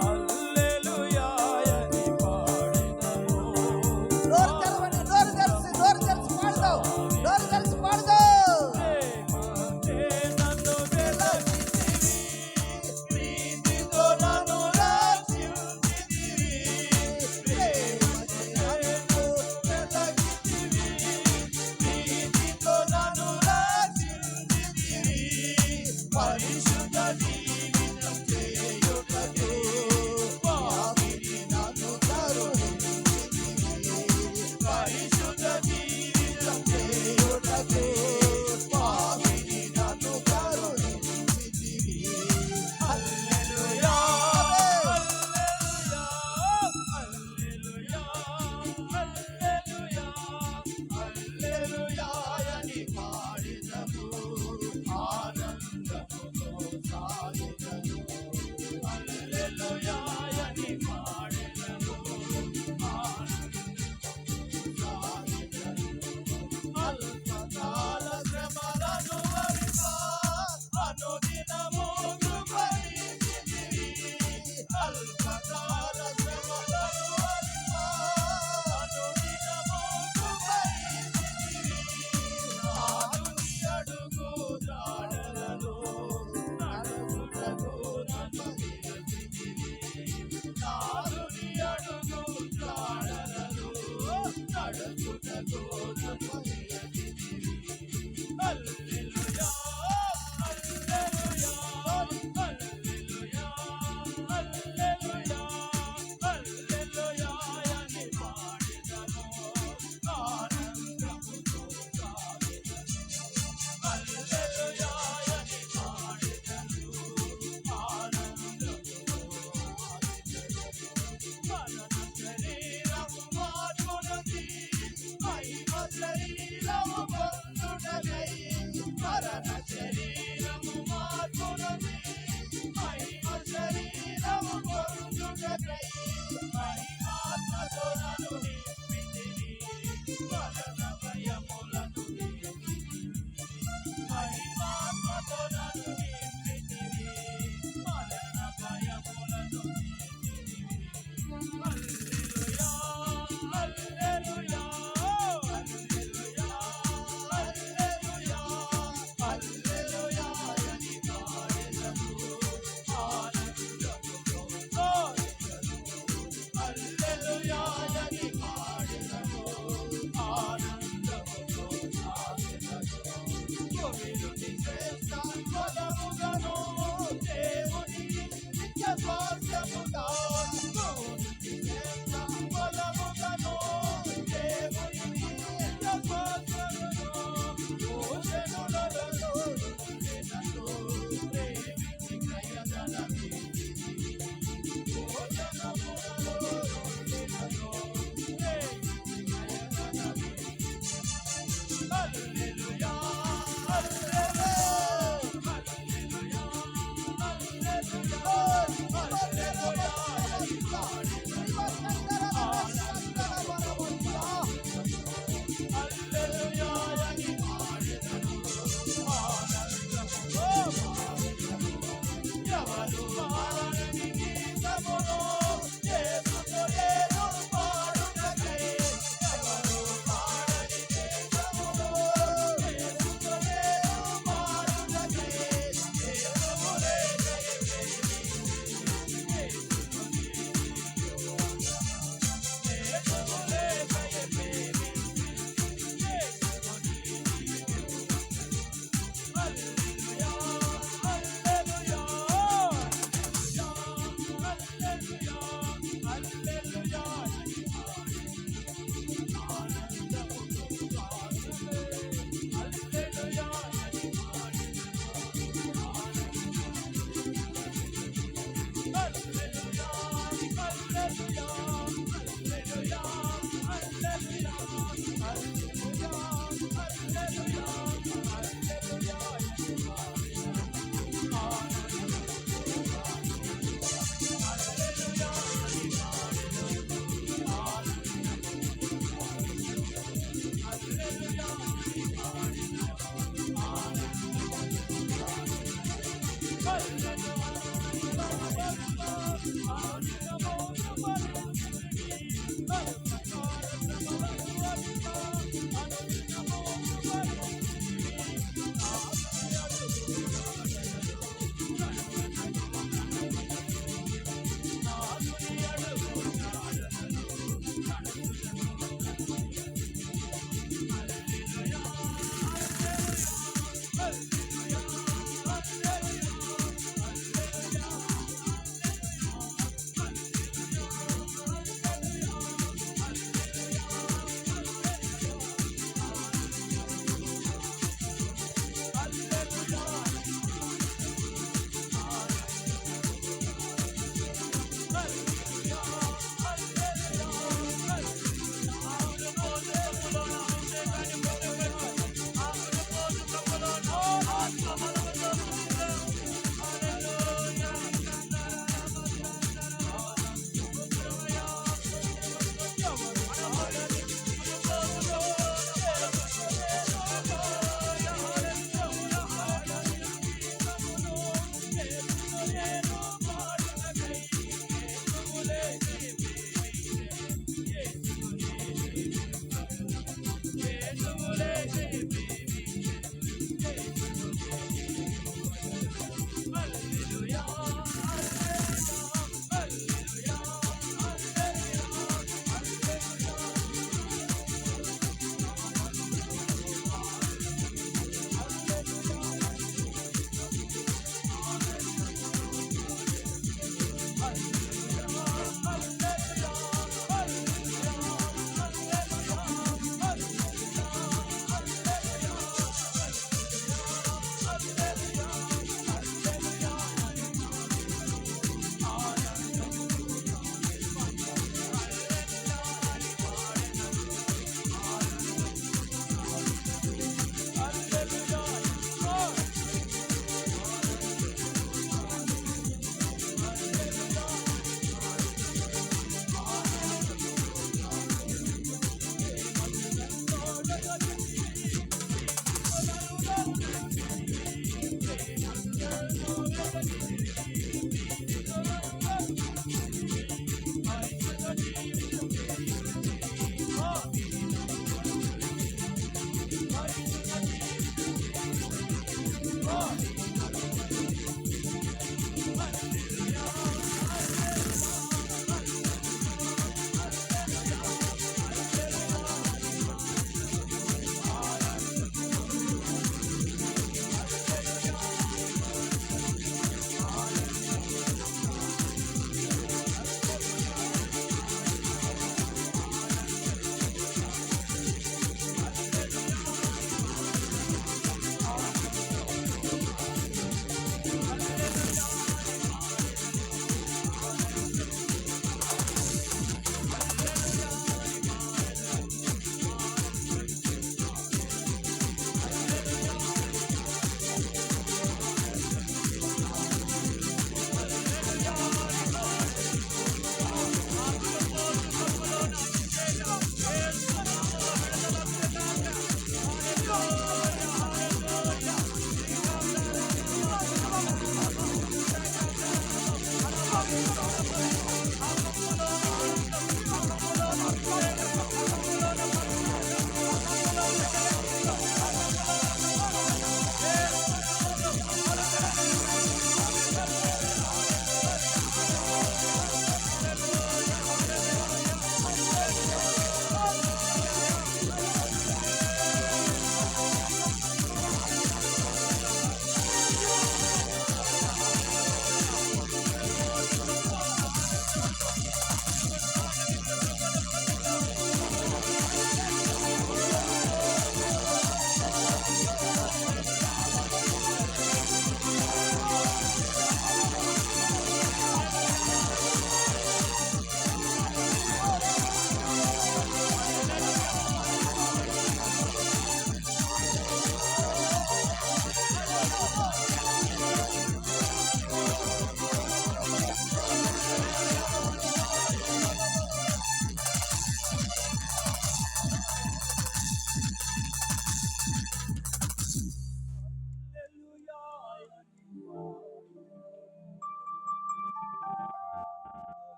హల్లెలూయా అని పాడెదము. నోరు తెరవండి, నోరు తెరిచి పాడదాం, నోరు తెరిచి పాడదాం. ప్రేమతే నన్ను వెలగితివి, ప్రీతితో నన్ను రక్షించితివి. ప్రేమతే నన్ను వెలగితివి, ప్రీతితో నన్ను రక్షించితివి. పరిశుద్ధ జీవితం చేయుటకు పాపిని నన్ను కరుణించితివి. పరిశుద్ధ జీవితం చేయుటకు పాపిని నన్ను కరుణించితివి. హల్లెలూయా హల్లెలూయా హల్లెలూయా హల్లెలూయా హల్లెలూయా అని పాడెదము, ఆనందముతో సాగెదము. హల్లెలూయా అని పాడెదము, ఆనందముతో సాగెదము. అల్పకాల శ్రమలను వరిగా అనుదినము కృపణించితివి. అల్పకాల శ్రమలను వరిగా అనుదినము కృపణించితివి. నాదుని అడుగు జాడలలో నడుచుటకు నన్ను పిలిచితివి. నాదుని అడుగు జాడలలో నడుచుటకు నన్ను పిలిచితివి. హల్లెలూయా హల్లెలూయా హల్లెలూయా హల్లెలూయా హల్లెలూయా అని పాడెదను, ఆనందముతో సాగెదను. హల్లెలూయా అని పాడెదను, ఆనందముతో సాగెదను. మరణ శరీరము మార్చునది, మహిమ శరీరము పొందుటకై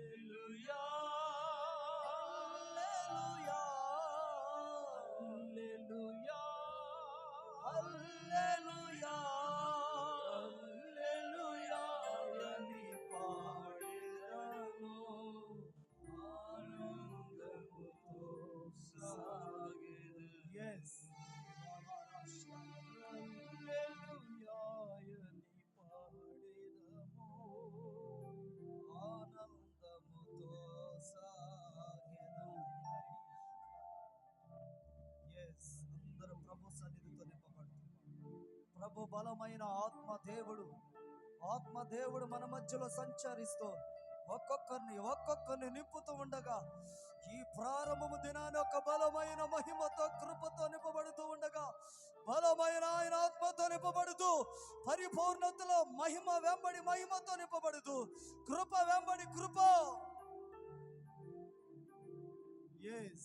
హల్లెలూయా హల్లెలూయా హల్లెలూయా హల్లెలూయా హల్లెలూయా అని పాడెదను ఆనందముతో సాగెదను. Yes. హల్లెలూయాయని పాడెదము ఆనందముతో సాగెదము. Yes. అందరూ ప్రభు సన్నిధితో నింపబడుతున్నారు. ప్రభు బలమైన ఆత్మదేవుడు మన మధ్యలో సంచరిస్తూ ఒక్కొక్కరిని నింపుతూ ఉండగా ఈ ప్రారంభము దినాన్ని ఒక బలమైన మహిమతో కృపతో నింపబడుతూ ఉండగా బలమైన ఆయన ఆత్మతో నింపబడుతూ పరిపూర్ణతలో మహిమ వెంబడి మహిమతో నింపబడుతూ కృప వెంబడి కృప. Yes.